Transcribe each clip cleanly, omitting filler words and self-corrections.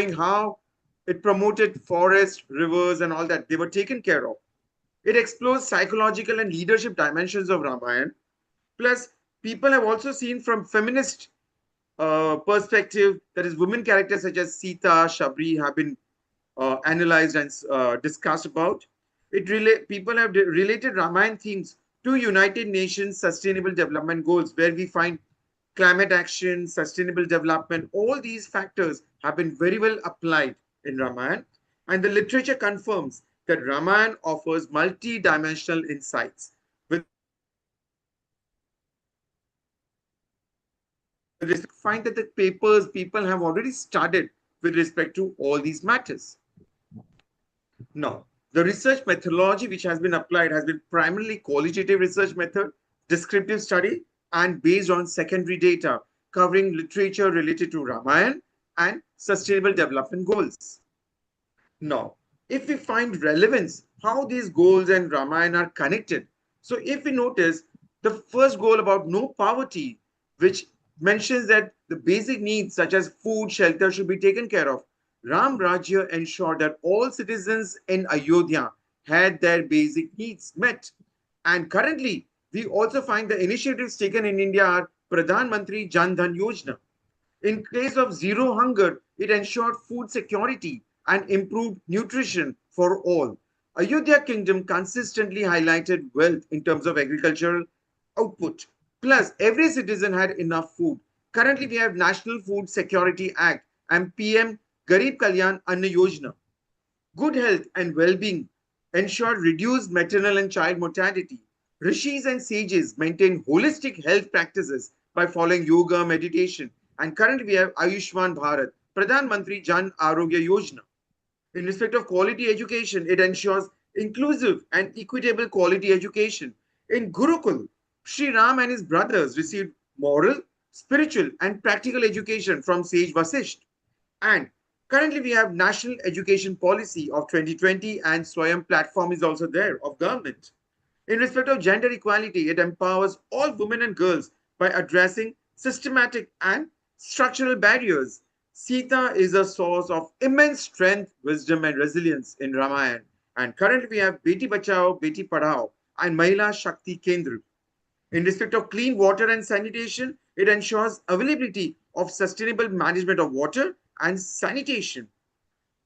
showing how it promoted forests, rivers, and all that. They were taken care of. It explores psychological and leadership dimensions of Ramayana. Plus, people have also seen from feminist perspective, that is, women characters such as Sita, Shabri have been analyzed and discussed about. People have related Ramayana themes to United Nations Sustainable Development Goals, where we find climate action, sustainable development. All these factors have been very well applied in Ramayana, and the literature confirms that Ramayana offers multi-dimensional insights. With find that the papers people have already studied with respect to all these matters. Now, the research methodology which has been applied has been primarily qualitative research method, descriptive study, and based on secondary data covering literature related to Ramayana and sustainable development goals. Now, if we find relevance, how these goals and Ramayana are connected. So if we notice the first goal about no poverty, which mentions that the basic needs such as food, shelter should be taken care of. Ram Rajya ensured that all citizens in Ayodhya had their basic needs met. And currently, we also find the initiatives taken in India are Pradhan Mantri Jan Dhan Yojana. In case of zero hunger, it ensured food security and improved nutrition for all. Ayodhya Kingdom consistently highlighted wealth in terms of agricultural output. Plus, every citizen had enough food. Currently, we have National Food Security Act and PM Garib Kalyan Anna Yojana. Good health and well-being ensured reduced maternal and child mortality. Rishis and sages maintain holistic health practices by following yoga, meditation. And currently we have Ayushman Bharat, Pradhan Mantri Jan Arogya Yojana. In respect of quality education, it ensures inclusive and equitable quality education. In Gurukul, Sri Ram and his brothers received moral, spiritual, and practical education from sage Vasisht. And currently we have National Education Policy of 2020 and Swayam platform is also there of government. In respect of gender equality, it empowers all women and girls by addressing systematic and structural barriers. Sita is a source of immense strength, wisdom, and resilience in Ramayana. And currently we have Beti Bachao, Beti Padhao, and Mahila Shakti Kendra. In respect of clean water and sanitation, it ensures availability of sustainable management of water and sanitation.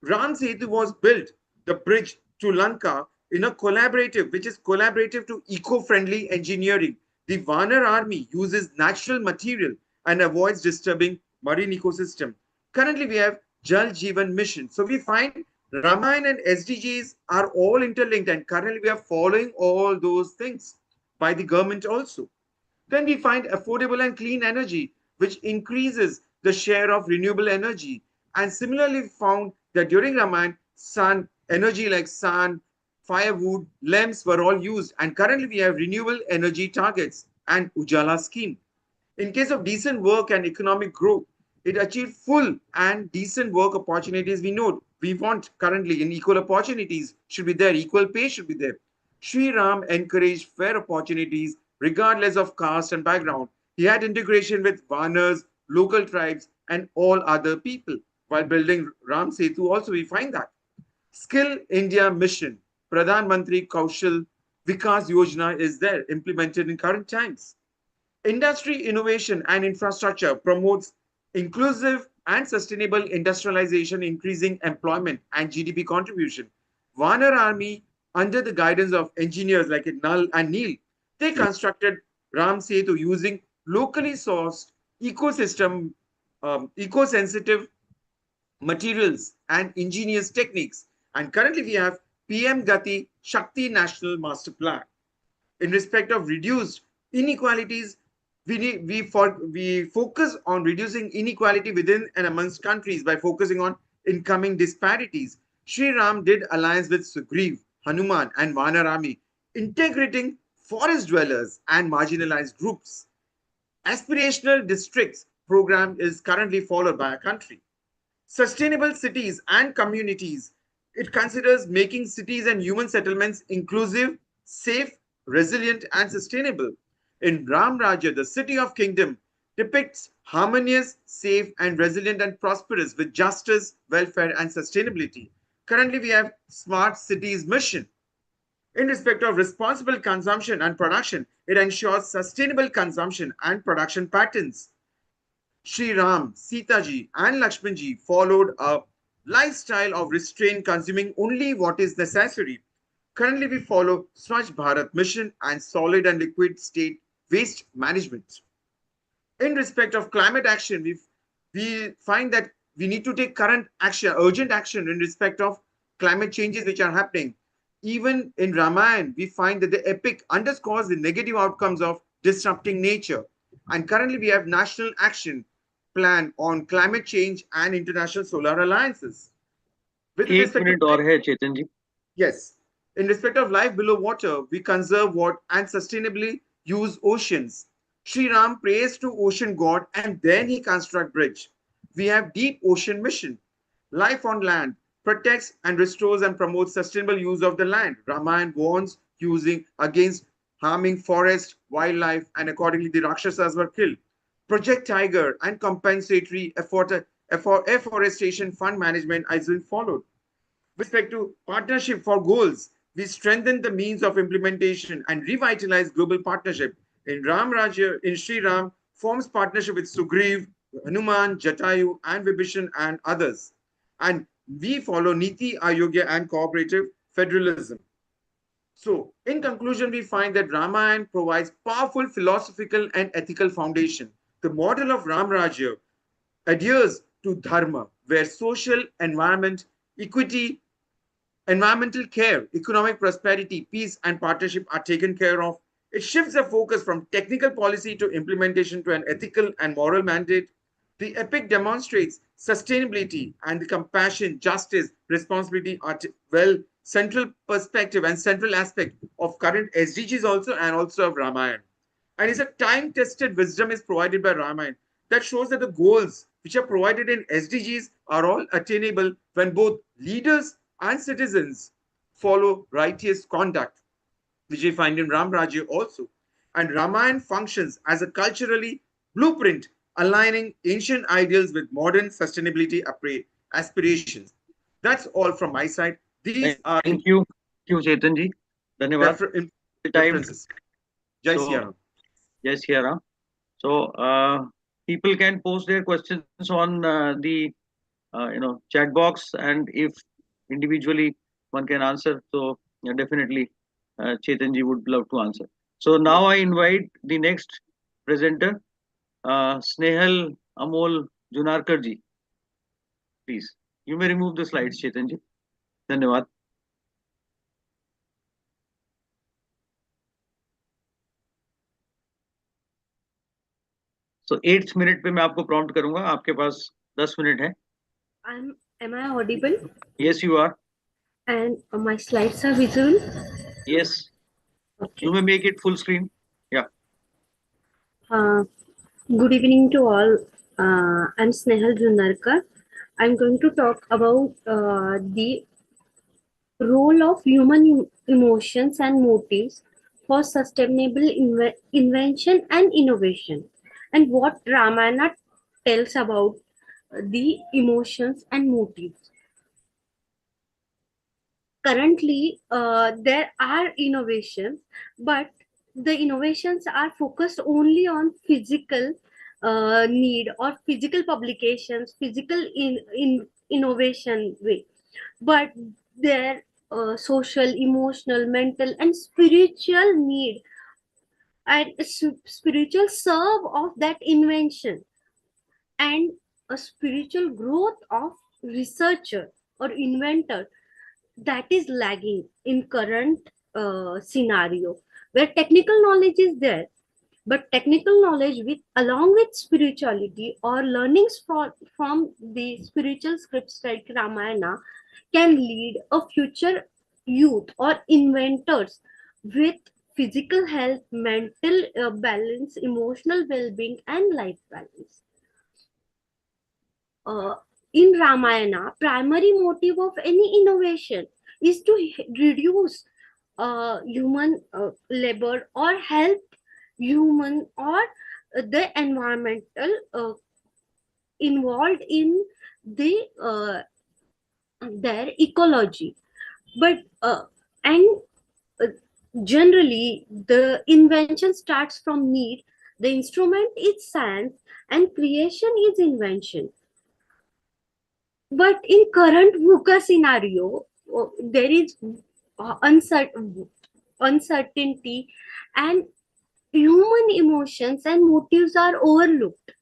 Ram Setu was built, the bridge to Lanka, in a collaborative, which is collaborative to eco-friendly engineering. The Vanar army uses natural material and avoids disturbing marine ecosystem. Currently, we have Jal Jeevan Mission. So we find Ramayana and SDGs are all interlinked, and currently we are following all those things by the government also. Then we find affordable and clean energy, which increases the share of renewable energy. And similarly found that during Ramayana, sun, energy like sun, firewood, lamps were all used. And currently we have renewable energy targets and Ujala scheme. In case of decent work and economic growth, it achieved full and decent work opportunities. We want currently in equal opportunities should be there, equal pay should be there. Sri Ram encouraged fair opportunities regardless of caste and background. He had integration with Vanas, local tribes, and all other people. While building Ram Setu, also we find that. Skill India Mission, Pradhan Mantri Kaushal Vikas Yojana is there, implemented in current times. Industry innovation and infrastructure promotes inclusive and sustainable industrialization, increasing employment and GDP contribution. Vanar Army, under the guidance of engineers like Nal and Neil, they constructed Ram Setu using locally sourced ecosystem, eco-sensitive materials and ingenious techniques. And currently we have PM Gati Shakti National Master Plan. In respect of reduced inequalities, we focus on reducing inequality within and amongst countries by focusing on incoming disparities. Sri Ram did alliance with Sugriv, Hanuman, and Vanarami, integrating forest dwellers and marginalized groups. Aspirational districts program is currently followed by a country. Sustainable cities and communities. It considers making cities and human settlements inclusive, safe, resilient, and sustainable. In Ram Rajya, the city of kingdom, depicts harmonious, safe, and resilient and prosperous with justice, welfare, and sustainability. Currently, we have Smart Cities Mission. In respect of responsible consumption and production, it ensures sustainable consumption and production patterns. Sri Ram, Sita ji, and Lakshman ji followed a lifestyle of restrained consuming only what is necessary. Currently, we follow Swachh Bharat mission and solid and liquid state waste management. In respect of climate action, we find that we need to take current action, urgent action in respect of climate changes which are happening. Even in Ramayana, we find that the epic underscores the negative outcomes of disrupting nature. And currently, we have national action plan on climate change and international solar alliances. With एक respect to minute और है चेतन जी. yes, in respect of life below water, we conserve water and sustainably use oceans. Sri Ram prays to ocean god and then he constructs bridge. We have deep ocean mission. Life on land protects and restores and promotes sustainable use of the land. Ramayana warns using against harming forest, wildlife, and accordingly the Rakshasas were killed. Project Tiger and compensatory afforestation fund management has been followed. With respect to partnership for goals, we strengthen the means of implementation and revitalize global partnership. In Ram Rajya, in Sri Ram, forms partnership with Sugriv, Hanuman, Jatayu, and Vibhishan and others. And we follow Niti Ayogya and cooperative federalism. So, in conclusion, we find that Ramayana provides powerful philosophical and ethical foundation. The model of Ram Rajya adheres to dharma, where social, environment, equity, environmental care, economic prosperity, peace, and partnership are taken care of. It shifts the focus from technical policy to implementation to an ethical and moral mandate. The epic demonstrates sustainability and the compassion, justice, responsibility are well central perspective and central aspect of current SDGs also and also of Ramayana. And it's a time-tested wisdom is provided by Ramayana that shows that the goals which are provided in SDGs are all attainable when both leaders and citizens follow righteous conduct, which we find in Ram Rajya also. And Ramayana functions as a culturally blueprint aligning ancient ideals with modern sustainability aspirations. That's all from my side. These are the Thank you चेतन जी. धन्यवाद. Time. references. Jai So, Siya Ram. yes, here. So, people can post their questions on the chat box, and if individually one can answer, so definitely Chetan ji would love to answer. So now I invite the next presenter, Snehal Amol Junarkar ji. Please, you may remove the slides, Chetan ji. धन्यवाद. So 8th minute पे मैं आपको prompt करूंगा. आपके पास 10 minute है. Am I audible? Yes, you are. And my slides are visible? Yes. Okay. You may make it full screen. Yeah. Good evening to all. I'm Snehal Junarkar. I'm going to talk about the role of human emotions and motives for sustainable invention and innovation, and what Ramayana tells about the emotions and motives. Currently, there are innovations, but the innovations are focused only on physical need or physical publications, physical innovation way. But their social, emotional, mental, and spiritual need and spiritual serve of that invention, and a spiritual growth of researcher or inventor, that is lagging in current scenario, where technical knowledge is there, but technical knowledge with along with spirituality or learnings from the spiritual scripts like Ramayana can lead a future youth or inventors with physical health, mental balance, emotional well-being, and life balance. uh, in Ramayana, primary motive of any innovation is to reduce human labor or help human or the environmental involved in their ecology. But and uh, generally the invention starts from need, the instrument is science, and creation is invention. But in current VUCA scenario, there is uncertainty, and human emotions and motives are overlooked.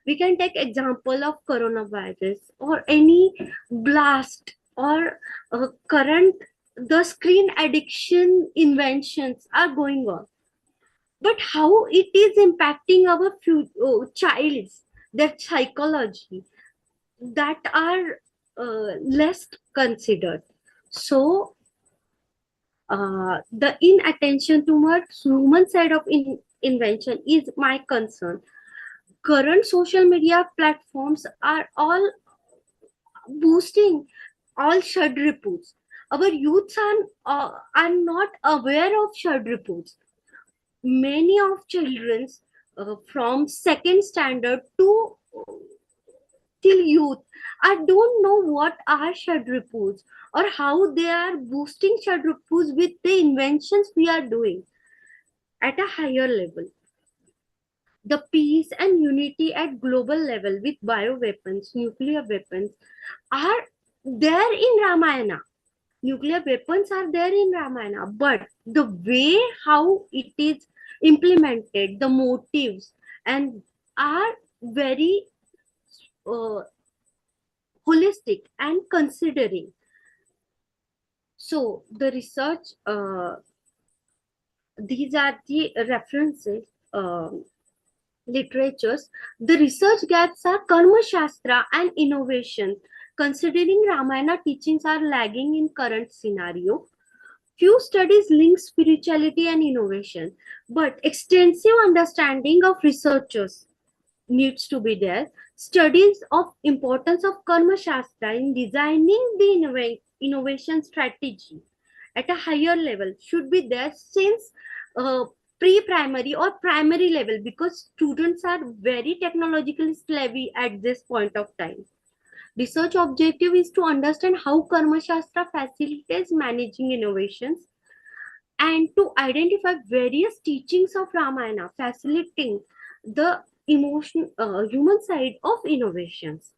We can take example of coronavirus or any blast, or current the screen addiction inventions are going on. But how it is impacting our child's, their psychology, that are less considered. So the inattention towards human side of invention is my concern. Current social media platforms are all boosting all shud reports. Our youths are not aware of shud reports. Many of children from second standard to till youth, I don't know what are shud reports or how they are boosting shud reports with the inventions we are doing at a higher level. The peace and unity at global level with bioweapons, nuclear weapons are there in Ramayana. Nuclear weapons are there in Ramayana, but the way how it is implemented, the motives, and are very uh, holistic and considering. So the research, these are the references, literatures. The research gaps are Karma Shastra and innovation. Considering Ramayana teachings are lagging in current scenario, few studies link spirituality and innovation, but extensive understanding of researchers needs to be there. Studies of importance of Karma Shastra in designing the innovation strategy at a higher level should be there since uh, pre-primary or primary level, because students are very technologically savvy at this point of time. Research objective is to understand how Karma Shastra facilitates managing innovations and to identify various teachings of Ramayana facilitating the human side of innovations.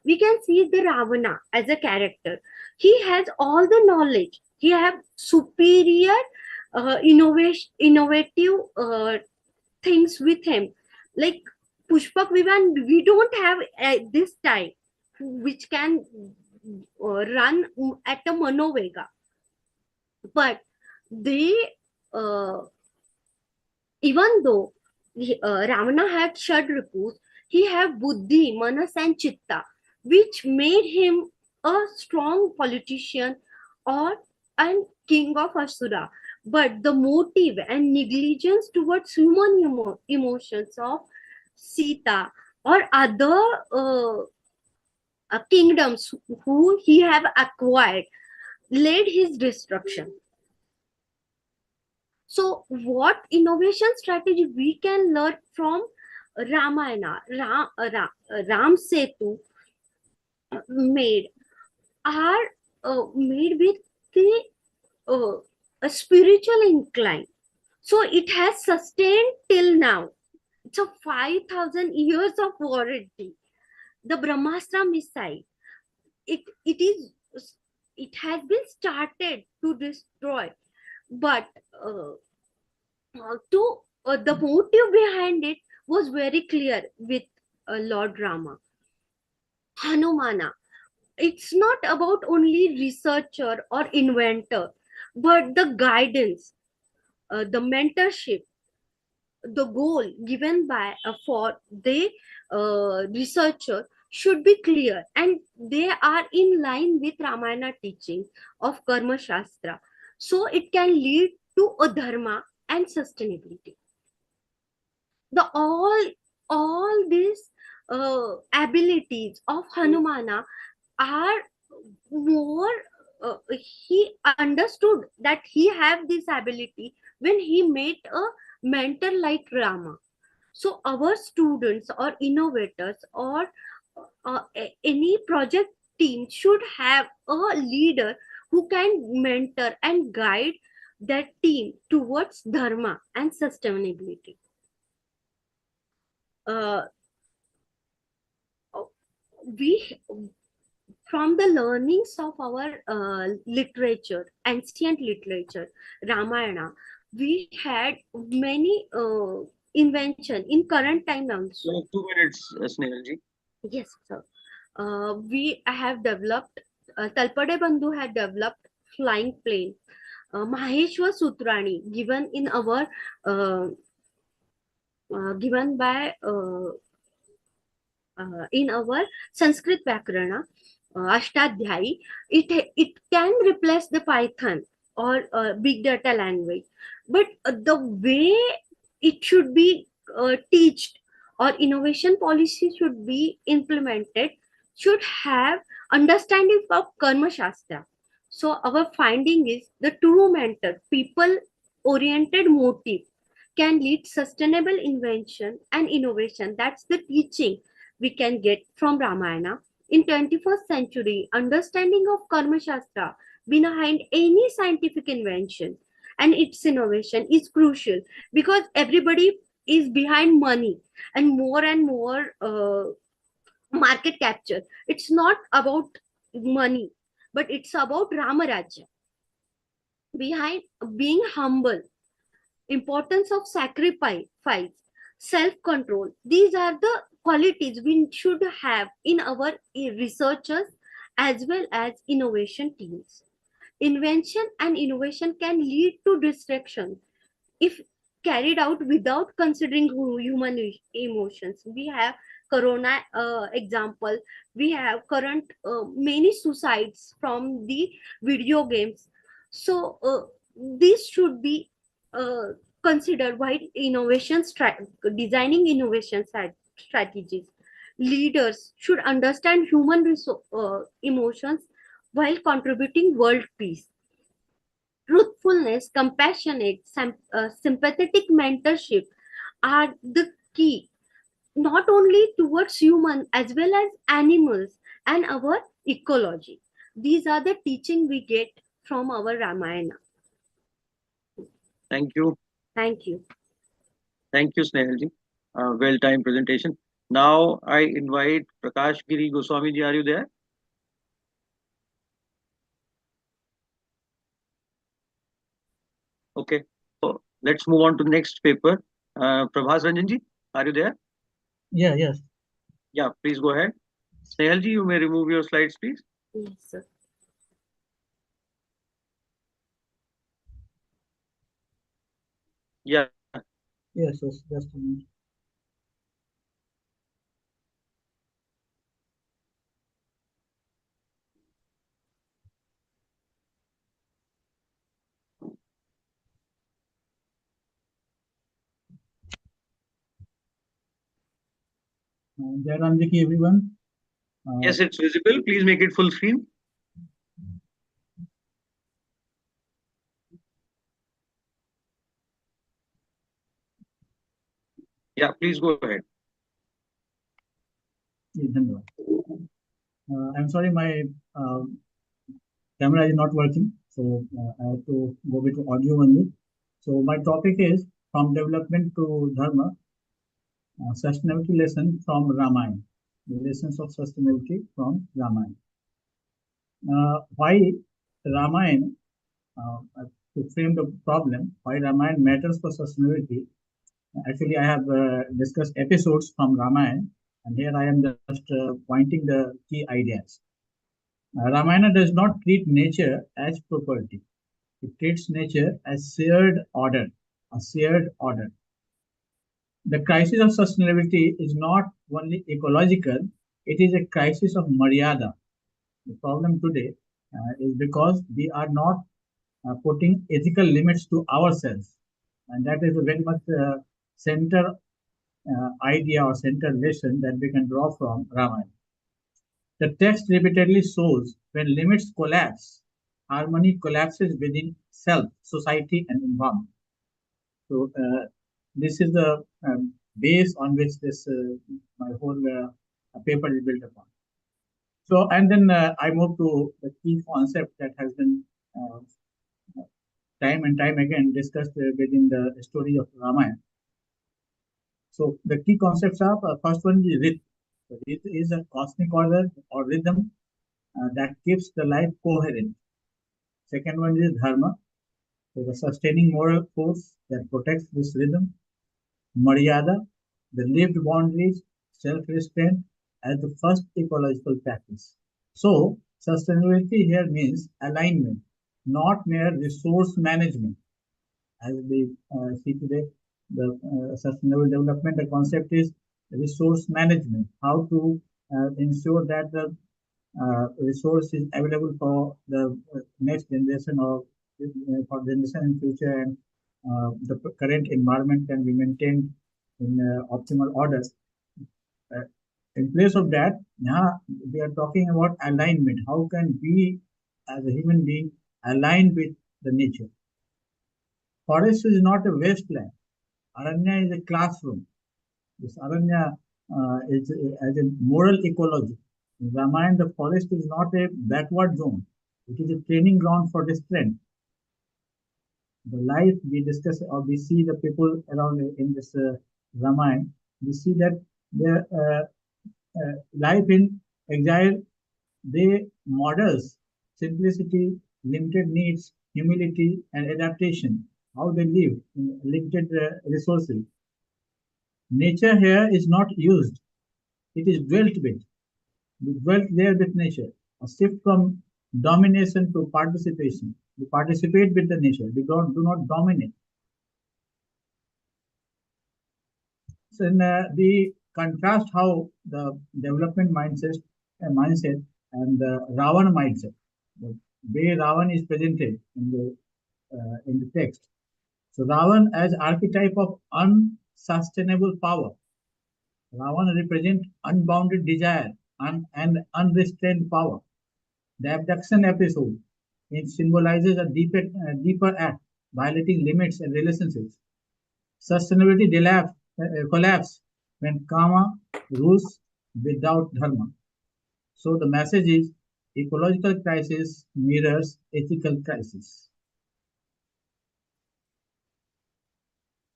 We can see the Ravana as a character. He has all the knowledge. He have superior innovative things with him. Like Pushpak Vivan, we don't have this type which can run at a Manovega. But they, uh, even though Ravana had Shad Ripus, he had Buddhi, Manas, and Chitta, which made him a strong politician or and king of Asura. But the motive and negligence towards human emotions of Sita or other kingdoms who he have acquired led his destruction. So, what innovation strategy we can learn from Ramayana, Ram Setu made are made with the a spiritual incline. So it has sustained till now. It's a 5,000 years of warranty. The Brahmastra missile, it is it has been started to destroy, but the motive behind it was very clear with Lord Rama. Hanumana, it's not about only researcher or inventor, but the guidance, the mentorship, the goal given by for the researcher should be clear, and they are in line with Ramayana teaching of Karma Shastra. So it can lead to a dharma and sustainability. The all these abilities of Hanumana are more he understood that he have this ability when he met a mentor like Rama. So our students or innovators or any project team should have a leader who can mentor and guide that team towards dharma and sustainability. Uh, we from the learnings of our literature, ancient literature, Ramayana, we had many invention in current time You also. have 2 minutes, Snehalji. Yes, sir. We have developed, Talpade Bandhu had developed flying plane. Maheshwar Sutrani, given in our, given by in our Sanskrit Vyakarana, Ashtadhyayi, it can replace the Python or big data language, but the way it should be taught or innovation policy should be implemented should have understanding of Karma Shastra. So our finding is the true mentor, people oriented motive can lead sustainable invention and innovation. That's the teaching we can get from Ramayana. In 21st century, understanding of Karma Shastra behind any scientific invention and its innovation is crucial because everybody is behind money and more market capture. It's not about money, but it's about Ramarajya. Behind being humble, importance of sacrifice, self-control. These are the qualities we should have in our researchers as well as innovation teams. Invention and innovation can lead to distraction if carried out without considering human emotions. We have corona example. We have current many suicides from the video games. So this should be uh, considered while designing innovation strategies. Leaders should understand human emotions while contributing world peace. Truthfulness, compassionate, sympathetic mentorship are the key, not only towards human as well as animals and our ecology. These are the teaching we get from our Ramayana. Thank you. Thank you. Thank you, Snehalji. Well-timed presentation. Now I invite Prakash Giri Goswami ji. Are you there? Okay. So let's move on to the next paper. Prabhas Ranjan ji, are you there? Yeah, yes. Yeah, please go ahead. Snehalji, you may remove your slides, please. Yes, sir. Yeah. Yes, yes, just a minute. Jairamji ki everyone. Yes, it's visible. Please make it full screen. Yeah, please go ahead. I'm sorry, my camera is not working, so I have to go with audio only. So my topic is from development to dharma, sustainability lesson from Ramayana. The lessons of sustainability from Ramayana. Why Ramayana? To frame the problem, why Ramayana matters for sustainability. Actually, I have discussed episodes from Ramayana, and here I am just pointing the key ideas. Ramayana does not treat nature as property. It treats nature as shared order, a shared order. The crisis of sustainability is not only ecological, it is a crisis of Maryada. The problem today is because we are not putting ethical limits to ourselves. And that is a very much center idea or center lesson that we can draw from Ramayana. The text repeatedly shows when limits collapse, harmony collapses within self, society, and environment. So this is the base on which this my whole paper is built upon. So, and then I move to the key concept that has been time and time again discussed within the story of Ramayana. So, the key concepts are first one is Rit. So Rit is a cosmic order or rhythm that keeps the life coherent. Second one is Dharma, so the sustaining moral force that protects this rhythm. Maryada, the lived boundaries, self-restraint as the first ecological practice. So, sustainability here means alignment, not mere resource management. As we see today, the sustainable development, the concept is resource management, how to ensure that the resource is available for the next generation or for generation in future, and the current environment can be maintained in optimal order. Uh, in place of that, now we are talking about alignment. How can we, as a human being, align with the nature? Forest is not a wasteland. Aranya is a classroom. This Aranya is as a moral ecology. In Ramayana, the forest is not a backward zone. It is a training ground for restraint. The life we discuss or we see the people around in this Ramayana, we see that their life in exile, they models simplicity, limited needs, humility, and adaptation. How they live in limited resources. Nature here is not used; it is dwelt with. We dwelt there with nature. A shift from domination to participation. We participate with the nature. We do not dominate. So in, we contrast how the development mindset and the Ravan mindset, the way Ravan is presented in the text. So Ravan as archetype of unsustainable power. Ravan represents unbounded desire and unrestrained power. The abduction episode, it symbolizes a deeper act, violating limits and relationships. Sustainability collapse when karma rules without dharma. So the message is ecological crisis mirrors ethical crisis.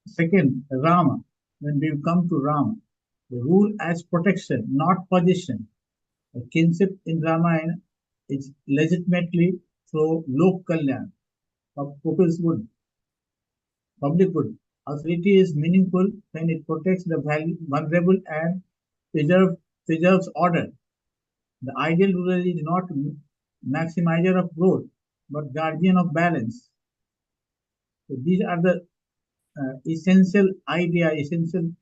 Second, Rama. When we come to Rama, the rule as protection, not position. The kinship in Ramayana is legitimately through lok kalyan, of people's good, public good. Authority is meaningful when it protects the vulnerable and preserves order. The ideal ruler is not maximizer of growth, but guardian of balance. So these are the essential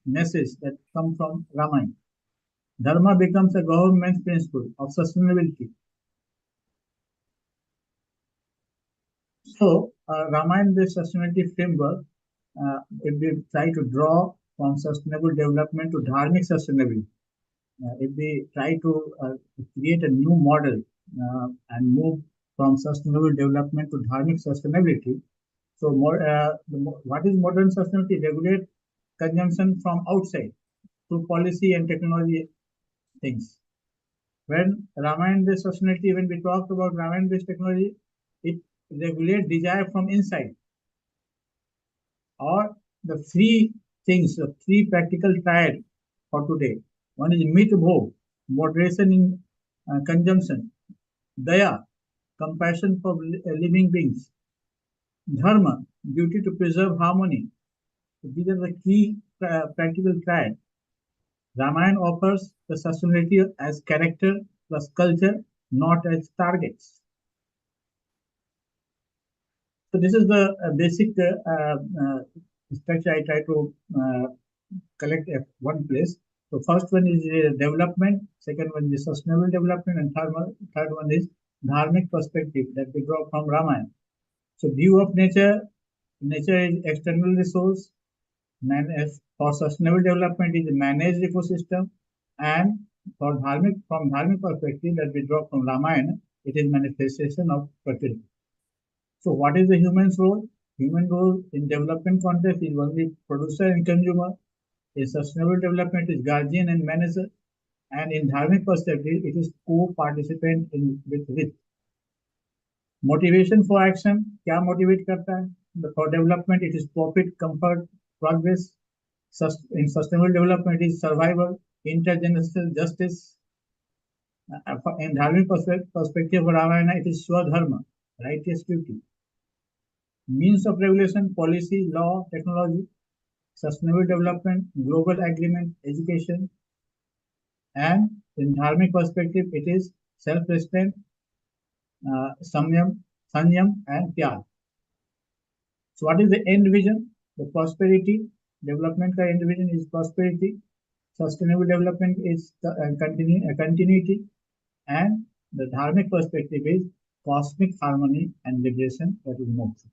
message that come from Ramayana. Dharma becomes a government principle of sustainability. So, Ramayana-based sustainability framework, if we try to draw from sustainable development to dharmic sustainability, if we try to create a new model and move from sustainable development to dharmic sustainability, so what is modern sustainability? Regulate consumption from outside through policy and technology things. When Ramayana-based sustainability, when we talk about Ramayana-based technology, it regulates desire from inside. Or the three things, the three practical triad for today. One is mit bhog, moderation in consumption. Daya, compassion for living beings. Dharma, duty to preserve harmony. So these are the key practical triad. Ramayana offers the sustainability as character plus culture, not as targets. So this is the basic structure I try to collect at one place. So first one is development, second one is sustainable development, and third one is dharmic perspective that we draw from Ramayana. So view of nature, nature is external resource, for sustainable development is a managed ecosystem, and from dharmic perspective that we draw from Ramayana, it is manifestation of Prakriti. So what is the human's role? Human role in development context is only producer and consumer. In sustainable development, it is guardian and manager, and in dharmic perspective, it is co-participant in with. Motivation for action, क्या motivate करता है? For development, it is profit, comfort, progress. In sustainable development, it is survival, intergenerational justice. In dharmic perspective for Ramayana, it is Swadharma, righteous duty. Means of regulation, policy, law, technology, sustainable development, global agreement, education. And in dharmic perspective, it is self-restraint, sanyam, and tyag. So what is the end vision? The prosperity. Development ka end vision is prosperity. Sustainable development is continuity. And the dharmic perspective is cosmic harmony and liberation, that is moksha.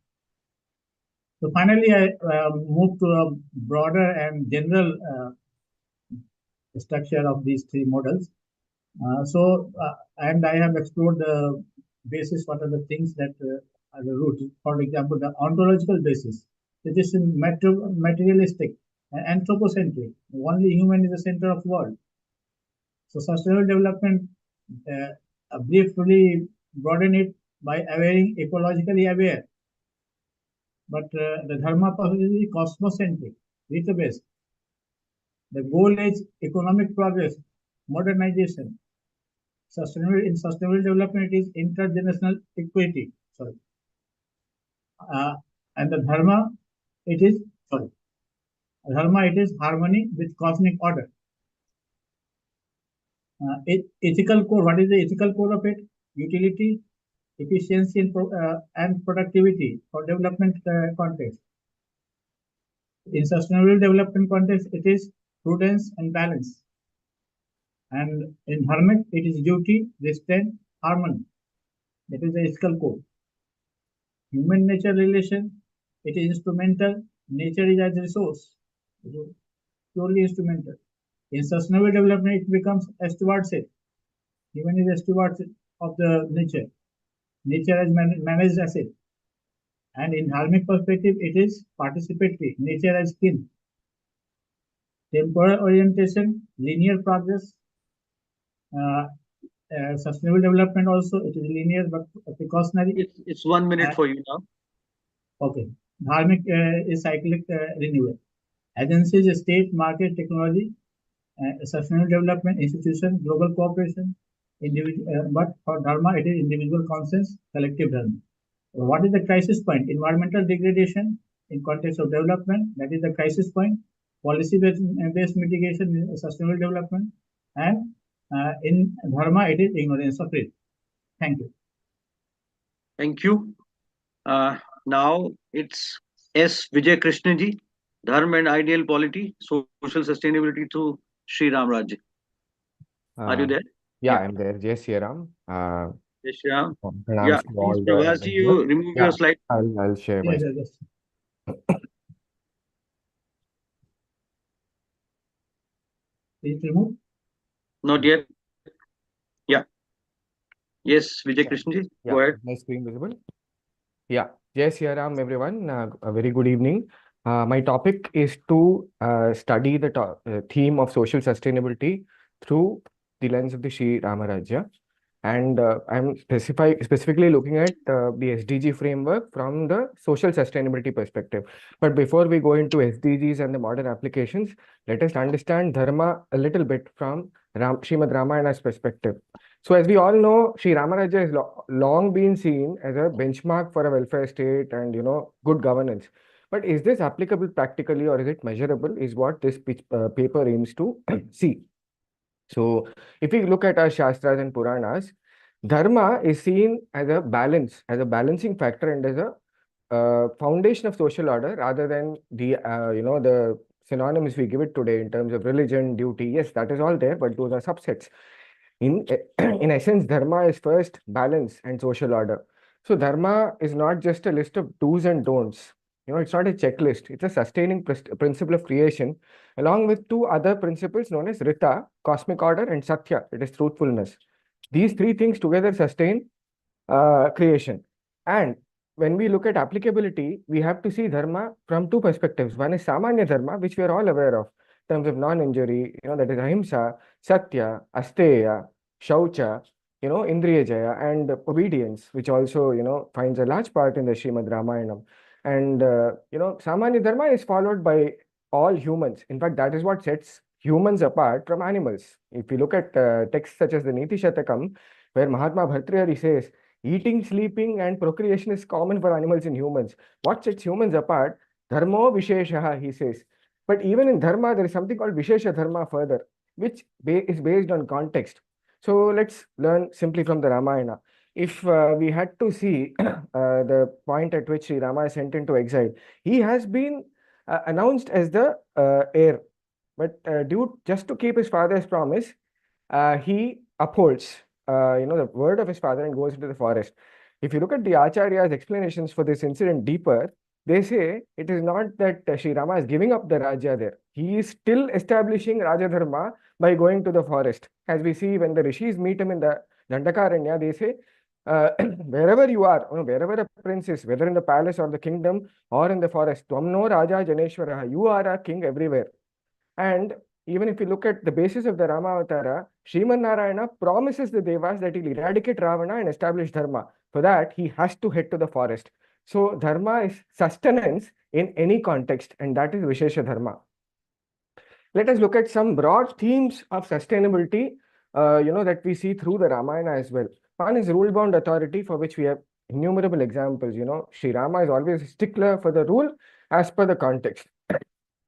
So finally, I move to a broader and general structure of these three models. And I have explored the basis, what are the things that are the roots. For example, the ontological basis. It is materialistic and anthropocentric. Only human is the center of the world. So sustainable development, briefly broaden it by appearing ecologically aware. But the dharma is cosmocentric, rhythm-based. The goal is economic progress, modernization. In sustainable development, it is intergenerational equity. And the dharma, it is harmony with cosmic order. Ethical core, what is the ethical core of it? Utility, efficiency, and productivity for development context. In sustainable development context, it is prudence and balance. And in dharmic, it is duty, restraint, harmony. That is the ethical code. Human nature relation, it is instrumental. Nature is as a resource, purely instrumental. In sustainable development, it becomes a stewardship. Human is a steward of the nature. Nature as managed asset. And in dharmic perspective, it is participatory. Nature as kin. Temporal orientation, linear progress. Sustainable development also, it is linear but precautionary. It's 1 minute for you now. Okay. Dharmic is cyclic renewal. Agencies, state, market, technology, sustainable development, institution, global cooperation, but for dharma, it is individual conscience, collective dharma. What is the crisis point? Environmental degradation in context of development, that is the crisis point. Policy-based mitigation, sustainable development, and in dharma, it is ignorance of it. Thank you. Thank you. Now it's S. Vijay Krishnaji, Dharma and Ideal Polity, Social Sustainability through Sri Ram Rajya. Are you there? Yeah, I'm there. Jai Sri Ram. Yes, Sri Ram. Pranams Yeah, to all please, the Prabhasi, you listeners. remove Yeah, your slide. I'll share my. Yes. Is it removed? Not yet. Yeah. Yes, Vijay Yeah. Krishnaji, Yeah, go ahead. my screen visible. Yeah, Jai Sri Ram, everyone. A very good evening. My topic is to study the theme of social sustainability through the lens of the Sri Ramarajya. And I'm specifically looking at the SDG framework from the social sustainability perspective. But before we go into SDGs and the modern applications, let us understand Dharma a little bit from Srimad Ramayana's perspective. So as we all know, Sri Ramarajya has long been seen as a benchmark for a welfare state and, good governance. But is this applicable practically or is it measurable is what this paper aims to see. So if we look at our Shastras and Puranas, Dharma is seen as a balance, as a balancing factor and as a foundation of social order rather than the, the synonyms we give it today in terms of religion, duty. Yes, that is all there, but those are subsets. In essence, Dharma is first balance and social order. So Dharma is not just a list of do's and don'ts. It's not a checklist. It's a sustaining principle of creation, along with two other principles known as Rita, cosmic order, and Satya, it is truthfulness. These three things together sustain creation. And when we look at applicability, we have to see Dharma from two perspectives. One is Samanya Dharma, which we are all aware of. terms of non-injury, that is ahimsa, satya, asteya, shaucha, indriya jaya, and obedience, which also, finds a large part in the Srimad Ramayana. And, Samanya Dharma is followed by all humans. In fact, that is what sets humans apart from animals. If you look at texts such as the Niti Shatakam, where Mahatma Bhartrihari says, eating, sleeping, and procreation is common for animals and humans. What sets humans apart? Dharmo Visheshaha, he says. But even in Dharma, there is something called Vishesha Dharma further, which is based on context. So let's learn simply from the Ramayana. If we had to see the point at which Sri Rama is sent into exile, he has been announced as the heir. But just to keep his father's promise, he upholds, the word of his father and goes into the forest. If you look at the Acharya's explanations for this incident deeper, they say it is not that Sri Rama is giving up the Rajya there. He is still establishing Raja Dharma by going to the forest. As we see when the rishis meet him in the Dandakaranya, they say, wherever you are, wherever a prince is, whether in the palace or the kingdom or in the forest, Twamno Raja Janeshwara, you are a king everywhere. And even if you look at the basis of the Ramavatara, Sriman Narayana promises the Devas that he'll eradicate Ravana and establish Dharma. For that, he has to head to the forest. So Dharma is sustenance in any context, and that is Vishesha Dharma. Let us look at some broad themes of sustainability, that we see through the Ramayana as well. One is rule-bound authority, for which we have innumerable examples. Sri Rama is always a stickler for the rule as per the context.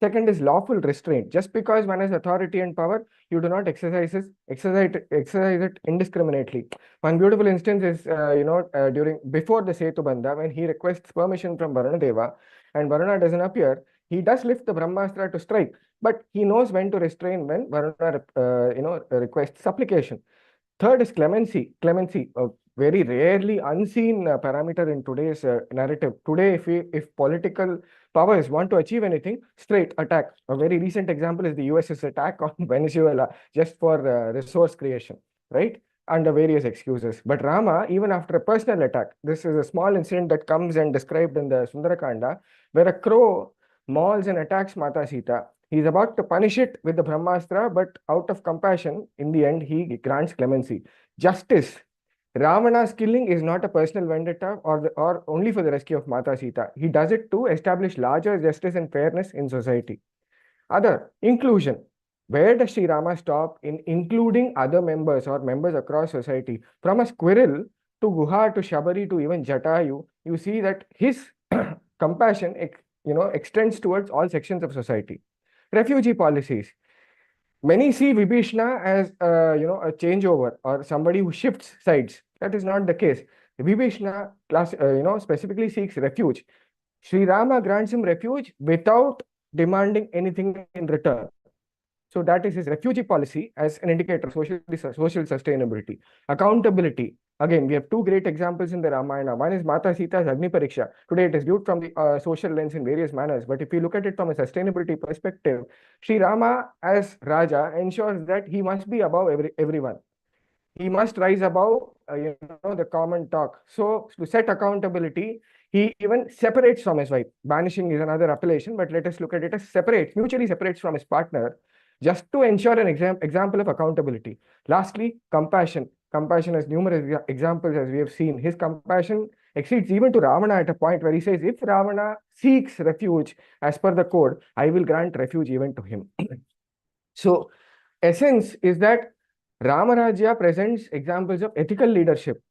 Second is lawful restraint. Just because one has authority and power, you do not exercise it indiscriminately. One beautiful instance is, before the Setu Bandha, when he requests permission from Varuna Deva and Varuna doesn't appear, he does lift the Brahmastra to strike, but he knows when to restrain when Varuna, requests supplication. Third is clemency. Clemency, a very rarely unseen parameter in today's narrative. Today, if political powers want to achieve anything, straight attack. A very recent example is the US's attack on Venezuela just for resource creation, right? Under various excuses. But Rama, even after a personal attack, this is a small incident that comes and described in the Sundarakanda, where a crow mauls and attacks Mata Sita. He's about to punish it with the Brahmastra, but out of compassion, in the end, he grants clemency. Justice. Ravana's killing is not a personal vendetta or only for the rescue of Mata Sita. He does it to establish larger justice and fairness in society. Other, inclusion. Where does Sri Rama stop in including other members or members across society? From a squirrel to Guha to Shabari to even Jatayu, you see that his compassion extends towards all sections of society. Refugee policies. Many see Vibhishna as a changeover or somebody who shifts sides. That is not the case. Vibhishna specifically seeks refuge. Sri Rama grants him refuge without demanding anything in return. So that is his refugee policy as an indicator of social sustainability. Accountability. Again, we have two great examples in the Ramayana. One is Mata Sita's Agni Pariksha. Today it is viewed from the social lens in various manners. But if you look at it from a sustainability perspective, Sri Rama as Raja ensures that he must be above everyone. He must rise above the common talk. So to set accountability, he even separates from his wife. Banishing is another appellation, but let us look at it as mutually separates from his partner, just to ensure an example of accountability. Lastly, compassion. Compassion has numerous examples, as we have seen. His compassion exceeds even to Ravana at a point where he says, if Ravana seeks refuge as per the code, I will grant refuge even to him. So, essence is that Ramarajya presents examples of ethical leadership,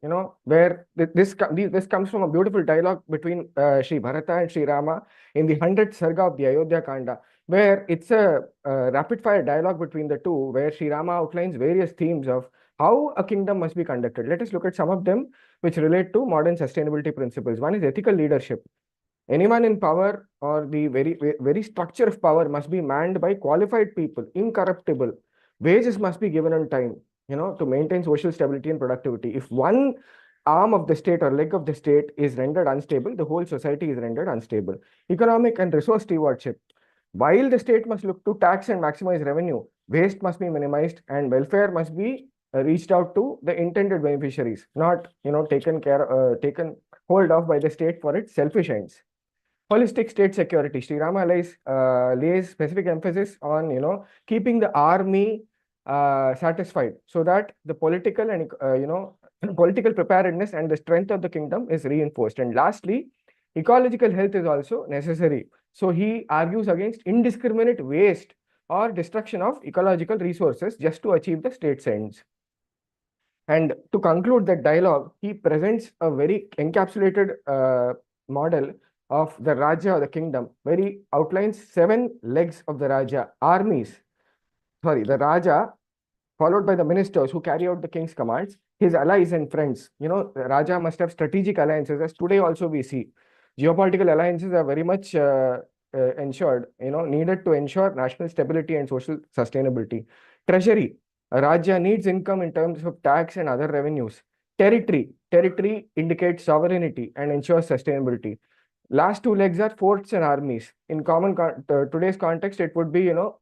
where this comes from a beautiful dialogue between Sri Bharata and Sri Rama in the 100th Sarga of the Ayodhya Kanda, where it's a rapid-fire dialogue between the two, where Sri Rama outlines various themes of how a kingdom must be conducted. Let us look at some of them which relate to modern sustainability principles. One is ethical leadership. Anyone in power or the very structure of power must be manned by qualified people, incorruptible. Wages must be given on time, to maintain social stability and productivity. If one arm of the state or leg of the state is rendered unstable, the whole society is rendered unstable. Economic and resource stewardship. While the state must look to tax and maximize revenue, waste must be minimized and welfare must be reached out to the intended beneficiaries, not taken hold of by the state for its selfish ends. Holistic state security. Sri Rama lays specific emphasis on, keeping the army satisfied, so that the political and political preparedness and the strength of the kingdom is reinforced. And lastly, ecological health is also necessary. So he argues against indiscriminate waste or destruction of ecological resources just to achieve the state's ends. And to conclude that dialogue, he presents a very encapsulated model of the Raja or the kingdom, where he outlines 7 legs of the Raja, the Raja, followed by the ministers who carry out the king's commands, his allies and friends. The Raja must have strategic alliances, as today also we see. Geopolitical alliances are very much ensured, needed to ensure national stability and social sustainability. Treasury, a Raja needs income in terms of tax and other revenues. Territory indicates sovereignty and ensures sustainability. Last 2 legs are forts and armies. In today's context, it would be, the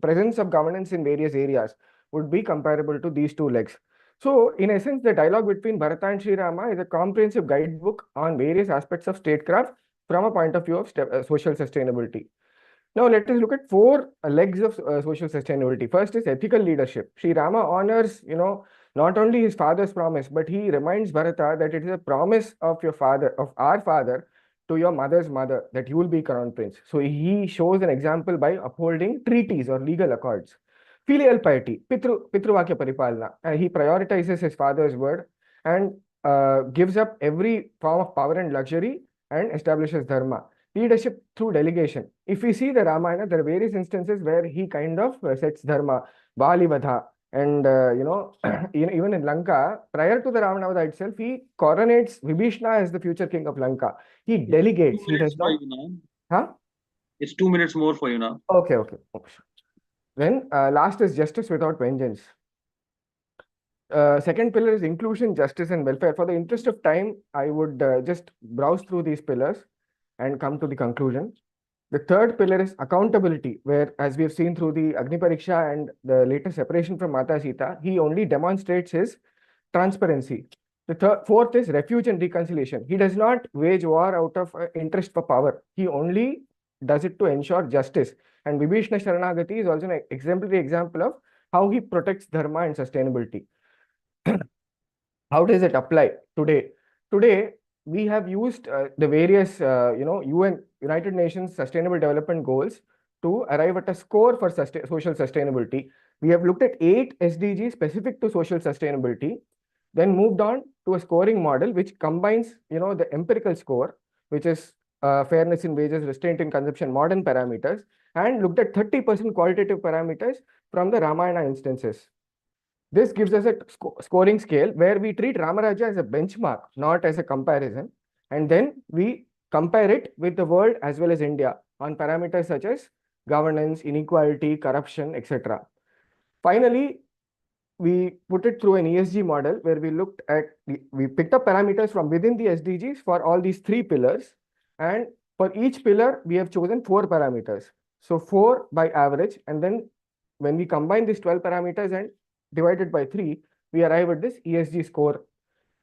presence of governance in various areas would be comparable to these 2 legs. So, in essence, the dialogue between Bharata and Sri Rama is a comprehensive guidebook on various aspects of statecraft from a point of view of social sustainability. Now, let us look at 4 legs of social sustainability. First is ethical leadership. Sri Rama honors, not only his father's promise, but he reminds Bharata that it is a promise of our father, to your mother's mother, that you will be crown prince. So he shows an example by upholding treaties or legal accords. Filial piety, Pitruvakya Paripalana. He prioritizes his father's word and gives up every form of power and luxury and establishes dharma. Leadership through delegation. If we see the Ramayana, there are various instances where he kind of sets dharma, Bali Vadha, and even in Lanka, prior to the Ravanavada itself, he coronates Vibhishna as the future king of Lanka. He delegates. He does not. Huh? It's 2 minutes more for you now. Okay. Then last is justice without vengeance. Second pillar is inclusion, justice, and welfare. For the interest of time, I would just browse through these pillars and come to the conclusion. The third pillar is accountability, where, as we have seen through the Agni Pariksha and the later separation from Mata Sita, he only demonstrates his transparency. The fourth is refuge and reconciliation. He does not wage war out of interest for power. He only does it to ensure justice. And Vibhishna Sharanagati is also an exemplary example of how he protects dharma and sustainability. How does it apply today? Today, we have used the various, United Nations Sustainable Development Goals to arrive at a score for social sustainability. We have looked at 8 SDGs specific to social sustainability, then moved on to a scoring model which combines, the empirical score, which is fairness in wages, restraint in consumption, modern parameters, and looked at 30% qualitative parameters from the Ramayana instances. This gives us a scoring scale where we treat Ramaraja as a benchmark, not as a comparison. And then we compare it with the world as well as India on parameters such as governance, inequality, corruption, etc. Finally, we put it through an ESG model where we picked up parameters from within the SDGs for all these 3 pillars. And for each pillar, we have chosen 4 parameters. So 4 by average. And then when we combine these 12 parameters and divided by 3, we arrive at this ESG score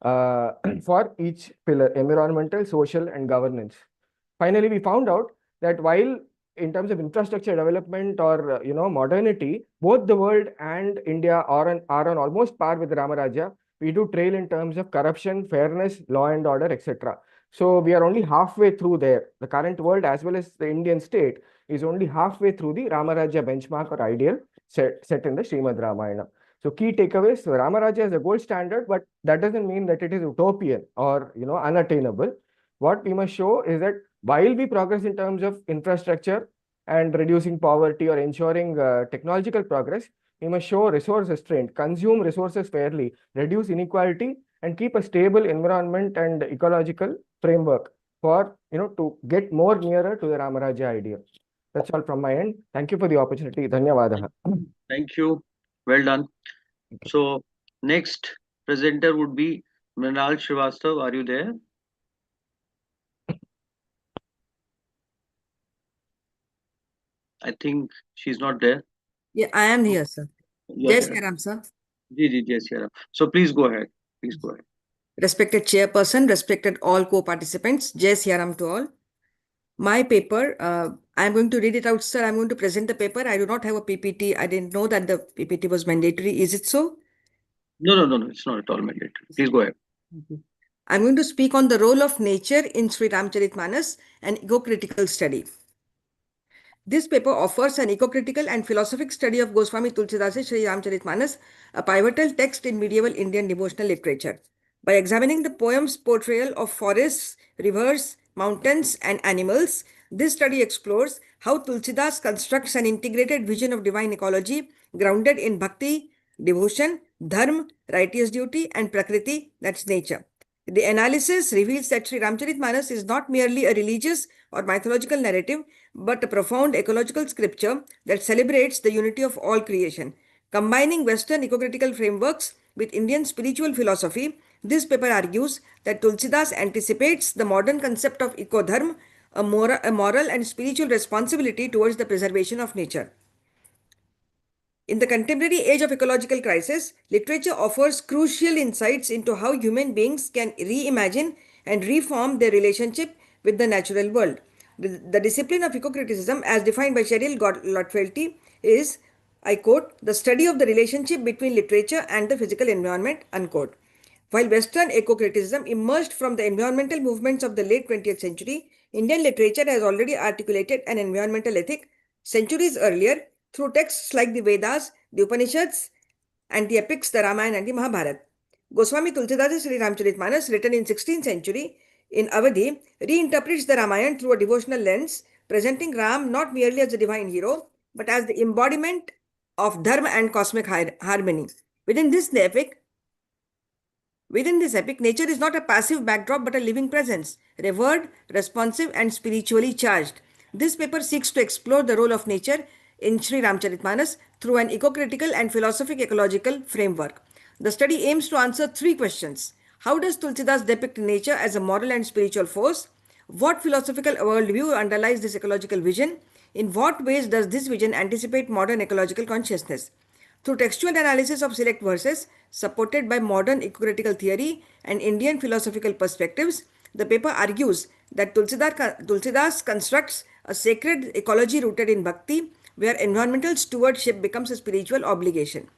for each pillar: environmental, social, and governance. Finally, we found out that while in terms of infrastructure development or modernity, both the world and India are on almost par with Ramaraja, we do trail in terms of corruption, fairness, law and order, etc. So we are only halfway through there. The current world as well as the Indian state is only halfway through the Ramaraja benchmark or ideal set in the Srimad Ramayana. So key takeaways: so Ramaraja is a gold standard, but that doesn't mean that it is utopian or unattainable. What we must show is that while we progress in terms of infrastructure and reducing poverty or ensuring technological progress, we must show resource restraint, consume resources fairly, reduce inequality, and keep a stable environment and ecological framework for to get more nearer to the Ramaraja ideal. That's all from my end. Thank you for the opportunity. Dhanyavadaha. Thank you. Well done. So next presenter would be Mrinal Srivastav. Are you there? I think she's not there. Yeah, I am here, sir. You are Jai there. Shri Ram, sir. Ji, Jai Shri Ram. So please go ahead. Please go ahead. Respected chairperson, respected all co-participants, Jai Siaram to all. My paper, I'm going to read it out, sir. I'm going to present the paper. I do not have a PPT. I didn't know that the PPT was mandatory. Is it so? No. It's not at all mandatory. Please go ahead. I'm going to speak on the role of nature in Sri Ramcharitmanas, an ego-critical study. This paper offers an eco-critical and philosophic study of Goswami Tulsidas' Sri Ramcharitmanas, a pivotal text in medieval Indian devotional literature. By examining the poem's portrayal of forests, rivers, mountains, and animals, this study explores how Tulsidas constructs an integrated vision of divine ecology grounded in bhakti, devotion, dharma, righteous duty, and prakriti, that's nature. The analysis reveals that Sri Ramcharitmanas is not merely a religious or mythological narrative, but a profound ecological scripture that celebrates the unity of all creation. Combining Western eco-critical frameworks with Indian spiritual philosophy, this paper argues that Tulsidas anticipates the modern concept of eco-dharma, a moral and spiritual responsibility towards the preservation of nature. In the contemporary age of ecological crisis, literature offers crucial insights into how human beings can reimagine and reform their relationship with the natural world. The discipline of eco-criticism, as defined by Cheryl Lotfelty, is, I quote, the study of the relationship between literature and the physical environment, unquote. While Western eco-criticism emerged from the environmental movements of the late 20th century, Indian literature has already articulated an environmental ethic centuries earlier through texts like the Vedas, the Upanishads, and the epics, the Ramayana and the Mahabharata. Goswami Tulsidas' Sri Ramcharitmanas, written in 16th century in Awadhi, reinterprets the Ramayana through a devotional lens, presenting Ram not merely as a divine hero, but as the embodiment of dharma and cosmic harmony. Within this epic, nature is not a passive backdrop but a living presence, revered, responsive, and spiritually charged. This paper seeks to explore the role of nature in Sri Ramcharitmanas through an eco-critical and philosophic ecological framework. The study aims to answer three questions. How does Tulsidas depict nature as a moral and spiritual force? What philosophical worldview underlies this ecological vision? In what ways does this vision anticipate modern ecological consciousness? Through textual analysis of select verses, supported by modern eco-critical theory and Indian philosophical perspectives, the paper argues that Tulsidas constructs a sacred ecology rooted in bhakti, where environmental stewardship becomes a spiritual obligation.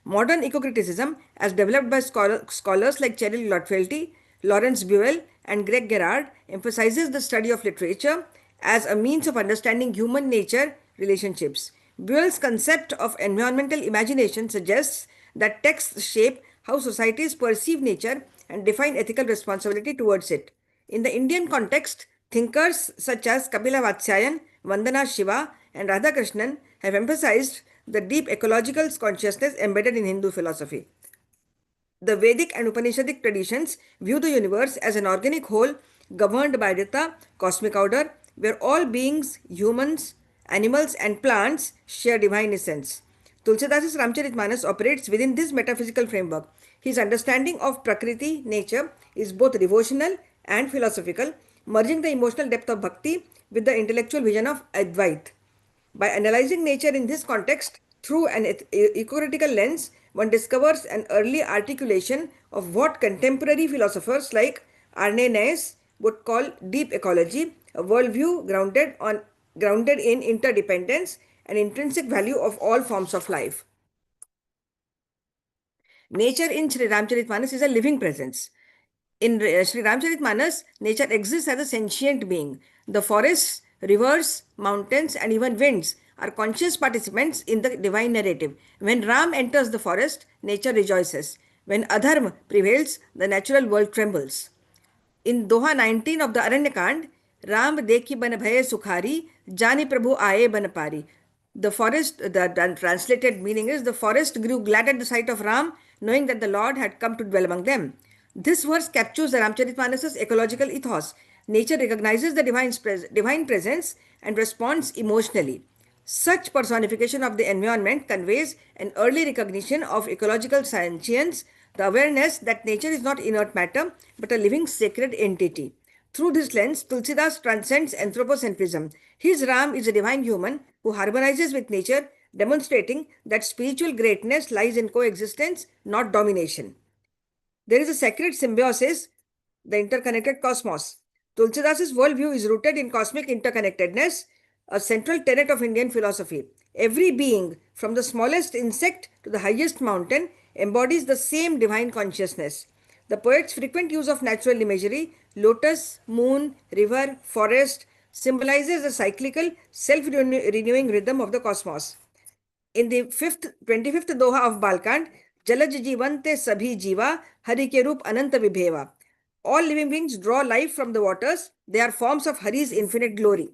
Modern eco-criticism, as developed by scholars like Cheryl Lotfelty, Lawrence Buell, and Greg Gerard, emphasizes the study of literature as a means of understanding human-nature relationships. Buell's concept of environmental imagination suggests that texts shape how societies perceive nature and define ethical responsibility towards it. In the Indian context, thinkers such as Kapila Vatsyayan, Vandana Shiva, and Radhakrishnan have emphasized the deep ecological consciousness embedded in Hindu philosophy. The Vedic and Upanishadic traditions view the universe as an organic whole governed by Rita, cosmic order, where all beings, humans, animals, and plants share divine essence. Tulsidas' Ramcharitmanas operates within this metaphysical framework. His understanding of Prakriti, nature, is both devotional and philosophical, merging the emotional depth of bhakti with the intellectual vision of Advait. By analyzing nature in this context through an eco-critical lens, one discovers an early articulation of what contemporary philosophers like Arne Naes would call deep ecology, a worldview grounded in interdependence and intrinsic value of all forms of life. Nature in Sri Ramcharitmanas is a living presence. In Sri Ramcharitmanas, nature exists as a sentient being. The forests, rivers, mountains, and even winds are conscious participants in the divine narrative. When Ram enters the forest, nature rejoices. When adharma prevails, the natural world trembles. In Doha 19 of the Aranyakand, Ram dekhi ban bhaye sukhari, jani prabhu aaye ban pari. The translated meaning is, the forest grew glad at the sight of Ram, knowing that the Lord had come to dwell among them. This verse captures the Ramcharitmanas' ecological ethos. Nature recognizes the divine presence and responds emotionally. Such personification of the environment conveys an early recognition of ecological sentience, the awareness that nature is not inert matter but a living sacred entity. Through this lens, Tulsidas transcends anthropocentrism. His Ram is a divine human who harmonizes with nature, demonstrating that spiritual greatness lies in coexistence, not domination. There is a sacred symbiosis, the interconnected cosmos. Tulsidas's worldview is rooted in cosmic interconnectedness, a central tenet of Indian philosophy. Every being, from the smallest insect to the highest mountain, embodies the same divine consciousness. The poet's frequent use of natural imagery, lotus, moon, river, forest, symbolizes the cyclical, self renewing rhythm of the cosmos. In the 25th Doha of Balkand, Jalaj Jivante Sabhi Jiva, Hari ke Roop Ananta Vibheva. All living beings draw life from the waters. They are forms of Hari's infinite glory.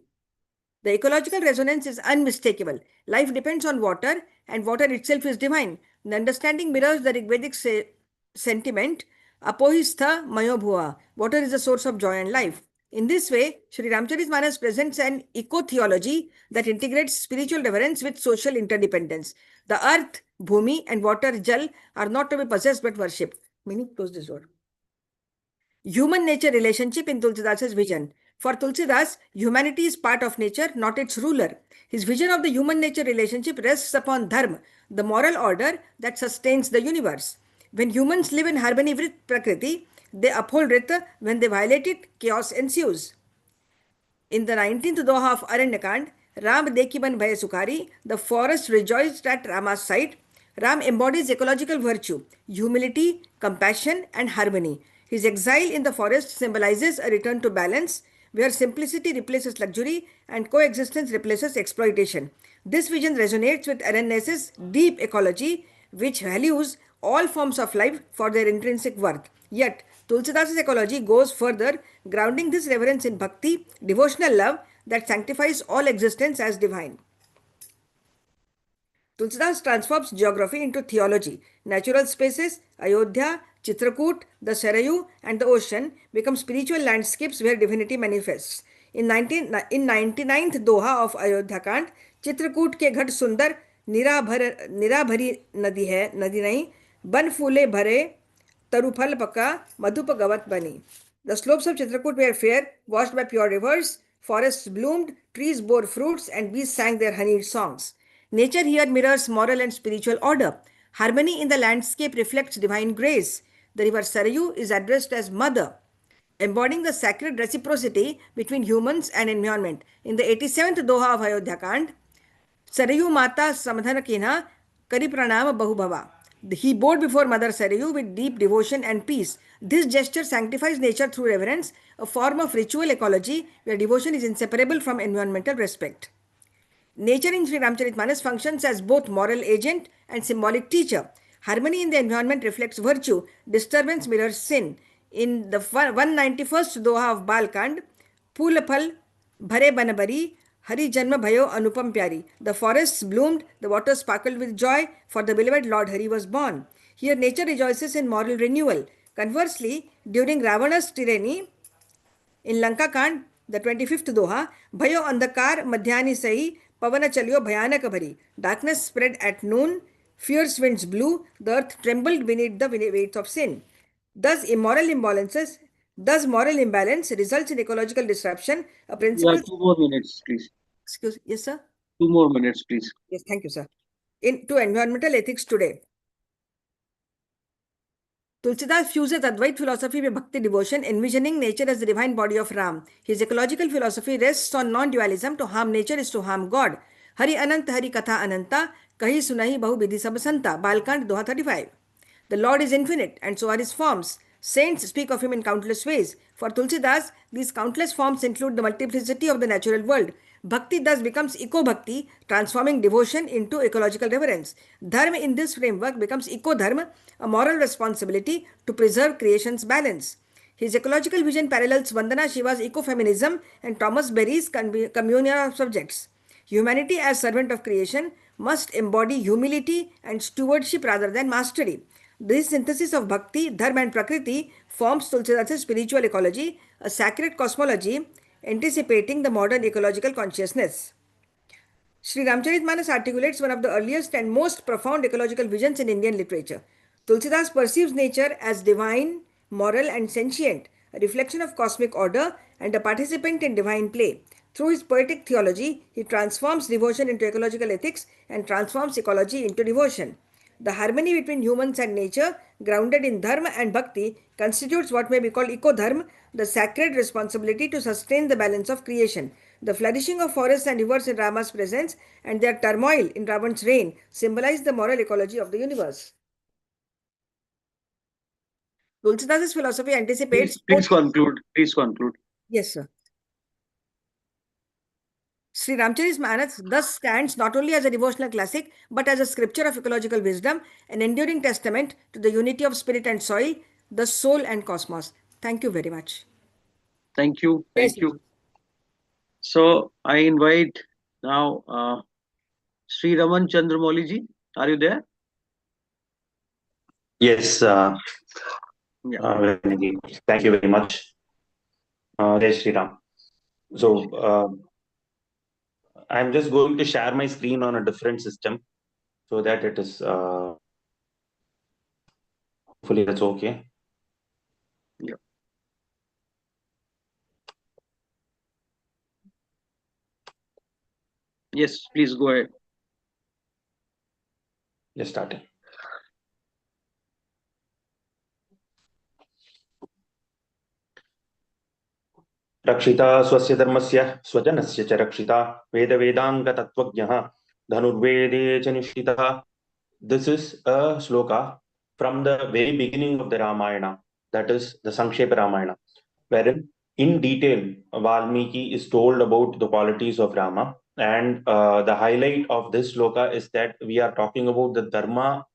The ecological resonance is unmistakable. Life depends on water, and water itself is divine. The understanding mirrors the Rigvedic sentiment, Apohistha Mayobhua. Water is the source of joy and life. In this way, Sri Ramcharitmanas presents an eco-theology that integrates spiritual reverence with social interdependence. The earth, Bhumi, and water, Jal, are not to be possessed but worshipped. Meaning, close this door. Human nature relationship in Tulsidas's vision. For Tulsidas, humanity is part of nature, not its ruler. His vision of the human nature relationship rests upon dharma, the moral order that sustains the universe. When humans live in harmony with Prakriti, they uphold Rita. When they violate it, chaos ensues. In the 19th Doha of Aranyakand, Ram Dekiban Bhaya Sukari, the forest rejoiced at Rama's side. Ram embodies ecological virtue, humility, compassion, and harmony. His exile in the forest symbolizes a return to balance, where simplicity replaces luxury and coexistence replaces exploitation. This vision resonates with Aranyas's deep ecology, which values all forms of life for their intrinsic worth. Yet, Tulsidas' ecology goes further, grounding this reverence in bhakti, devotional love that sanctifies all existence as divine. Tulsidas transforms geography into theology. Natural spaces, Ayodhya, Chitrakoot, the Sarayu, and the ocean become spiritual landscapes where divinity manifests. In 99th Doha of Ayodhya Kand, Chitrakoot के घट सुंदर निराभरी नदी नहीं बन फूले भरे तरुफल पका मधुप गवत बनी. The slopes of Chitrakoot were fair, washed by pure rivers, forests bloomed, trees bore fruits, and bees sang their honeyed songs. Nature here mirrors moral and spiritual order. Harmony in the landscape reflects divine grace. The river Sarayu is addressed as Mother, embodying the sacred reciprocity between humans and environment. In the 87th Doha of Ayodhya Kand, Sarayu Mata Samadhana Kina Kari Pranama Bahubhava. He bowed before Mother Sarayu with deep devotion and peace. This gesture sanctifies nature through reverence, a form of ritual ecology where devotion is inseparable from environmental respect. Nature in Sri Ramcharitmanas functions as both moral agent and symbolic teacher. Harmony in the environment reflects virtue, disturbance mirrors sin. In the 191st Doha of Balkand, Pulapal Bhare Banabari, Hari Janma Bhayo Anupam Pyari. The forests bloomed, the waters sparkled with joy, for the beloved Lord Hari was born. Here nature rejoices in moral renewal. Conversely, during Ravana's tyranny, in Lanka Kand, the 25th Doha, Bhayo Andakar Madhyani Sahi, Pavana Chalyo Bhayanak Bhari. Darkness spread at noon, fierce winds blew, the earth trembled beneath the weight of sin. Thus, moral imbalance results in ecological disruption, a principle. Yeah, 2 more minutes, please. Excuse, yes, sir. 2 more minutes, please. Yes, thank you, sir. To environmental ethics today. Tulsidas fuses Advait philosophy with Bhakti devotion, envisioning nature as the divine body of Ram. His ecological philosophy rests on non-dualism. To harm nature is to harm God. Hari Anant Hari Katha Ananta, Kahi Sunahi Bahu Vidhi Sabasanta, Balkand Doha 35. The Lord is infinite, and so are his forms. Saints speak of him in countless ways. For Tulsidas, these countless forms include the multiplicity of the natural world. Bhakti thus becomes eco-bhakti, transforming devotion into ecological reverence. Dharma in this framework becomes eco-dharma, a moral responsibility to preserve creation's balance. His ecological vision parallels Vandana Shiva's ecofeminism and Thomas Berry's communion of subjects. Humanity as servant of creation must embody humility and stewardship rather than mastery. This synthesis of Bhakti, Dharma and Prakriti forms Tulsidas' spiritual ecology, a sacred cosmology anticipating the modern ecological consciousness. Sri Ramcharitmanas articulates one of the earliest and most profound ecological visions in Indian literature. Tulsidas perceives nature as divine, moral and sentient, a reflection of cosmic order and a participant in divine play. Through his poetic theology, he transforms devotion into ecological ethics and transforms ecology into devotion. The harmony between humans and nature, grounded in dharma and bhakti, constitutes what may be called eco-dharma, the sacred responsibility to sustain the balance of creation. The flourishing of forests and rivers in Rama's presence and their turmoil in Ravan's reign symbolize the moral ecology of the universe. Tulsidas' philosophy anticipates Please conclude. Please conclude. Yes, sir. Sri Ramcharitmanas thus stands not only as a devotional classic but as a scripture of ecological wisdom, an enduring testament to the unity of spirit and soil, the soul and cosmos. Thank you very much. Thank you. Yes, Thank you. So I invite now Sri Raman Chandramouli ji. Are you there? Yes, thank you very much. Jai Shri Ram. So I'm just going to share my screen on a different system so that it is hopefully that's okay. Yeah. Yes, please go ahead. Just starting. रक्षिता स्वस्य धर्मस्य स्वजनस्य च रक्षिता वेदाङ्गतत्त्वज्ञः धनुर्वेदे च निष्ठितः. This is a sloka from the very beginning of the Ramayana, that is the Sankshepa Ramayana, wherein in detail Valmiki is told about the qualities of Rama, and the highlight of this sloka is that we are talking about the dharma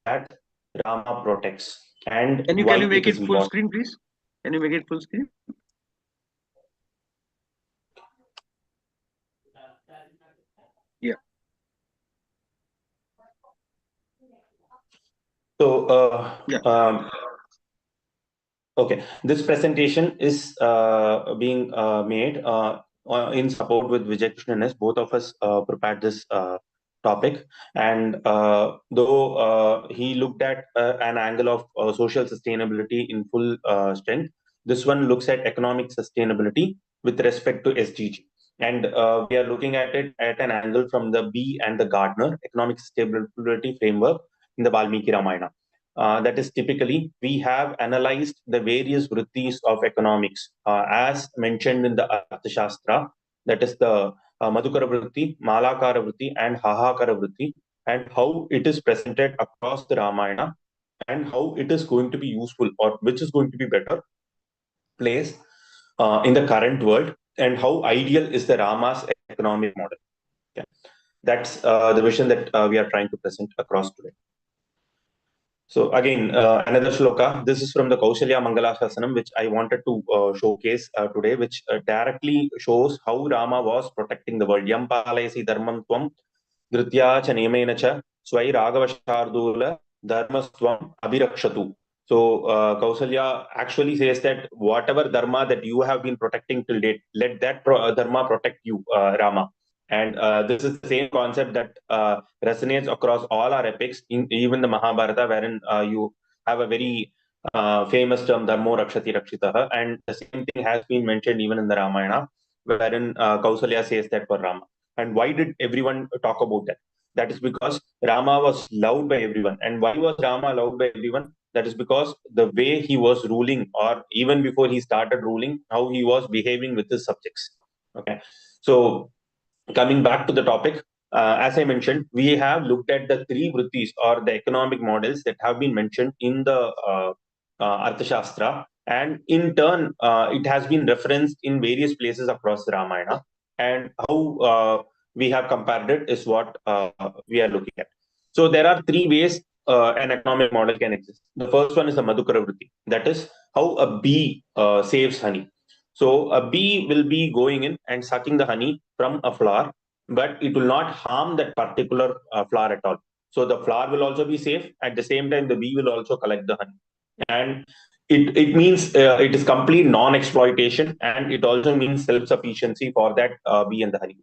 that Rama protects and Can you why make it it is full important. screen, please? Can you make it full screen? Yeah. So Yeah. okay, this presentation is being made in support with Vijay Krishnan. Both of us prepared this topic, and though he looked at an angle of social sustainability in full strength, this one looks at economic sustainability with respect to SDG. And we are looking at it at an angle from the Bee and the Gardener economic sustainability framework in the Valmiki Ramayana. That is typically we have analyzed the various vrittis of economics as mentioned in the Arthashastra, that is the Madhukara vritti, Malakara vritti, and Hahakara vritti, and how it is presented across the Ramayana and how it is going to be useful or which is going to be better placed in the current world, and how ideal is the Rama's economic model. Okay. That's the vision that we are trying to present across today. So again, another shloka. This is from the Kaushalya Mangala Shasanam, which I wanted to showcase today, which directly shows how Rama was protecting the world. Yam palayasi dharmam tvam dritya cha nemena cha swai ragavashardula dharmastvam abhirakshatu. So Kausalya actually says that whatever dharma that you have been protecting till date, let that dharma protect you, Rama. And this is the same concept that resonates across all our epics, even the Mahabharata, wherein you have a very famous term, Dharmo Rakshati Rakshitaha. And the same thing has been mentioned even in the Ramayana, wherein Kausalya says that for Rama. And why did everyone talk about that? That is because Rama was loved by everyone. And why was Rama loved by everyone? That is because the way he was ruling, or even before he started ruling, how he was behaving with his subjects. Okay. So coming back to the topic, as I mentioned, we have looked at the three vrittis or the economic models that have been mentioned in the Arthashastra, and in turn, it has been referenced in various places across the Ramayana. And how we have compared it is what we are looking at. So there are three ways an economic model can exist. The first one is the Madhukara vritti, that is how a bee saves honey. So a bee will be going in and sucking the honey from a flower, but it will not harm that particular flower at all. So the flower will also be safe. At the same time, the bee will also collect the honey. And it means it is complete non-exploitation, and it also means self-sufficiency for that bee and the honey.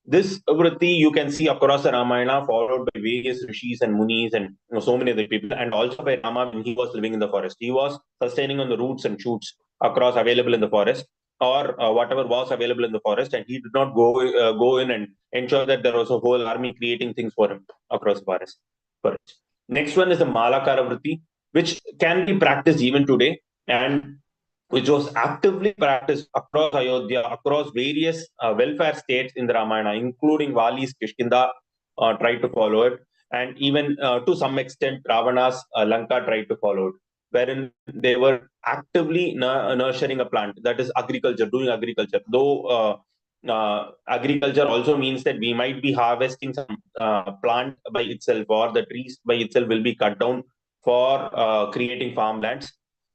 This vritti you can see across the Ramayana, followed by various rishis and munis and so many other people, and also by Rama when he was living in the forest. He was sustaining on the roots and shoots across available in the forest, or whatever was available in the forest, and he did not go in and ensure that there was a whole army creating things for him across the forest. Next one is the Malakara Vritti, which can be practiced even today, and which was actively practiced across Ayodhya, across various welfare states in the Ramayana, including Vali's Kishkinda tried to follow it, and even to some extent Ravana's Lanka tried to follow it, wherein they were actively nurturing a plant, that is agriculture, doing agriculture. Though agriculture also means that we might be harvesting some plant by itself, or the trees by itself will be cut down for creating farmlands.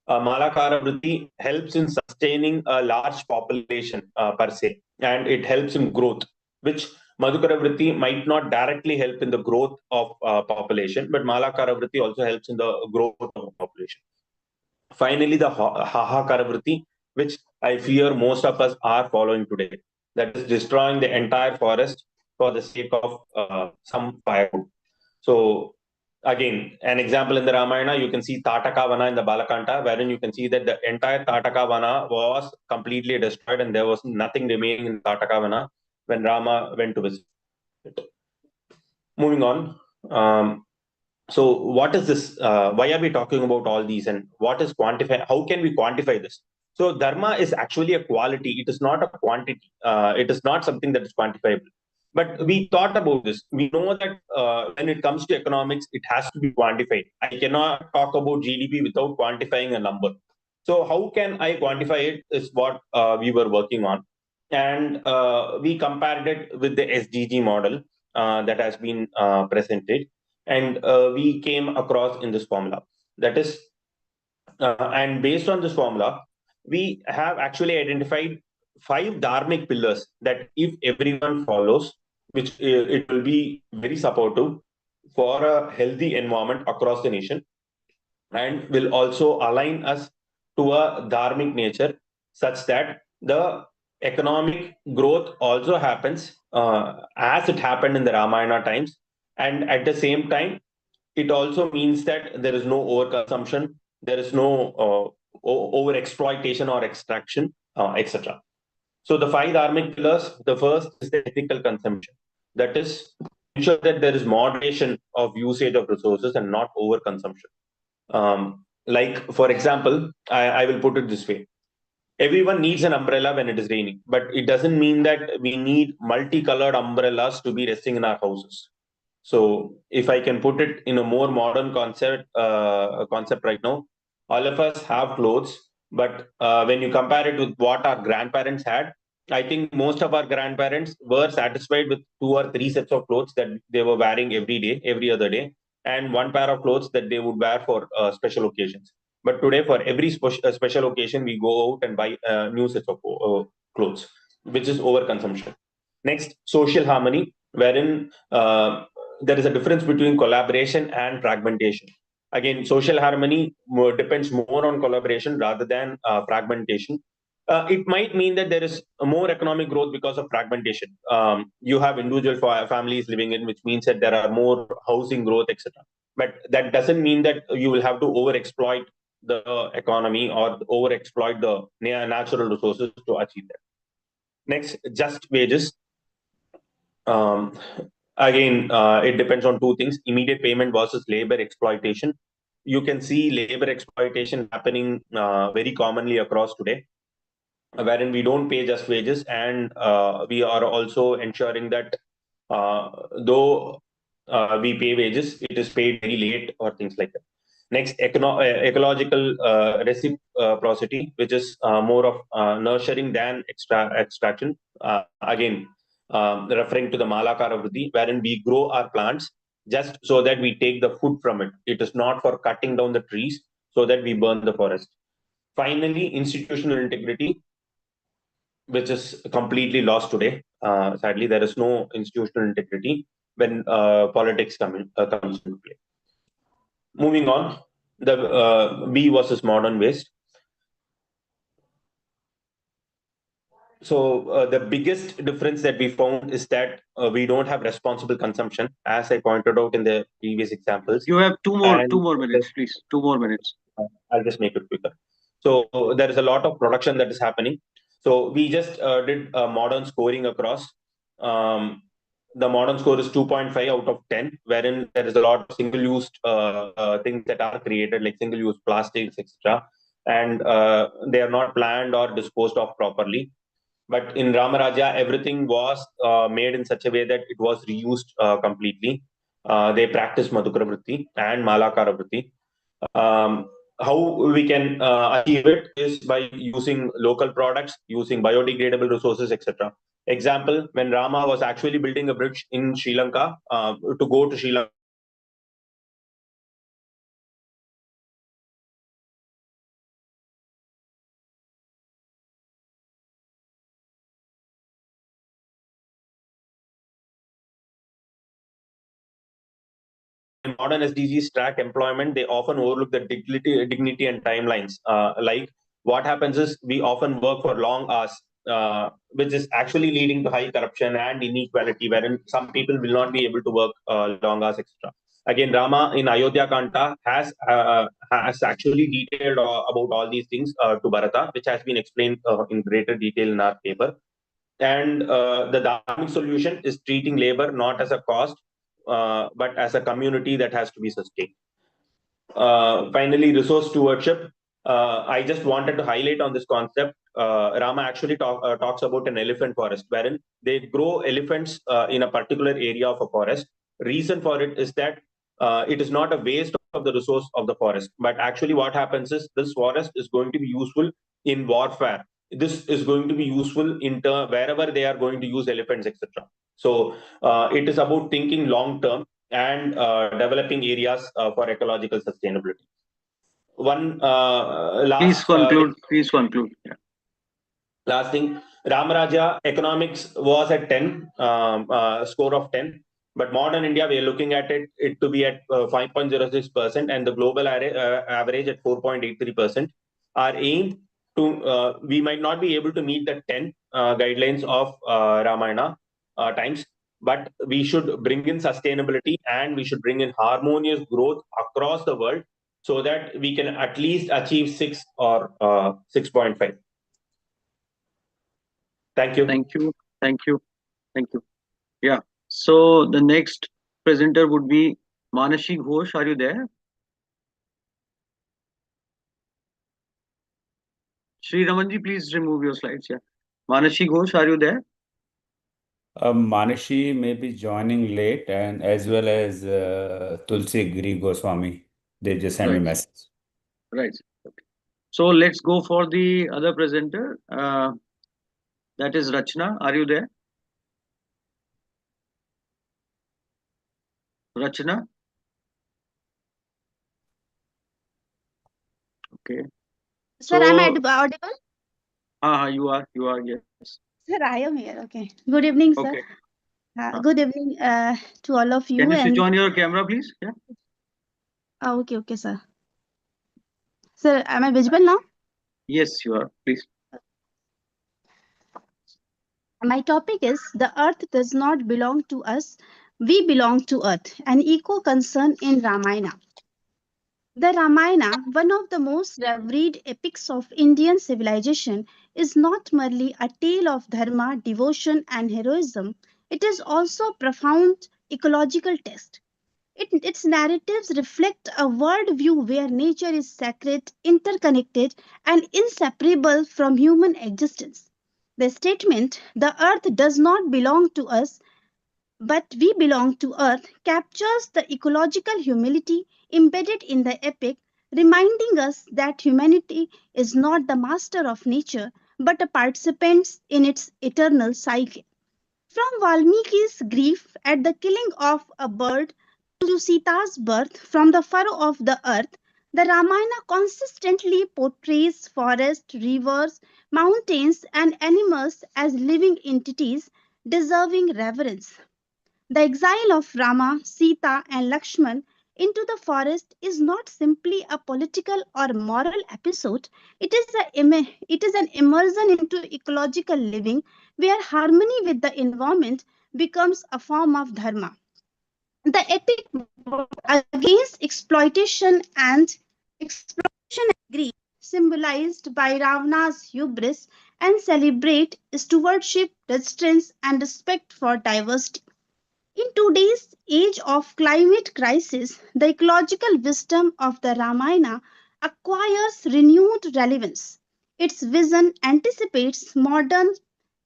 Malakara Vritti helps in sustaining a large population per se, and it helps in growth, which Madhukara Vritti might not directly help in the growth of population, but Malakara Vritti also helps in the growth of population. Finally, the Hahakara Vritti, which I fear most of us are following today, that is destroying the entire forest for the sake of some firewood. So again, an example in the Ramayana, you can see Tataka Vana in the Balakanta, wherein you can see that the entire Tataka Vana was completely destroyed and there was nothing remaining in Tataka Vana when Rama went to visit it. Moving on. So what is this? Why are we talking about all these, and what is quantify? How can we quantify this? So dharma is actually a quality. It is not a quantity. It is not something that is quantifiable. But we thought about this. We know that when it comes to economics, it has to be quantified. I cannot talk about GDP without quantifying a number. So how can I quantify it is what we were working on. And we compared it with the SDG model that has been presented. And we came across in this formula. That is, and based on this formula, we have actually identified 5 dharmic pillars that if everyone follows, which it will be very supportive for a healthy environment across the nation, and will also align us to a dharmic nature, such that the economic growth also happens as it happened in the Ramayana times, and at the same time it also means that there is no overconsumption, there is no over exploitation or extraction, etc. So the 5 dharmic pillars, the first is the ethical consumption. That is, ensure that there is moderation of usage of resources and not overconsumption. Like, for example, I will put it this way. Everyone needs an umbrella when it is raining, but it doesn't mean that we need multicolored umbrellas to be resting in our houses. So if I can put it in a more modern concept right now, all of us have clothes, but when you compare it with what our grandparents had, I think most of our grandparents were satisfied with 2 or 3 sets of clothes that they were wearing every day, every other day, and 1 pair of clothes that they would wear for special occasions. But today, for every special occasion, we go out and buy new sets of clothes, which is overconsumption. Next, social harmony, wherein there is a difference between collaboration and fragmentation. Again, social harmony depends more on collaboration rather than fragmentation. It might mean that there is more economic growth because of fragmentation. You have individual families living in, which means that there are more housing growth, etc. But that doesn't mean that you will have to overexploit the economy or overexploit the natural resources to achieve that. Next, just wages. Again, it depends on 2 things: immediate payment versus labor exploitation. You can see labor exploitation happening very commonly across today, wherein we don't pay just wages, and we are also ensuring that though we pay wages, it is paid very late or things like that. Next, ecological reciprocity, which is more of nurturing than extraction. Again, referring to the Malakara Vritti, wherein we grow our plants just so that we take the food from it. It is not for cutting down the trees so that we burn the forest. Finally, institutional integrity, which is completely lost today. Sadly, there is no institutional integrity when politics comes into play. Moving on, the B versus modern waste. So the biggest difference that we found is that we don't have responsible consumption, as I pointed out in the previous examples. You have two more minutes, please. 2 more minutes. I'll just make it quicker. So there is a lot of production that is happening. So we just did modern scoring across. the modern score is 2.5 out of 10, wherein there is a lot of single-use things that are created, like single-use plastics, etc., and they are not planned or disposed of properly. But in Ramaraja, everything was made in such a way that it was reused completely. They practice Madhukara Vritti and Malakara Vritti. How we can achieve it is by using local products, using biodegradable resources, etc. Example, when Rama was actually building a bridge in Sri Lanka to go to Sri Lanka, modern SDGs track employment, they often overlook the dignity and timelines. Like what happens is we often work for long hours, which is actually leading to high corruption and inequality, wherein some people will not be able to work long hours, etc. Again, Rama in Ayodhya Kanta has actually detailed about all these things to Bharata, which has been explained in greater detail in our paper. And the dharmic solution is treating labor not as a cost, but as a community that has to be sustained. Finally, resource stewardship. I just wanted to highlight on this concept. Rama actually talks about an elephant forest, wherein they grow elephants in a particular area of a forest. Reason for it is that it is not a waste of the resource of the forest, but actually what happens is this forest is going to be useful in warfare. This is going to be useful in wherever they are going to use elephants, etc. So it is about thinking long term and developing areas for ecological sustainability. One last Please conclude. Yeah. Last thing, Ramaraja economics was at 10, score of 10. But modern India, we are looking at it to be at 5.06%, and the global average at 4.83%. Our aim to we might not be able to meet the 10 guidelines of Ramayana times, but we should bring in sustainability and we should bring in harmonious growth across the world so that we can at least achieve 6 or 6.5. Thank you. Thank you. Thank you. Thank you. Yeah. So the next presenter would be Manashi Ghosh. Are you there? Sri Ramanji, please remove your slides. Yeah. Manashi Ghosh, are you there? Manashi may be joining late, and as well as Tulsi Giri Goswami. They just sent me a message. Right. Okay. So let's go for the other presenter. That is Rachna. Are you there? Rachna? Okay. Sir, am I audible? You are, yes. Sir, I am here. Okay. Good evening, sir. Okay. Good evening to all of you. Can you switch on your camera, please? Yeah. Okay, sir. Sir, am I visible now? Yes, you are. Please. My topic is the earth does not belong to us. We belong to earth, an eco concern in Ramayana. The Ramayana, one of the most revered epics of Indian civilization, is not merely a tale of dharma, devotion, and heroism. It is also a profound ecological text. Its narratives reflect a worldview where nature is sacred, interconnected, and inseparable from human existence. The statement, the earth does not belong to us, but we belong to earth, captures the ecological humility embedded in the epic, reminding us that humanity is not the master of nature, but a participant in its eternal cycle. From Valmiki's grief at the killing of a bird to Sita's birth from the furrow of the earth, the Ramayana consistently portrays forests, rivers, mountains, and animals as living entities deserving reverence. The exile of Rama, Sita, and Lakshman into the forest is not simply a political or moral episode, it is an immersion into ecological living where harmony with the environment becomes a form of dharma. The epic against exploitation and greed, symbolized by Ravana's hubris, and celebrate stewardship, resistance, and respect for diversity. In today's age of climate crisis, the ecological wisdom of the Ramayana acquires renewed relevance. Its vision anticipates modern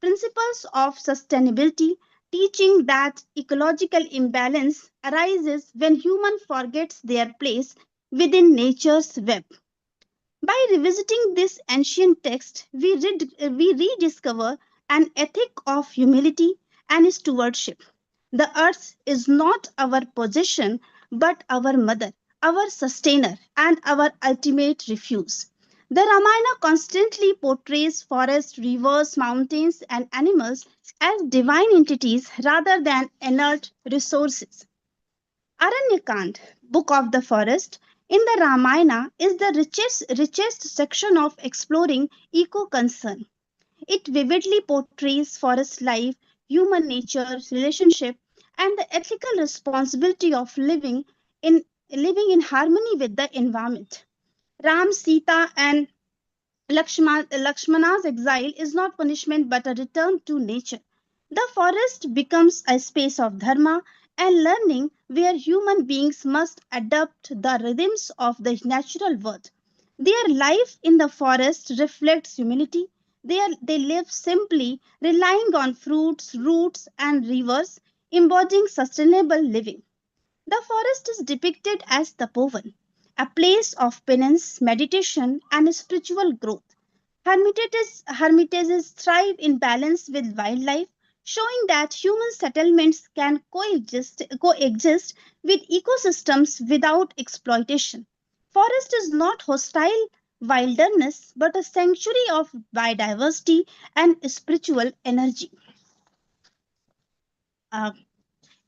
principles of sustainability, teaching that ecological imbalance arises when humans forgets their place within nature's web. By revisiting this ancient text, we rediscover an ethic of humility and stewardship. The earth is not our possession, but our mother, our sustainer, and our ultimate refuge. The Ramayana constantly portrays forests, rivers, mountains, and animals as divine entities rather than inert resources. Aranyakand, Book of the Forest, in the Ramayana is the richest section of exploring eco concern. It vividly portrays forest life, human nature, relationship, and the ethical responsibility of living in harmony with the environment. Ram, Sita, and Lakshmana's exile is not punishment but a return to nature. The forest becomes a space of dharma and learning where human beings must adapt the rhythms of the natural world. Their life in the forest reflects humility. They live simply, relying on fruits, roots, and rivers, embodying sustainable living. The forest is depicted as Tapovan, a place of penance, meditation, and spiritual growth. Hermitages thrive in balance with wildlife, showing that human settlements can coexist with ecosystems without exploitation. Forest is not hostile wilderness, but a sanctuary of biodiversity and spiritual energy. Uh,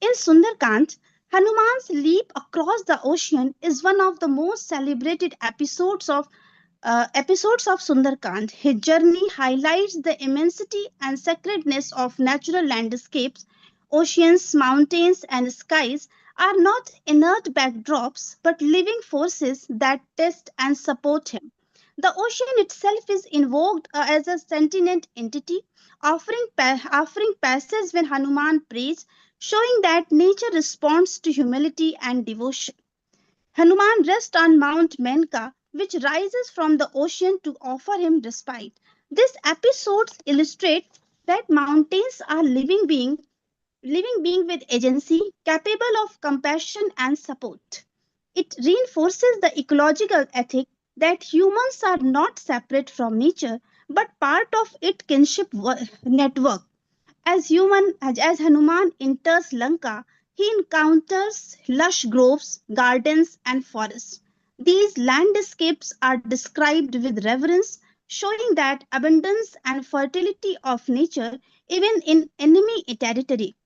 in Sundarkand, Hanuman's leap across the ocean is one of the most celebrated episodes of Sundarkand. His journey highlights the immensity and sacredness of natural landscapes. Oceans, mountains, and skies are not inert backdrops but living forces that test and support him. The ocean itself is invoked as a sentient entity, offering passage when Hanuman prays, showing that nature responds to humility and devotion. Hanuman rests on Mount Menka, which rises from the ocean to offer him respite. These episodes illustrate that mountains are living being with agency, capable of compassion and support. It reinforces the ecological ethic that humans are not separate from nature but part of its network. As Hanuman enters Lanka, he encounters lush groves, gardens, and forests. These landscapes are described with reverence, showing that abundance and fertility of nature even in enemy territory.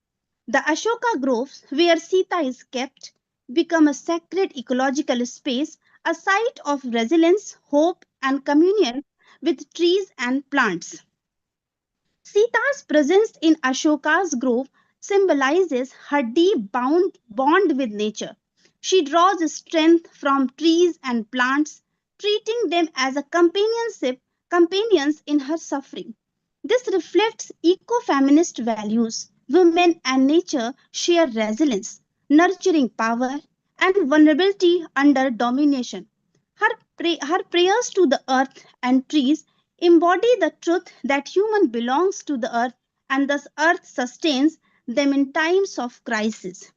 The Ashoka groves, where Sita is kept, become a sacred ecological space, a site of resilience, hope, and communion with trees and plants. Sita's presence in Ashoka's grove symbolizes her bond with nature. She draws strength from trees and plants, treating them as a companions in her suffering. This reflects eco-feminist values. Women and nature share resilience, nurturing power, and vulnerability under domination. Her prayers to the earth and trees embody the truth that human belongs to the earth and thus earth sustains them in times of crisis.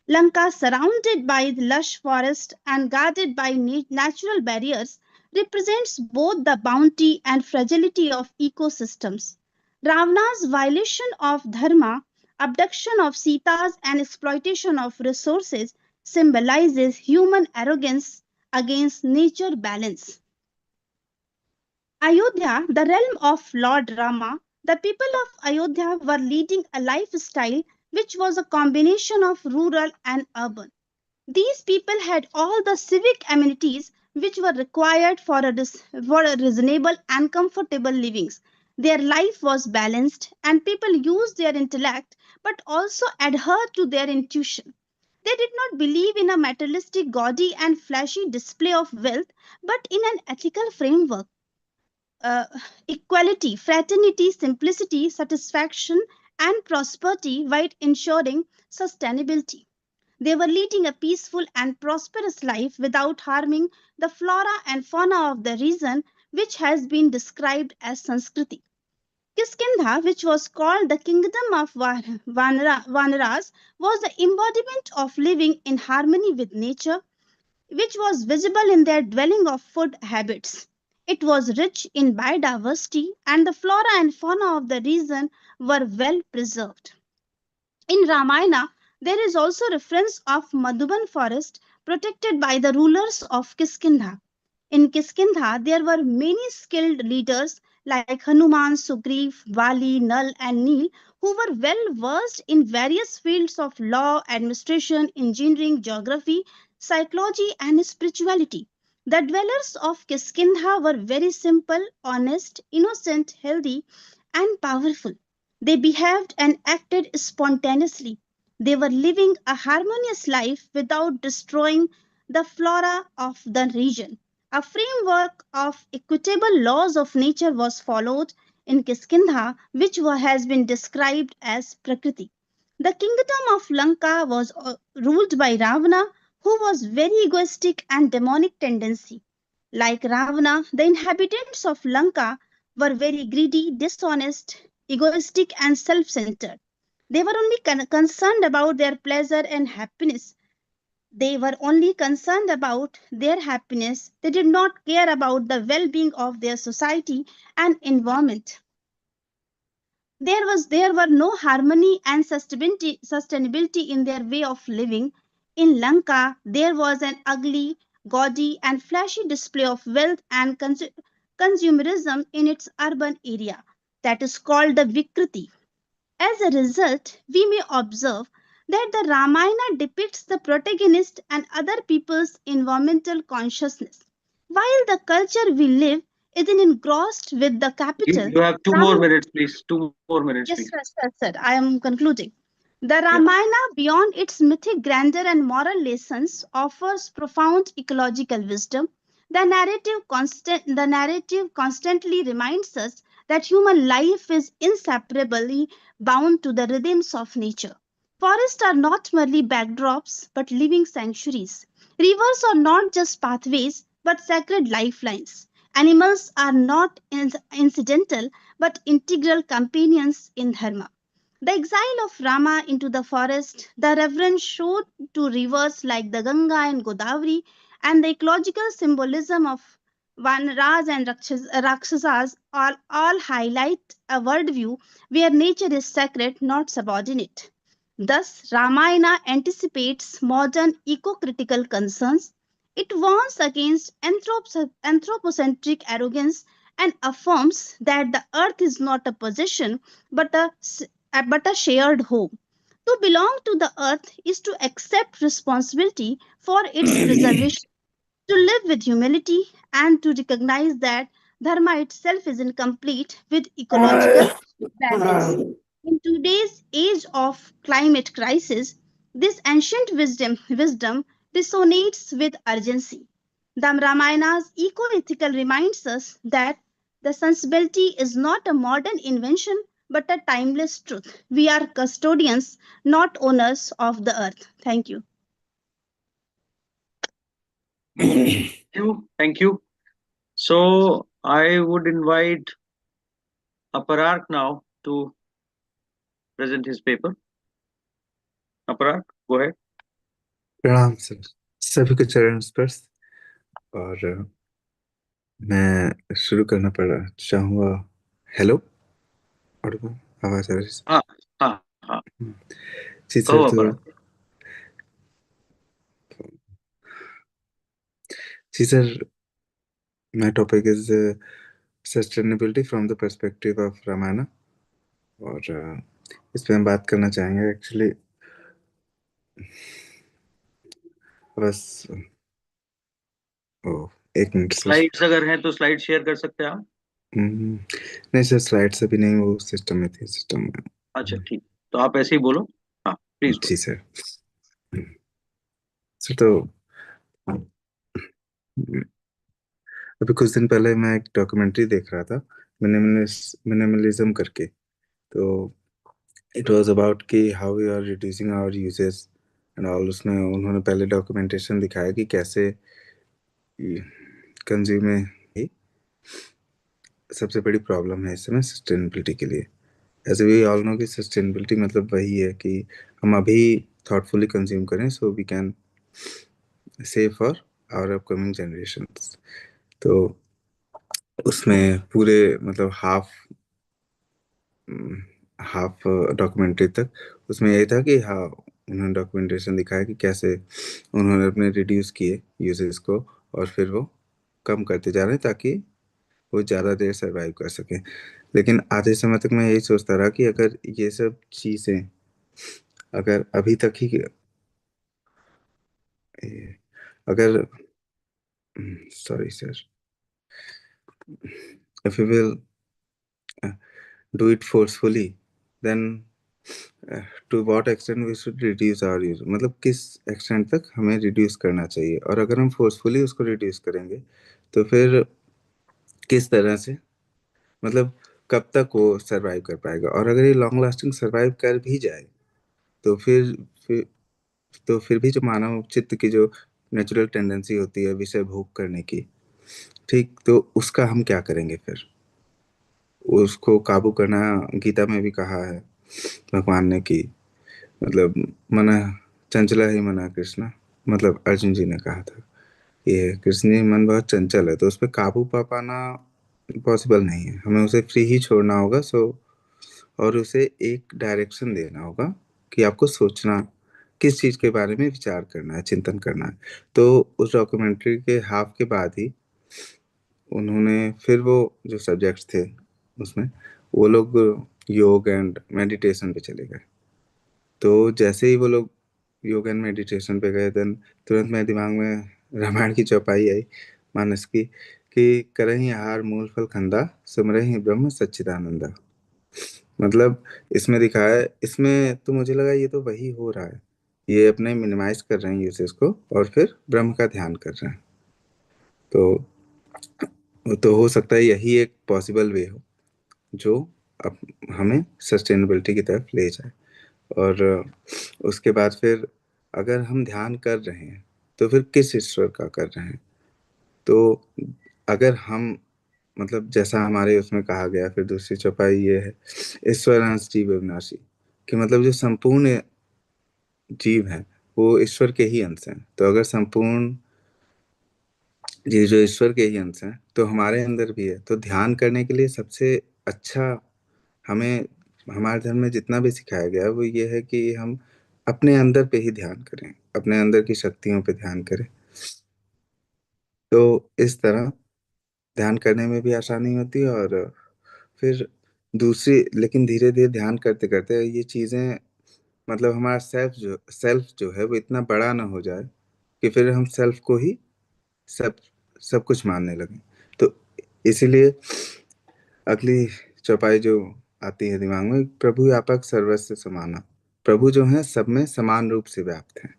Lanka, surrounded by lush forest and guarded by natural barriers, represents both the bounty and fragility of ecosystems. Ravana's violation of dharma, abduction of Sitas, and exploitation of resources symbolizes human arrogance against nature balance. Ayodhya, the realm of Lord Rama, the people of Ayodhya were leading a lifestyle which was a combination of rural and urban. These people had all the civic amenities which were required for a reasonable and comfortable living. Their life was balanced and people used their intellect but also adhered to their intuition. They did not believe in a materialistic, gaudy, and flashy display of wealth, but in an ethical framework. uh, Equality, fraternity, simplicity, satisfaction, and prosperity while ensuring sustainability. They were leading a peaceful and prosperous life without harming the flora and fauna of the region, which has been described as Sanskriti. Kiskindha, which was called the kingdom of Vanaras, was the embodiment of living in harmony with nature, which was visible in their dwelling of food habits. It was rich in biodiversity, and the flora and fauna of the region were well preserved. In Ramayana, there is also reference of Madhuban forest protected by the rulers of Kiskindha. In Kiskindha, there were many skilled leaders like Hanuman, Sugriv, Vali, Nal, and Neel, who were well versed in various fields of law, administration, engineering, geography, psychology, and spirituality. The dwellers of Kiskindha were very simple, honest, innocent, healthy, and powerful. They behaved and acted spontaneously. They were living a harmonious life without destroying the flora of the region. A framework of equitable laws of nature was followed in Kiskindha, which has been described as Prakriti. The kingdom of Lanka was ruled by Ravana, who was very egoistic and demonic tendency. Like Ravana, the inhabitants of Lanka were very greedy, dishonest, egoistic, and self centered. They were only concerned about their pleasure and happiness. They were only concerned about their happiness. They did not care about the well being of their society and environment. There were no harmony and sustainability in their way of living. In Lanka, there was an ugly, gaudy, and flashy display of wealth and consumerism in its urban area that is called the Vikriti. As a result, we may observe that the Ramayana depicts the protagonist and other people's environmental consciousness. While the culture we live is engrossed with the capital, You have 2 more minutes, please. 2 more minutes, yes, please. sir. I am concluding. The Yeah. Ramayana, beyond its mythic grandeur and moral lessons, offers profound ecological wisdom. The narrative constantly reminds us that human life is inseparably bound to the rhythms of nature. Forests are not merely backdrops, but living sanctuaries. Rivers are not just pathways, but sacred lifelines. Animals are not incidental, but integral companions in dharma. The exile of Rama into the forest, the reverence showed to rivers like the Ganga and Godavari, and the ecological symbolism of Vanaras and Rakshasas all highlight a worldview where nature is sacred, not subordinate. Thus, Ramayana anticipates modern eco-critical concerns. It warns against anthropocentric arrogance and affirms that the earth is not a possession but a shared home. To belong to the earth is to accept responsibility for its preservation, to live with humility, and to recognize that dharma itself is incomplete with ecological balance. In today's age of climate crisis, this ancient wisdom resonates with urgency. The Ramayana's eco-ethical reminds us that the sensibility is not a modern invention but a timeless truth. We are custodians, not owners of the earth. Thank you. Thank you. So I would invite Aparak now to present his paper. Aparak, go ahead. प्रणाम sir, सभी को चरण स्पर्श। और मैं शुरू करना चाहूँगा। हेलो, और आवाज आ रही है? हाँ हाँ हाँ, जी कहो सर, अपराध। जी sir, my topic is sustainability from the perspective of Ramayana। और इस पे हम बात करना चाहेंगे एक्चुअली। बस एक मिनट सर। स्लाइड्स अगर हैं तो स्लाइड शेयर कर सकते हैं आप। नहीं सर, स्लाइड्स अभी नहीं, वो सिस्टम में थे, सिस्टम में। अच्छा ठीक, तो आप ऐसे ही बोलो। हाँ प्लीज। Ji sir. सर तो अभी कुछ दिन पहले मैं एक डॉक्यूमेंट्री देख रहा था, मिनिमलिज्म करके। तो इट वाज अबाउट कि how we are reducing our uses and all. उसमें उन्होंने पहले डॉक्यूमेंटेशन दिखाया कि कैसे कंज्यूम में ही सबसे बड़ी प्रॉब्लम है इस समय सस्टेनेबिलिटी के लिए। एज वी ऑल नो कि सस्टेनेबिलिटी मतलब वही है कि हम अभी थॉटफुली कंज्यूम करें so we can save for our upcoming generations. तो उसमें पूरे मतलब हाफ डॉक्यूमेंट्री तक उसमें यही था कि हाँ उन्होंने डॉक्यूमेंटेशन दिखाया कि कैसे उन्होंने अपने रिड्यूस किए यूजेस को और फिर वो कम करते जा रहे हैं ताकि वो ज़्यादा देर सर्वाइव कर सकें। लेकिन आधे समय तक मैं यही सोचता रहा कि अगर ये सब चीज़ें अगर अभी तक ही अगर sorry sir, if we will do it forcefully then to what extent we should reduce our use, मतलब किस एक्सटेंट तक हमें रिड्यूस करना चाहिए। और अगर हम फोर्सफुली उसको रिड्यूस करेंगे तो फिर किस तरह से मतलब कब तक वो सरवाइव कर पाएगा। और अगर ये लॉन्ग लास्टिंग सरवाइव कर भी जाए तो फिर तो फिर भी जो मानव चित्त की जो नेचुरल टेंडेंसी होती है विषय भोग करने की, ठीक, तो उसका हम क्या करेंगे फिर। उसको काबू करना गीता में भी कहा है भगवान ने कि मतलब मना चंचला ही मना कृष्णा, मतलब अर्जुन जी ने कहा था ये कृष्ण जी मन बहुत चंचल है तो उस पर काबू पा पाना पॉसिबल नहीं है। हमें उसे फ्री ही छोड़ना होगा। सो और उसे एक डायरेक्शन देना होगा कि आपको सोचना किस चीज़ के बारे में विचार करना है, चिंतन करना है। तो उस डॉक्यूमेंट्री के हाफ के बाद ही उन्होंने फिर वो जो सब्जेक्ट्स थे उसमें वो लोग योग एंड मेडिटेशन पे चले गए। तो जैसे ही वो लोग योग एंड मेडिटेशन पे गए देन तुरंत मेरे दिमाग में रामायण की चौपाई आई मानस की कि करहि आहार मूल फल खंदा सुमरहि ब्रह्म सच्चिदानंदा। मतलब इसमें दिखाया है, इसमें तो मुझे लगा ये तो वही हो रहा है, ये अपने मिनिमाइज कर रहे हैं यूसेस को और फिर ब्रह्म का ध्यान कर रहे हैं। तो हो सकता है यही एक पॉसिबल वे हो जो अब हमें सस्टेनेबिलिटी की तरफ ले जाए। और उसके बाद फिर अगर हम ध्यान कर रहे हैं तो फिर किस ईश्वर का कर रहे हैं। तो अगर हम मतलब जैसा हमारे उसमें कहा गया फिर दूसरी चौपाई ये है ईश्वर अंश जीव अविनाशी, कि मतलब जो संपूर्ण जीव है वो ईश्वर के ही अंश हैं। तो अगर संपूर्ण ये जो ईश्वर के ही अंश हैं तो हमारे अंदर भी है। तो ध्यान करने के लिए सबसे अच्छा हमें हमारे धर्म में जितना भी सिखाया गया है वो ये है कि हम अपने अंदर पे ही ध्यान करें, अपने अंदर की शक्तियों पे ध्यान करें। तो इस तरह ध्यान करने में भी आसानी होती है। और फिर दूसरी लेकिन धीरे धीरे ध्यान करते करते ये चीज़ें मतलब हमारा सेल्फ जो है वो इतना बड़ा ना हो जाए कि फिर हम सेल्फ को ही सब सब कुछ मानने लगे। तो इसीलिए अगली चौपाई जो आती है दिमाग में प्रभु व्यापक सर्वस्व समाना, प्रभु जो है सब में समान रूप से व्याप्त हैं।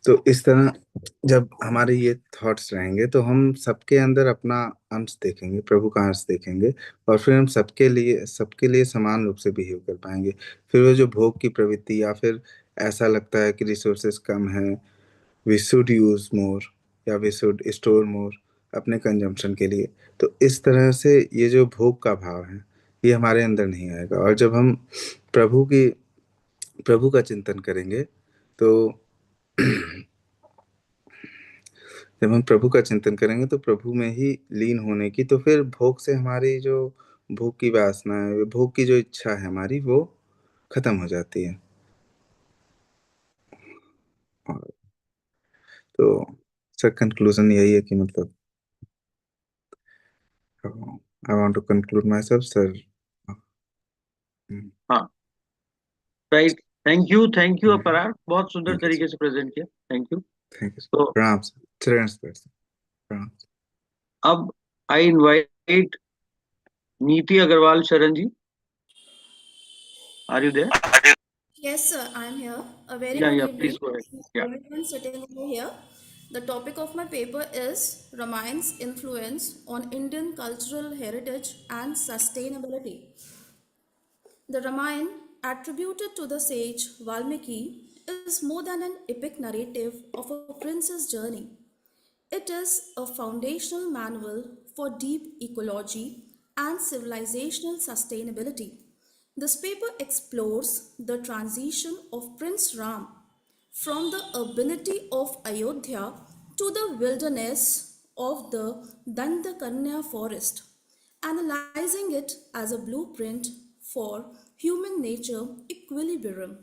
तो इस तरह जब हमारे ये थॉट्स रहेंगे तो हम सबके अंदर अपना अंश देखेंगे, प्रभु का अंश देखेंगे और फिर हम सबके लिए समान रूप से बिहेव कर पाएंगे। फिर वो जो भोग की प्रवृत्ति या फिर ऐसा लगता है कि रिसोर्सेस कम है, वी शुड यूज मोर या वी शुड स्टोर मोर अपने कंजम्पशन के लिए, तो इस तरह से ये जो भोग का भाव है ये हमारे अंदर नहीं आएगा। और जब हम प्रभु की प्रभु का चिंतन करेंगे तो जब हम प्रभु का चिंतन करेंगे तो प्रभु में ही लीन होने की, तो फिर भोग से हमारी जो भोग की वासना है, भोग की जो इच्छा है हमारी वो खत्म हो जाती है। और तो सर कंक्लूजन यही है कि मतलब I want to conclude myself sir. हाँ, राइट। थैंक यू अपरार, बहुत सुंदर थैंक यू तरीके से प्रेजेंट किया। Thank you. थैंक यू तो प्रणाम सर, चरण स्पर्श सर, प्रणाम। अब I invite Niti Agarwal Sharan ji, are you there? Yes, sir, I'm here. A very good या evening please go ahead. to या everyone sitting over here. The topic of my paper is Ramayan's influence on Indian cultural heritage and sustainability. The Ramayana attributed to the sage Valmiki, is more than an epic narrative of a prince's journey. It is a foundational manual for deep ecology and civilizational sustainability. This paper explores the transition of Prince Ram from the urbanity of Ayodhya to the wilderness of the Dandakanya forest, analyzing it as a blueprint for human nature equilibrium.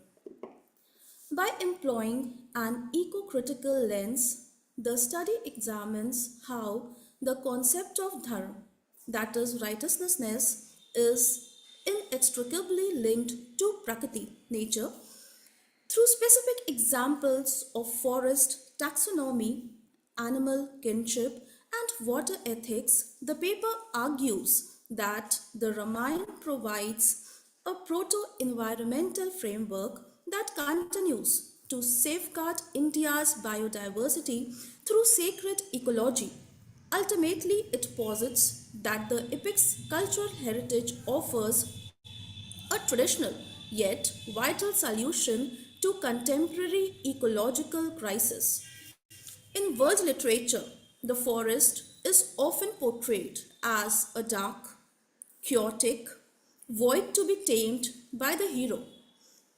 By employing an eco critical lens, the study examines how the concept of dharma, that is, righteousness, is inextricably linked to Prakriti, nature, through specific examples of forest taxonomy, animal kinship, and water ethics. The paper argues that the Ramayana provides a proto environmental framework that continues to safeguard India's biodiversity through sacred ecology. Ultimately, it posits that the epic's cultural heritage offers a traditional yet vital solution to contemporary ecological crisis. In world literature, the forest is often portrayed as a dark, chaotic void to be tamed by the hero.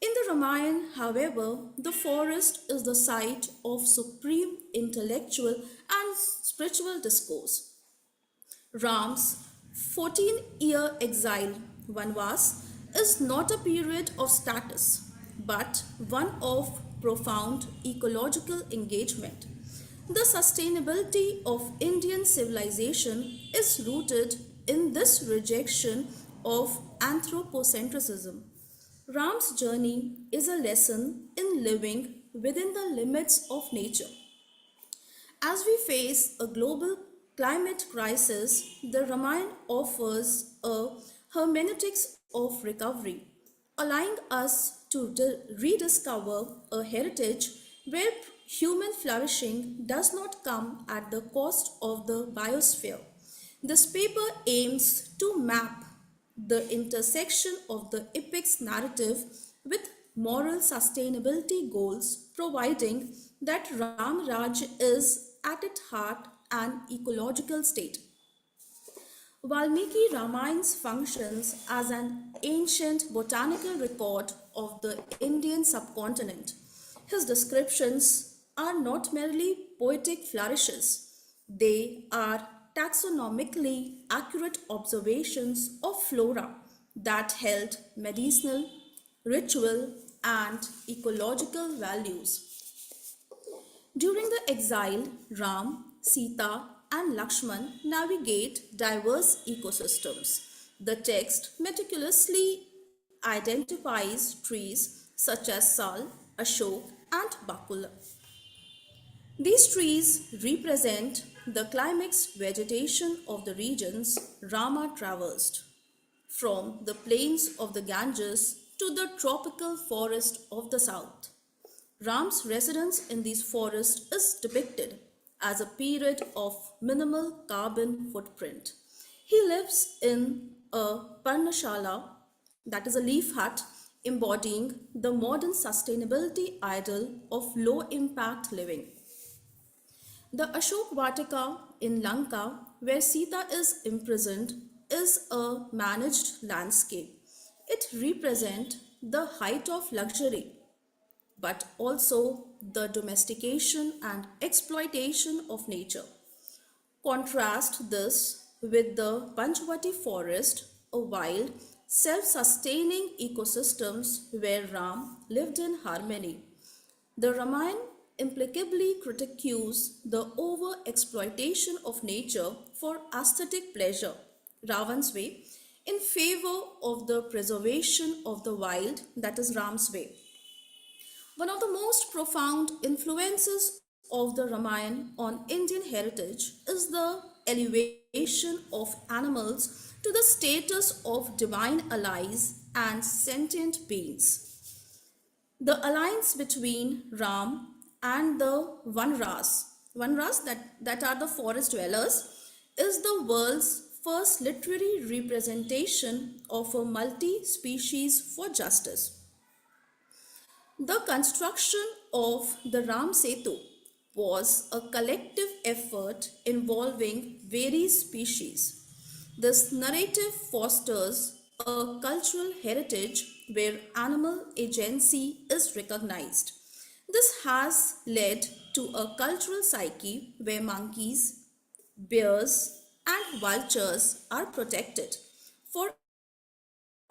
In the Ramayana, however, the forest is the site of supreme intellectual and spiritual discourse. Ram's 14-year exile, Vanvas, is not a period of status, but one of profound ecological engagement. The sustainability of Indian civilization is rooted in this rejection of anthropocentrism. Ram's journey is a lesson in living within the limits of nature. As we face a global climate crisis, the Ramayana offers a hermeneutics of recovery, allowing us to rediscover a heritage where human flourishing does not come at the cost of the biosphere. This paper aims to map the intersection of the epic's narrative with moral sustainability goals, providing that Ram Raj is at its heart an ecological state. Valmiki Ramayana functions as an ancient botanical record of the Indian subcontinent. His descriptions are not merely poetic flourishes, they are taxonomically accurate observations of flora that held medicinal, ritual, and ecological values. During the exile, Ram, Sita, and Lakshman navigate diverse ecosystems. The text meticulously identifies trees such as Sal, Ashok, and Bakula. These trees represent the climax vegetation of the regions Rama traversed, from the plains of the Ganges to the tropical forest of the south. Ram's residence in these forests is depicted as a period of minimal carbon footprint. He lives in a parnashala, that is a leaf hut, embodying the modern sustainability ideal of low impact living. The Ashok Vatika in Lanka, where Sita is imprisoned, is a managed landscape. It represents the height of luxury, but also the domestication and exploitation of nature. Contrast this with the Panchavati forest, a wild, self sustaining ecosystems where Ram lived in harmony. The Ramayana implacably critiques the over exploitation of nature for aesthetic pleasure, Ravan's way, in favor of the preservation of the wild, that is Ram's way. One of the most profound influences of the Ramayana on Indian heritage is the elevation of animals to the status of divine allies and sentient beings. The alliance between Ram and the Vanras that are the forest dwellers, is the world's first literary representation of a multi species for justice. The construction of the Ram Setu was a collective effort involving various species. This narrative fosters a cultural heritage where animal agency is recognized. This has led to a cultural psyche where monkeys, bears, and vultures are protected. For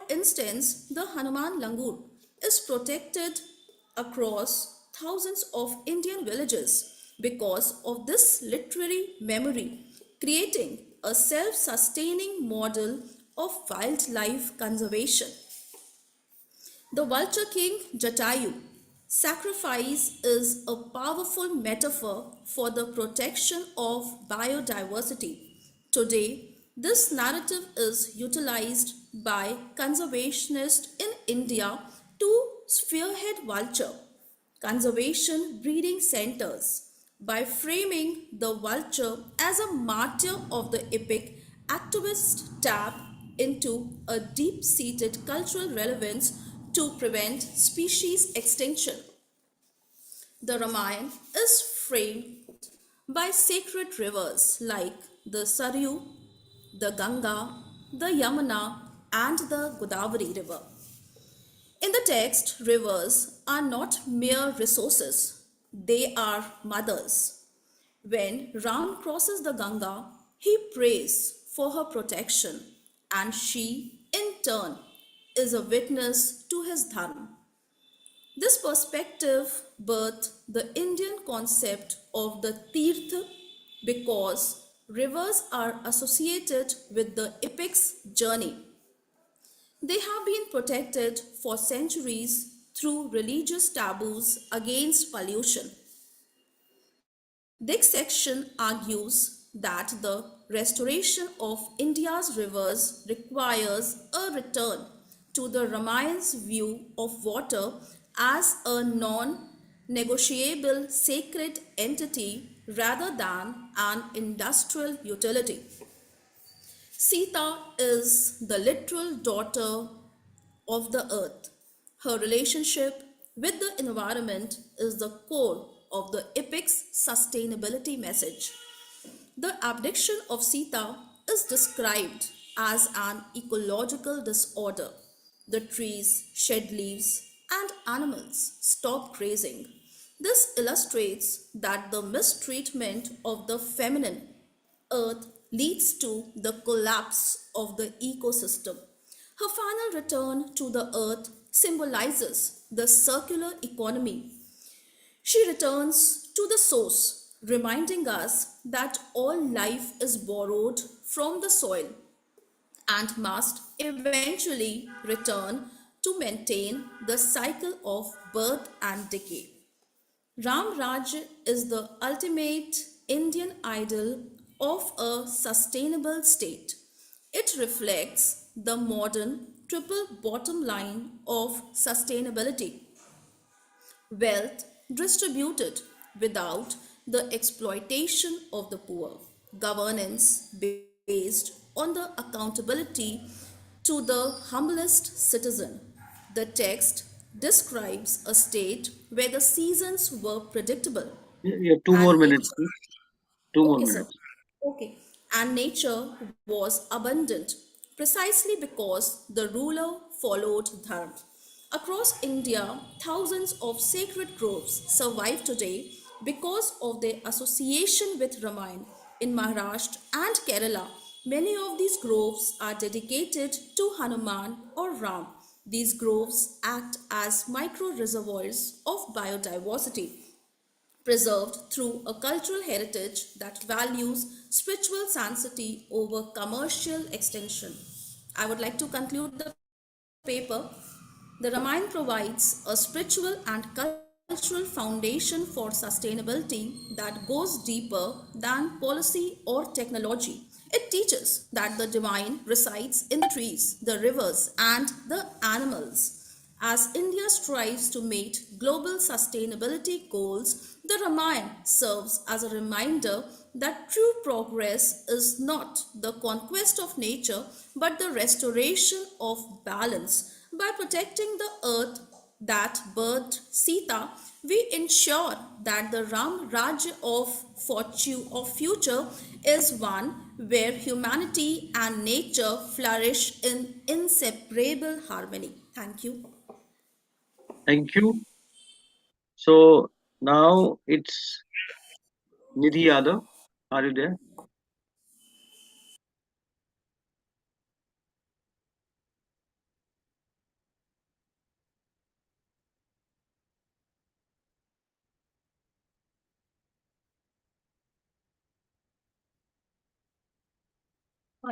instance, the Hanuman langur is protected across thousands of Indian villages because of this literary memory, creating a self sustaining model of wildlife conservation. The vulture king Jatayu sacrifice is a powerful metaphor for the protection of biodiversity. Today, this narrative is utilized by conservationists in India to spearhead vulture conservation breeding centers by framing the vulture as a martyr of the epic. Activists tap into a deep-seated cultural relevance to prevent species extinction. The Ramayana is framed by sacred rivers like the Saryu, the Ganga, the Yamuna, and the Godavari river. In the text, rivers are not mere resources, they are mothers. When Ram crosses the Ganga, he prays for her protection, and she, in turn, is a witness to his dharma. This perspective birthed the Indian concept of the Tirtha because rivers are associated with the epic's journey. They have been protected for centuries through religious taboos against pollution. This section argues that the restoration of India's rivers requires a return to the Ramayana's view of water as a non negotiable sacred entity rather than an industrial utility. Sita is the literal daughter of the earth. Her relationship with the environment is the core of the epic's sustainability message. The abdiction of Sita is described as an ecological disorder. The trees shed leaves and animals stop grazing. This illustrates that the mistreatment of the feminine earth leads to the collapse of the ecosystem. Her final return to the earth symbolizes the circular economy. She returns to the source, reminding us that all life is borrowed from the soil and must eventually return to maintain the cycle of birth and decay. Ram Raj is the ultimate Indian ideal of a sustainable state. It reflects the modern triple bottom line of sustainability: wealth distributed without the exploitation of the poor, governance based on the accountability to the humblest citizen. The text describes a state where the seasons were predictable Yeah, two and more minutes, nature, please. Two more okay, sir. minutes. Okay. And nature was abundant precisely because the ruler followed dharma. Across India, thousands of sacred groves survive today because of their association with Ramayana. In Maharashtra and Kerala, many of these groves are dedicated to Hanuman or Ram. These groves act as micro reservoirs of biodiversity preserved through a cultural heritage that values spiritual sanctity over commercial extension. I would like to conclude the paper. The Ramayana provides a spiritual and cultural foundation for sustainability that goes deeper than policy or technology. It teaches that the divine resides in the trees, the rivers, and the animals, As India strives to meet global sustainability goals, the Ramayana serves as a reminder that true progress is not the conquest of nature but the restoration of balance. By protecting the earth that birthed Sita, we ensure that the Ram Raj of fortune of future is one where humanity and nature flourish in inseparable harmony. Thank you. Thank you. So now it's Nidhi Yadav. Are you there?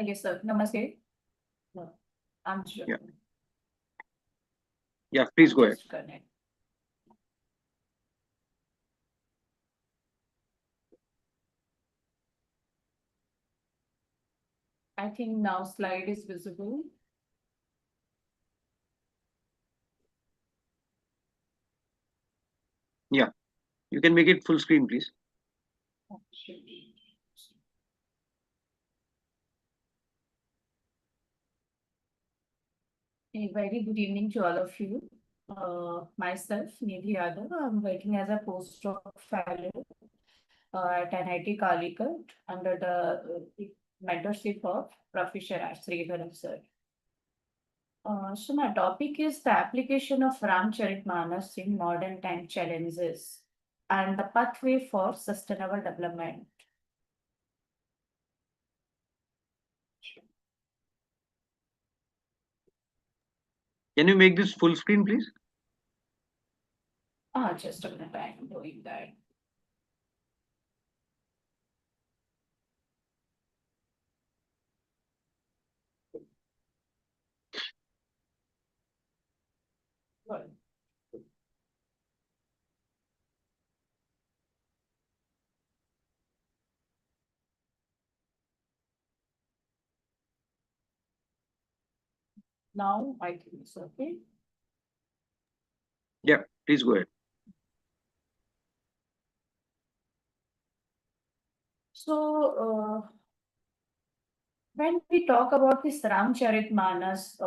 Yes, sir. Namaste. I'm sure. Yeah. Yeah, please go ahead. Just connect. I think now slide is visible. Yeah. You can make it full screen, please. A very good evening to all of you. Myself, Nidhi Yadav, I'm working as a postdoc fellow at NIT Calicut under the mentorship of Professor Sridharan sir. So my topic is the application of Ramcharitmanas in modern time challenges and the pathway for sustainable development. Can you make this full screen, please? Just a minute, I'm doing that. Well, now I think it's okay. Yeah, please go ahead. So, when we talk about this Ramcharitmanas,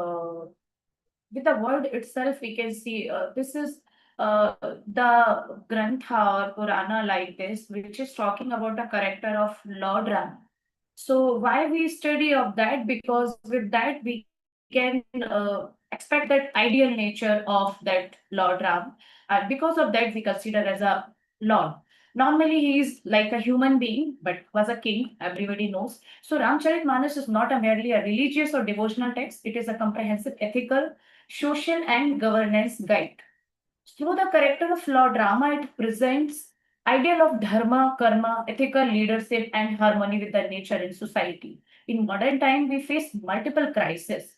with the word itself, we can see this is the Grantha or Purana like this, which is talking about the character of Lord Ram. So why we study of that? Because with that we can expect that ideal nature of that Lord Ram, and because of that we consider as a Lord. Normally he is like a human being, but was a king. Everybody knows. So Ramcharitmanas is not a merely a religious or devotional text. It is a comprehensive ethical, social, and governance guide. Through the character of Lord Rama, it presents ideal of dharma, karma, ethical leadership, and harmony with the nature and society. In modern time, we face multiple crises: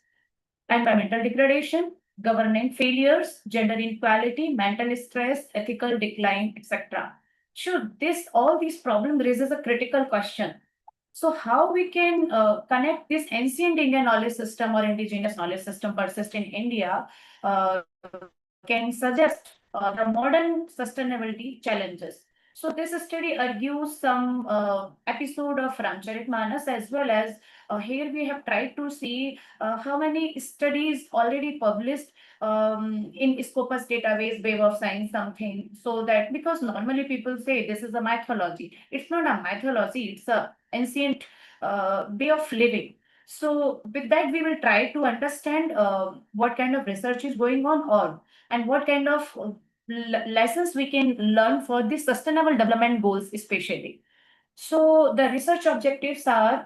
environmental degradation, governance failures, gender inequality, mental stress, ethical decline, etc. Should this all these problems raises a critical question. So how we can connect this ancient Indian knowledge system or indigenous knowledge system persist in India uh, can suggest the modern sustainability challenges. So this study argues some episode of Ramcharitmanas, as well as here we have tried to see how many studies already published in Scopus database, Web of Science, something. So that, because normally people say this is a mythology. It's not a mythology, it's a ancient way of living. So with that, we will try to understand what kind of research is going on and what kind of lessons we can learn for the sustainable development goals, especially. So the research objectives are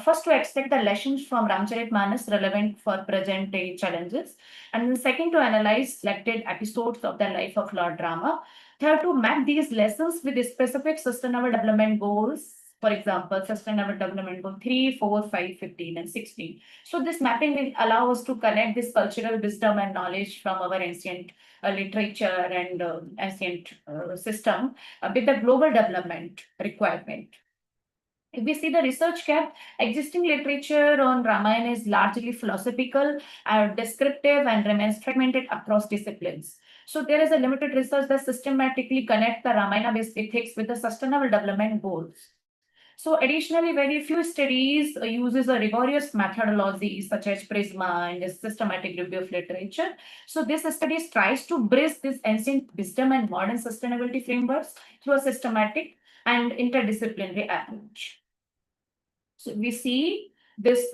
first to extract the lessons from Ramcharitmanas relevant for present day challenges, and then second to analyze selected episodes of the life of Lord Rama. Third, to map these lessons with the specific sustainable development goals. For example, Sustainable Development Goal 3, 4, 5, 15, and 16. So this mapping will allow us to connect this cultural wisdom and knowledge from our ancient literature and ancient system with the global development requirement. If we see the research gap, existing literature on Ramayana is largely philosophical, descriptive, and remains fragmented across disciplines. So there is a limited research that systematically connect the Ramayana-based ethics with the sustainable development goals. So additionally, very few studies uses a rigorous methodology such as Prisma and a systematic review of literature. So this studies tries to bridge this ancient wisdom and modern sustainability frameworks through a systematic and interdisciplinary approach. So we see this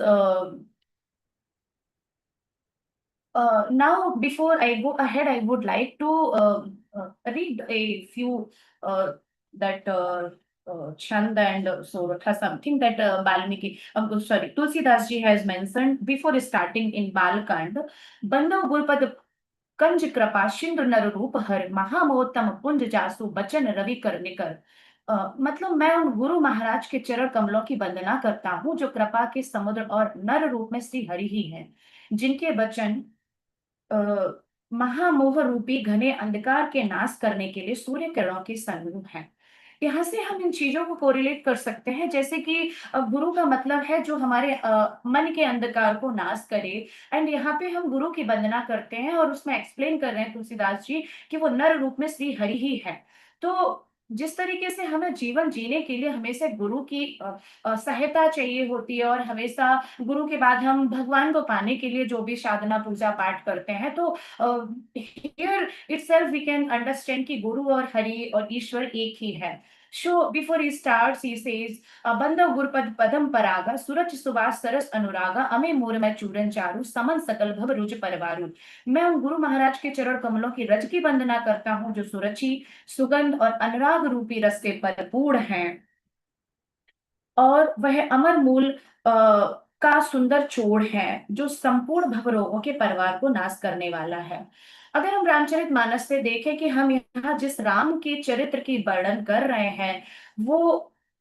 now, before I go ahead, I would like to read a few that Chand and Suratha, something that Balmiki, sorry, Tulsidas ji has mentioned before starting in Balkand. Bando Gurpad कंज कृपा सिंधु नर रूप हर महामोत्तम पुंज जासु बचन रवि कर निकर। मतलब मैं उन गुरु महाराज के चरण कमलों की वंदना करता हूँ जो कृपा के समुद्र और नर रूप में श्री हरि ही हैं, जिनके वचन महामोह रूपी घने अंधकार के नाश करने के लिए सूर्य किरणों के सन्मुख है। यहाँ से हम इन चीजों को कोरिलेट कर सकते हैं, जैसे कि गुरु का मतलब है जो हमारे मन के अंधकार को नाश करे। एंड यहाँ पे हम गुरु की वंदना करते हैं और उसमें एक्सप्लेन कर रहे हैं तुलसीदास जी कि वो नर रूप में श्री हरि ही है। तो जिस तरीके से हमें जीवन जीने के लिए हमेशा गुरु की सहायता चाहिए होती है और हमेशा गुरु के बाद हम भगवान को पाने के लिए जो भी साधना पूजा पाठ करते हैं, तो here itself we can understand कि गुरु और हरि और ईश्वर एक ही है। So before he starts, he says, बंदव गुरपद पदम परागा सूरज सुबास सरस अनुरागा अमे मोर मैं चूरन चारू समन सकल भव रुज परवारू। मैं उन गुरु महाराज के चरण कमलों की रज की वंदना करता हूँ जो सुरचि सुगंध और अनुराग रूपी रस से भरपूर हैं और वह अमर मूल का सुंदर छोड़ है जो संपूर्ण भवरोगों के परिवार को नाश करने वाला है। अगर हम रामचरित मानस से देखें कि हम यहाँ जिस राम के चरित्र की वर्णन कर रहे हैं वो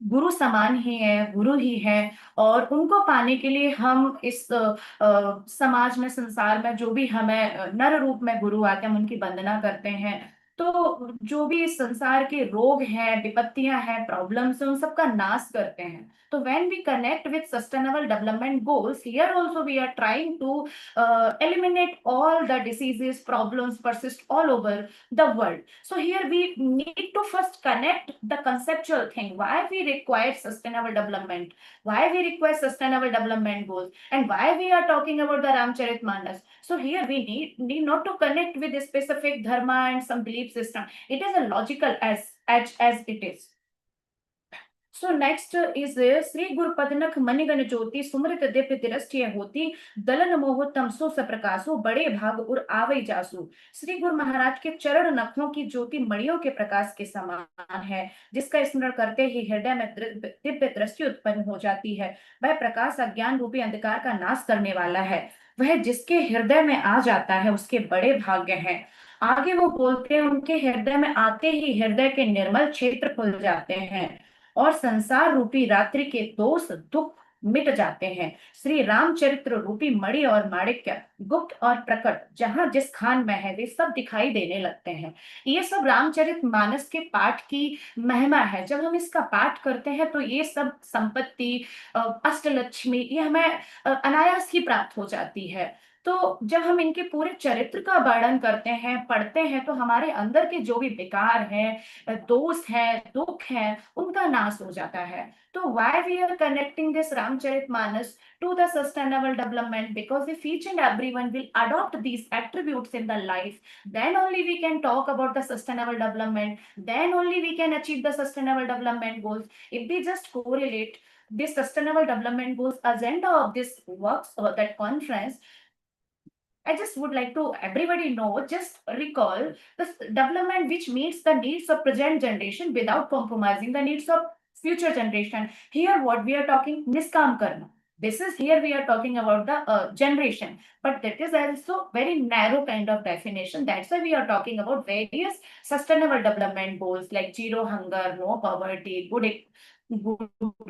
गुरु समान ही है, गुरु ही है, और उनको पाने के लिए हम इस समाज में, संसार में जो भी हमें नर रूप में गुरु आते हैं हम उनकी वंदना करते हैं। तो जो भी इस संसार के रोग हैं, विपत्तियां हैं, प्रॉब्लम्स हैं, उन सबका नाश करते हैं। तो when we connect with sustainable development goals, here also we are trying to eliminate all the diseases, problems persist all over the world. So here we need to first connect the conceptual thing, why we require sustainable development, why we require sustainable development goals, and why we are talking about the Ramcharitmanas. So here we need not to connect with a specific dharma and some belief system. It is a logical as it is. So next is Shri गुरुपदनख मणिगण ज्योति सुमृत दिव्य तिरस्ठिय होती दलन मोह तमसो सप्रकाशो बड़े भाग उर आवै जासु। श्री गुरु महाराज के चरण नखों की ज्योति मणियों के प्रकाश के समान है, जिसका स्मरण करते ही हृदय में दिव्य दृष्टि उत्पन्न हो जाती है। वह प्रकाश अज्ञान रूपी अंधकार का नाश करने वाला है। वह जिसके हृदय में आ जाता है उसके बड़े भाग्य हैं। आगे वो बोलते हैं उनके हृदय में आते ही हृदय के निर्मल क्षेत्र खुल जाते हैं और संसार रूपी रात्रि के दोष दुख मिट जाते हैं। श्री रामचरित्र रूपी मणि और माणिक्य गुप्त और प्रकट जहां जिस खान में है वे सब दिखाई देने लगते हैं। ये सब रामचरित मानस के पाठ की महिमा है। जब हम इसका पाठ करते हैं तो ये सब संपत्ति, अष्टलक्ष्मी, ये हमें अनायास ही प्राप्त हो जाती है। तो जब हम इनके पूरे चरित्र का वर्णन करते हैं, पढ़ते हैं, तो हमारे अंदर के जो भी विकार हैं, दोष है, दुख है, उनका नाश हो जाता है। तो why we are connecting this Ramcharitmanas to the sustainable development? Because if each and everyone will adopt these attributes in the life, then only we can talk about the sustainable development. Then only we can achieve the sustainable development goals. If we just correlate this sustainable development goals agenda of this works or that conference, I just would like to everybody know, just recall the development which meets the needs of present generation without compromising the needs of future generation. Here what we are talking niskam karma. This is here we are talking about the generation, but that is also very narrow kind of definition. That's why we are talking about various sustainable development goals like zero hunger, no poverty, good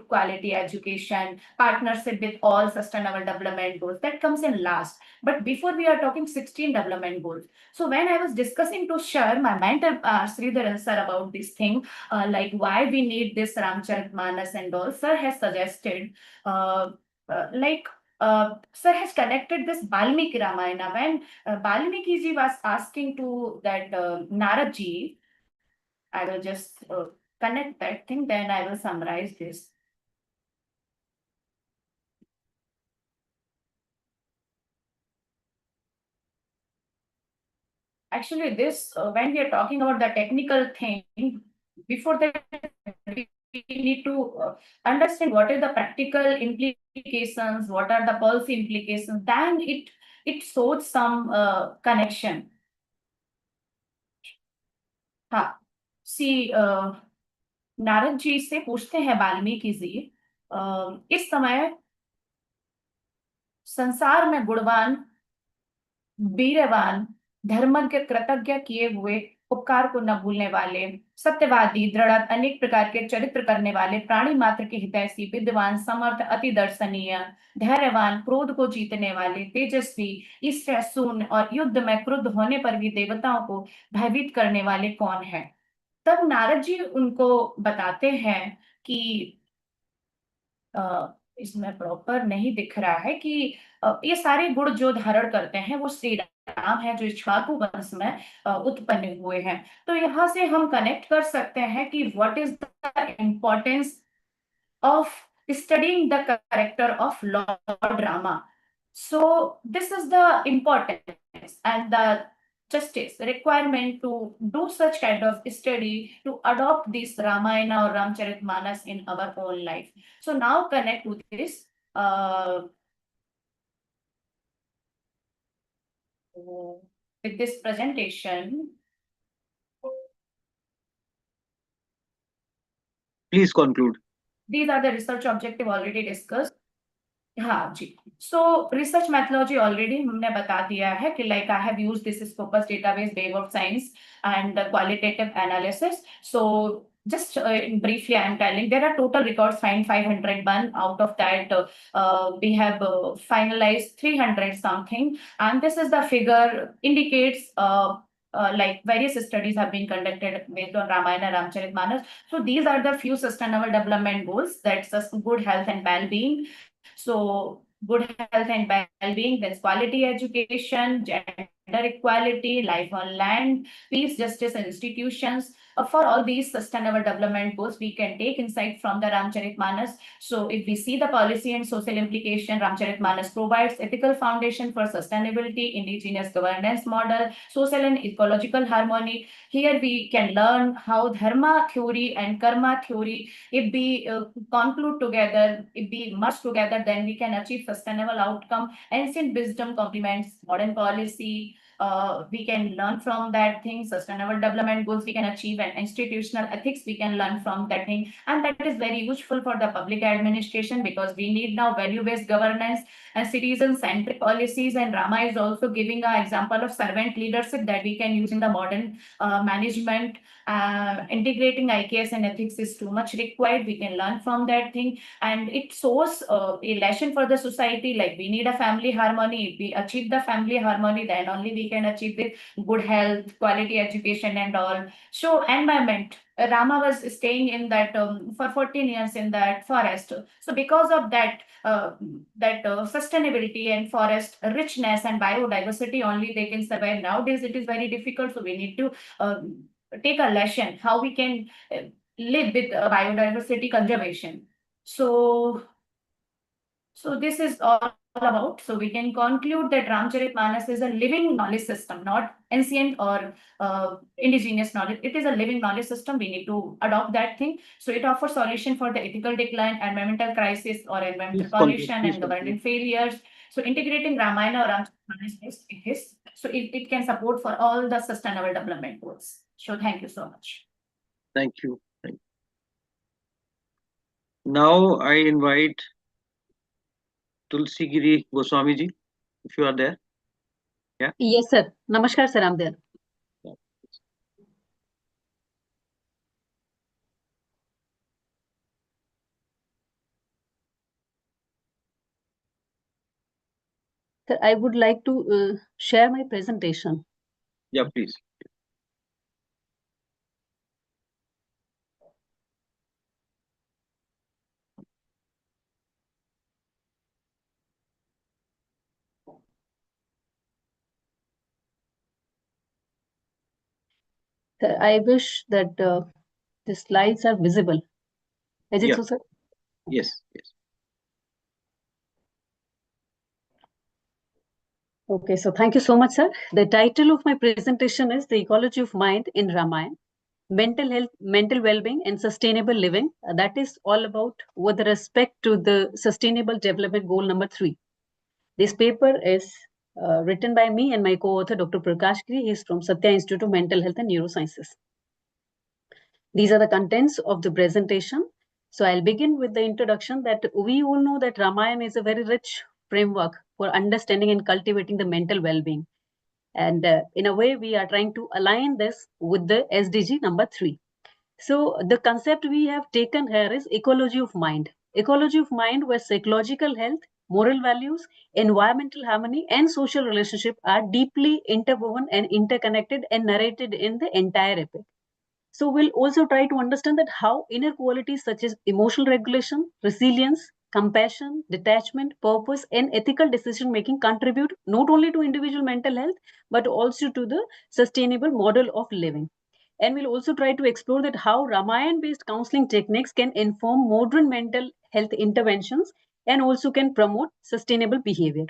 quality education, partnership with all sustainable development goals. That comes in last. But before we are talking 16 development goals. So when I was discussing to share my mentor Sridharan sir about this thing, like why we need this Ramcharitmanas and all, sir has suggested sir has connected this Balmiki Ramayana when Balmiki ji was asking to that Narad ji. I will just connect that thing, then I will summarize this. Actually, this when we are talking about the technical thing, before that we need to understand what is the practical implications, what are the policy implications. Then it shows some connection. हाँ, see Narad ji से पूछते हैं वाल्मीकि जी इस समय संसार में गुणवान, वीरवान, धर्मज्ञ, कृतज्ञ किए हुए, उपकार को न भूलने वाले, सत्यवादी, दृढ़, अनेक प्रकार के चरित्र करने वाले, प्राणी मात्र के हितैषी, विद्वान, समर्थ, अति दर्शनीय, धैर्यवान, क्रोध को जीतने वाले, तेजस्वी, ईर्ष्या शून्य और युद्ध में क्रुद्ध होने पर भी देवताओं को भयभीत करने वाले कौन है? तब नारद जी उनको बताते हैं कि इसमें प्रॉपर नहीं दिख रहा है कि ये सारे गुण जो धारण करते हैं वो श्री राम है जो इक्ष्वाकु वंश में उत्पन्न हुए हैं। तो यहाँ से हम कनेक्ट कर सकते हैं कि what is the importance of studying the character of Lord Rama. So this is the importance and the justice requirement to do such kind of study to adopt this Ramayana or Ramcharitmanas in our own life. So now connect with this. With this presentation. Please conclude. These are the research objective already discussed. हाँ जी, so research methodology already हमने बता दिया है कि like I have used this Scopus database, Web of Science and qualitative analysis. So just briefly I am telling there are total records found 501. Out of that we have finalized 300 something, and this is the figure indicates like various studies have been conducted based on Ramayana, Ramcharitmanas. So these are the few sustainable development goals, that's good health and well-being. So good health and well-being, there's quality education, gender equality, life on land, peace, justice, and institutions. For all these sustainable development goals, we can take insight from the Ramcharitmanas. So if we see the policy and social implication, Ramcharitmanas provides ethical foundation for sustainability, indigenous governance model, social and ecological harmony. Here we can learn how dharma theory and karma theory, if we conclude together, if we merge together, then we can achieve sustainable outcome. Ancient wisdom complements modern policy. We can learn from that thing. Sustainable development goals we can achieve, and institutional ethics we can learn from that thing. And that is very useful for the public administration because we need now value-based governance and citizen-centric policies. And Rama is also giving an example of servant leadership that we can use in the modern management. Integrating IKS and ethics is too much required. We can learn from that thing, and it shows a lesson for the society. Like we need a family harmony. If we achieve the family harmony, then only we can achieve the good health, quality education, and all. So environment. Rama was staying in that for 14 years in that forest. So because of that, sustainability and forest richness and biodiversity, only they can survive. Nowadays, it is very difficult. So we need to take a lesson how we can live with biodiversity conservation. So this is all about. So we can conclude that Ramcharitmanas is a living knowledge system, not ancient or indigenous knowledge. It is a living knowledge system. We need to adopt that thing. So it offers solution for the ethical decline, environmental crisis or environmental pollution and government failures. So integrating Ramayana or Ramcharitmanas is so it can support for all the sustainable development goals. So thank you so much. Thank you. Now I invite Tulsi Giri Goswami ji, if you are there. Yeah. Yes, sir. Namaskar, sir. I'm there. Sir, I would like to share my presentation. Yeah, please. Sir, I wish that the slides are visible. Is it Yeah. so, sir? Yes, yes. Okay, so thank you so much, sir. The title of my presentation is The Ecology of Mind in Ramayana, Mental Health, Mental Well-being and Sustainable Living. That is all about with respect to the Sustainable Development Goal number 3. This paper is written by me and my co-author, Dr. Prakash Giri. He is from Satya Institute of Mental Health and Neurosciences. These are the contents of the presentation. So I'll begin with the introduction that we all know that Ramayana is a very rich framework for understanding and cultivating the mental well-being. And in a way, we are trying to align this with the SDG number 3. So the concept we have taken here is ecology of mind. Ecology of mind where psychological health, moral values, environmental harmony and social relationship are deeply interwoven and interconnected and narrated in the entire epic. So we'll also try to understand that how inner qualities such as emotional regulation, resilience, compassion, detachment, purpose, and ethical decision making contribute not only to individual mental health but also to the sustainable model of living. And we'll also try to explore that how Ramayana-based counseling techniques can inform modern mental health interventions and also can promote sustainable behavior.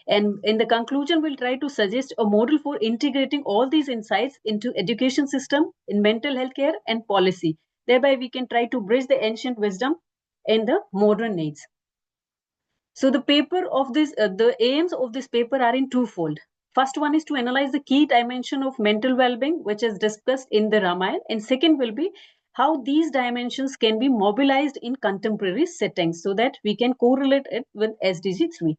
And in the conclusion, we'll try to suggest a model for integrating all these insights into education system, in mental health care and policy. Thereby, we can try to bridge the ancient wisdom and the modern needs. So the aims of this paper are in twofold. First one is to analyze the key dimension of mental well-being, which is discussed in the Ramayana. And second will be how these dimensions can be mobilized in contemporary settings so that we can correlate it with SDG 3.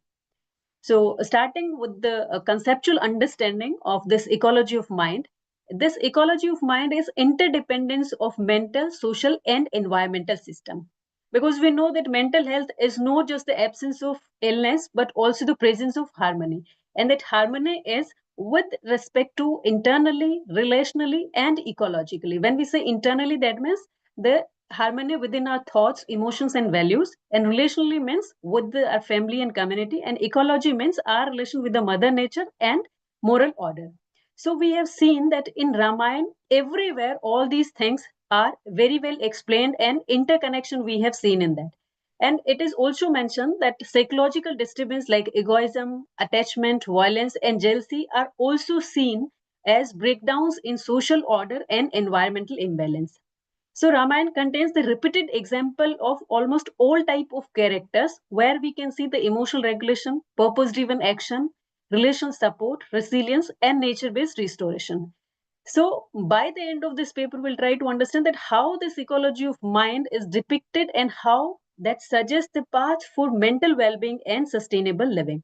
So, starting with the conceptual understanding of this ecology of mind, this ecology of mind is interdependence of mental, social, and environmental system. Because we know that mental health is not just the absence of illness, but also the presence of harmony. And that harmony is with respect to internally, relationally, and ecologically. When we say internally, that means the harmony within our thoughts, emotions, and values. And relationally means with our family and community. And ecology means our relation with the mother nature and moral order. So we have seen that in Ramayana, everywhere all these things are very well explained and interconnection we have seen in that. And it is also mentioned that psychological disturbance like egoism, attachment, violence, and jealousy are also seen as breakdowns in social order and environmental imbalance. So Ramayana contains the repeated example of almost all type of characters where we can see the emotional regulation, purpose-driven action, relation support, resilience, and nature-based restoration. So by the end of this paper, we'll try to understand that how the psychology of mind is depicted and how that suggests the path for mental well-being and sustainable living.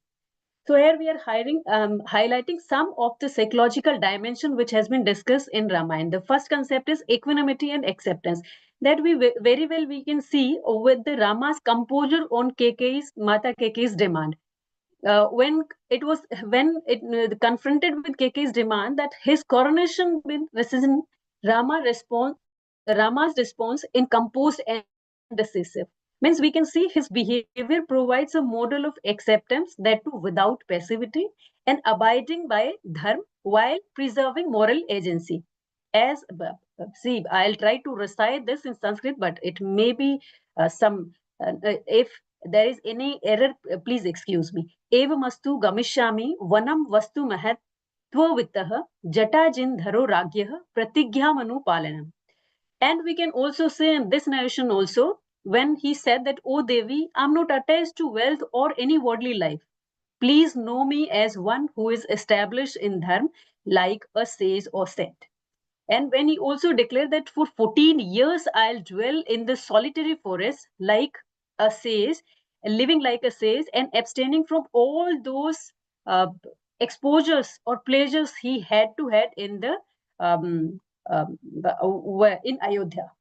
So here we are highlighting some of the psychological dimension which has been discussed in Ramayana. The first concept is equanimity and acceptance. That very well we can see with the Rama's composure on Mata Keke's demand. When it confronted with Keke's demand that his coronation will resist, Rama's response in composed and decisive means we can see his behavior provides a model of acceptance that too without passivity and abiding by dharma while preserving moral agency. See, I'll try to recite this in Sanskrit, but it may be if there is any error, please excuse me. Evamastu gamishyami vanam vastu mahat tvavitah jatajin dharo ragyah pratighyamanu palanam. And we can also say in this narration also, when he said that, O Devi, I'm not attached to wealth or any worldly life. Please know me as one who is established in dharma, like a sage or saint. And when he also declared that for 14 years I'll dwell in the solitary forest like a sage, living like a sage, and abstaining from all those uh, exposures or pleasures he had to had in the in Ayodhya.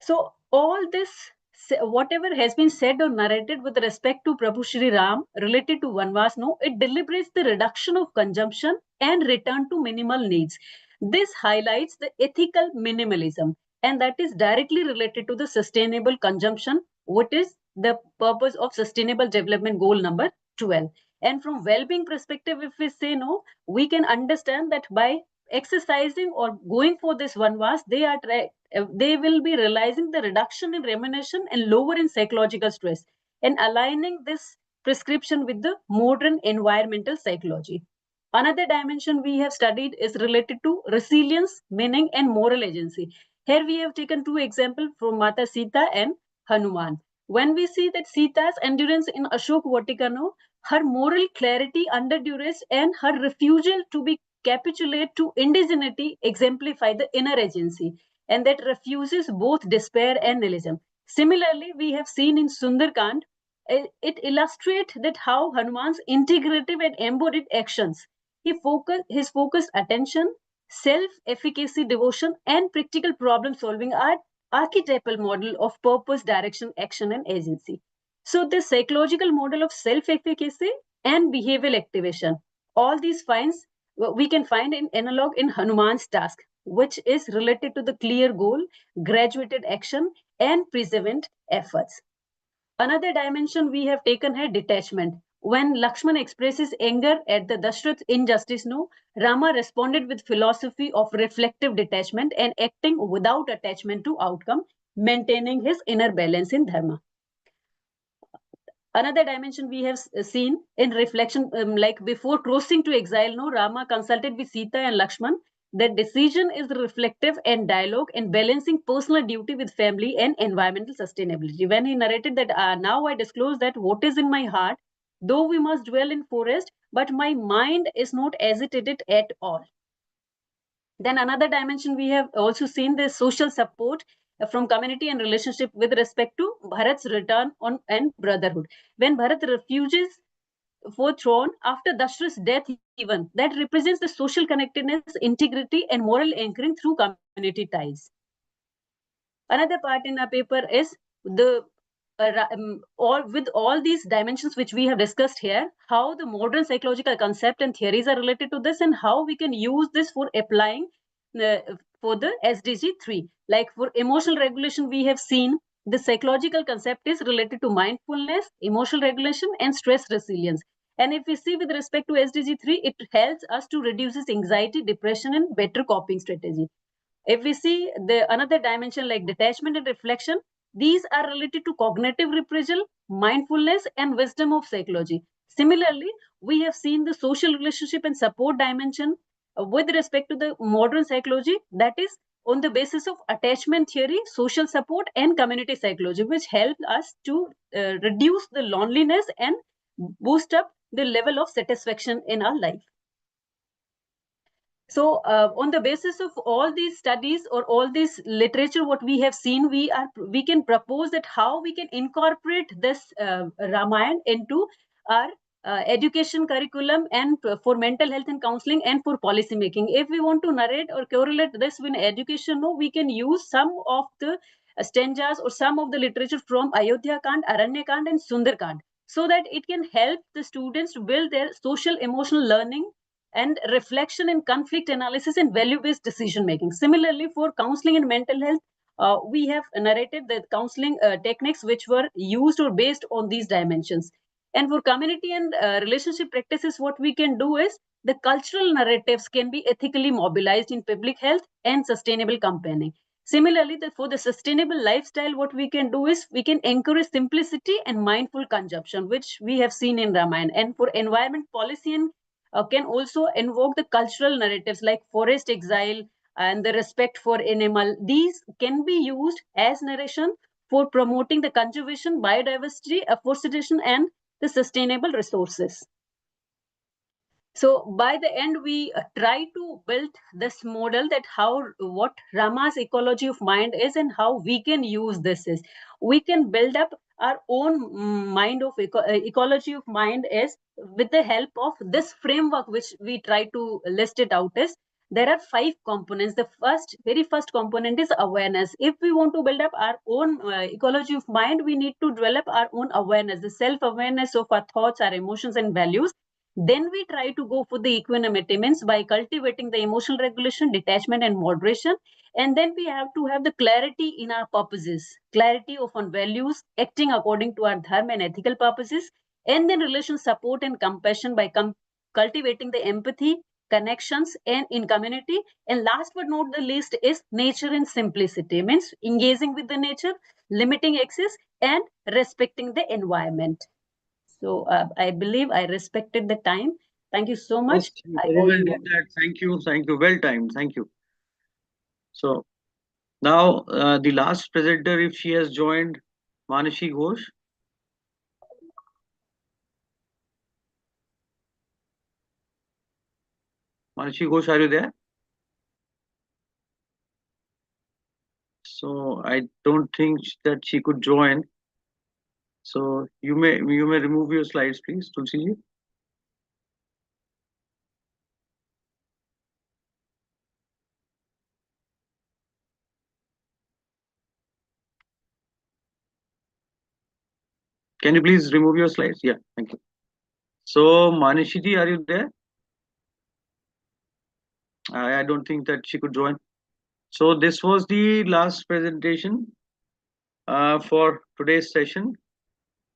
So all this whatever has been said or narrated with respect to Prabhu Shri Ram related to Vanvas, no, it deliberates the reduction of consumption and return to minimal needs. This highlights the ethical minimalism, and that is directly related to the sustainable consumption, what is the purpose of sustainable development goal number 12. And from well-being perspective, if we say no, we can understand that by exercising or going for this Vanvas, they will be realizing the reduction in rumination and lower in psychological stress, and aligning this prescription with the modern environmental psychology. Another dimension we have studied is related to resilience, meaning, and moral agency. Here we have taken two examples from Mata Sita and Hanuman. When we see that Sita's endurance in Ashok Vatikano, her moral clarity under duress, and her refusal to be capitulate to indigeneity exemplify the inner agency, and that refuses both despair and nihilism. Similarly, we have seen in Sundarkand, it illustrates that how Hanuman's integrative and embodied actions, his focused attention, self-efficacy, devotion, and practical problem-solving are archetypal model of purpose, direction, action, and agency. So the psychological model of self-efficacy and behavioral activation, all these finds we can find in analog in Hanuman's task, which is related to the clear goal, graduated action, and perseverant efforts. Another dimension we have taken here, detachment. When Lakshman expresses anger at the Dashrath's injustice, no, Rama responded with philosophy of reflective detachment and acting without attachment to outcome, maintaining his inner balance in dharma. Another dimension we have seen in reflection, like before crossing to exile, no, Rama consulted with Sita and Lakshman. The decision is reflective and dialogue and balancing personal duty with family and environmental sustainability. When he narrated that, now I disclose that what is in my heart, though we must dwell in forest, but my mind is not agitated at all. Then another dimension we have also seen the social support from community and relationship with respect to Bharat's return on and brotherhood. When Bharat refuses for throne after Dashrath's death, even that represents the social connectedness, integrity, and moral anchoring through community ties. Another part in our paper is the all these dimensions which we have discussed here, how the modern psychological concept and theories are related to this, and how we can use this for applying for the SDG 3. Like for emotional regulation, we have seen the psychological concept is related to mindfulness, emotional regulation, and stress resilience. And if we see with respect to SDG 3, it helps us to reduce anxiety, depression, and better coping strategy. If we see the another dimension like detachment and reflection, these are related to cognitive reprisal, mindfulness, and wisdom of psychology. Similarly, we have seen the social relationship and support dimension with respect to the modern psychology, that is on the basis of attachment theory, social support, and community psychology, which help us to reduce the loneliness and boost up the level of satisfaction in our life. So on the basis of all these studies or all this literature, what we have seen, we can propose that how we can incorporate this Ramayana into our education curriculum and for mental health and counseling and for policy making. If we want to narrate or correlate this with education, no, we can use some of the stanzas or some of the literature from Ayodhya Kand, Aranya Kand, and Sundar Kand, so that it can help the students to build their social emotional learning and reflection and conflict analysis and value-based decision making. Similarly, for counseling and mental health, we have narrated the counseling techniques which were used or based on these dimensions. And for community and relationship practices, what we can do is the cultural narratives can be ethically mobilized in public health and sustainable campaigning. Similarly, for the sustainable lifestyle, what we can do is we can encourage simplicity and mindful consumption, which we have seen in Ramayana. And for environment policy and can also invoke the cultural narratives like forest exile and the respect for animal. These can be used as narration for promoting the conservation, biodiversity, afforestation, and the sustainable resources. So by the end, we try to build this model that what Rama's ecology of mind is and how we can use this is. We can build up our own mind of ecology of mind is with the help of this framework which we try to list it out as there are 5 components. The very first component is awareness. If we want to build up our own ecology of mind, we need to develop our own awareness, the self-awareness of our thoughts, our emotions and values. Then we try to go for the equanimity, means by cultivating the emotional regulation, detachment and moderation. And then we have to have the clarity in our purposes, clarity of our values, acting according to our dharma and ethical purposes. And then relation support and compassion by cultivating the empathy, connections and in community. And last but not the least is nature and simplicity, means engaging with the nature, limiting excess and respecting the environment. So I believe I respected the time. Thank you so much. Okay, very well did that. Thank you. Well timed. Thank you. So now the last presenter, if she has joined, Manashi Ghosh. Manashi Ghosh, are you there? So I don't think that she could join. So you may remove your slides, please, Tulsi ji. Can you please remove your slides? Yeah, thank you. So Manishi ji, are you there? I don't think that she could join. So this was the last presentation for today's session.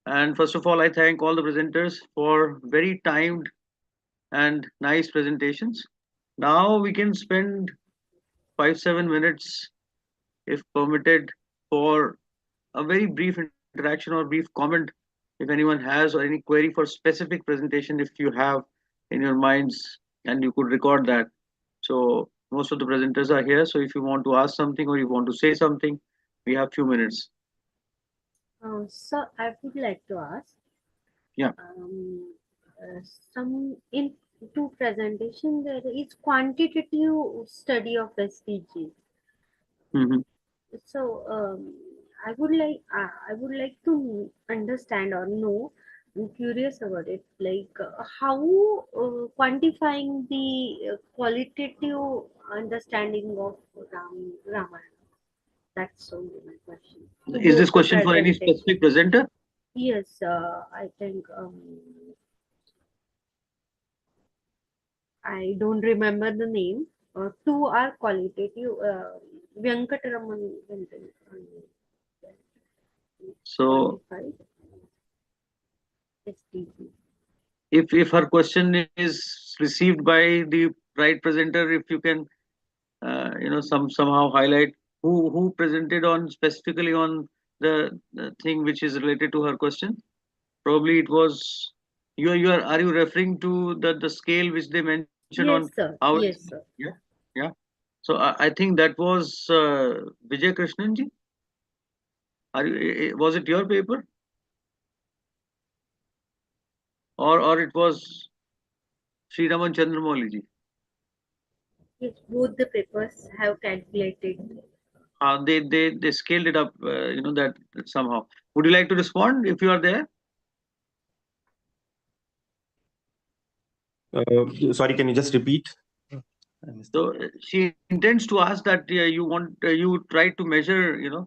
And first of all, I thank all the presenters for very timed and nice presentations. Now we can spend 5-7 minutes, if permitted, for a very brief interaction or brief comment, if anyone has, or any query for specific presentation, if you have in your minds and you could record that. So most of the presenters are here. So if you want to ask something or you want to say something, we have few minutes. So I would like to ask. Yeah. Some in two presentation there is quantitative study of SDGs. So I would like to understand or know. I'm curious about it. Like how quantifying the qualitative understanding of Ramayana. That's only my question. Is this question for any specific presenter? Yes, I think I don't remember the name. Two are qualitative. Venkataraman. So if her question is received by the right presenter, if you can somehow highlight who presented on specifically on the thing which is related to her question. Probably it was you are you referring to the scale which they mentioned? Yes, on sir. how Yes, sir. Yeah. So I think that was Vijay Krishnan ji. Was it your paper or it was Sri Raman Chandramouli ji? Yes, both the papers have calculated. They scaled it up, that somehow. Would you like to respond if you are there? Sorry, can you just repeat? So she intends to ask that you try to measure,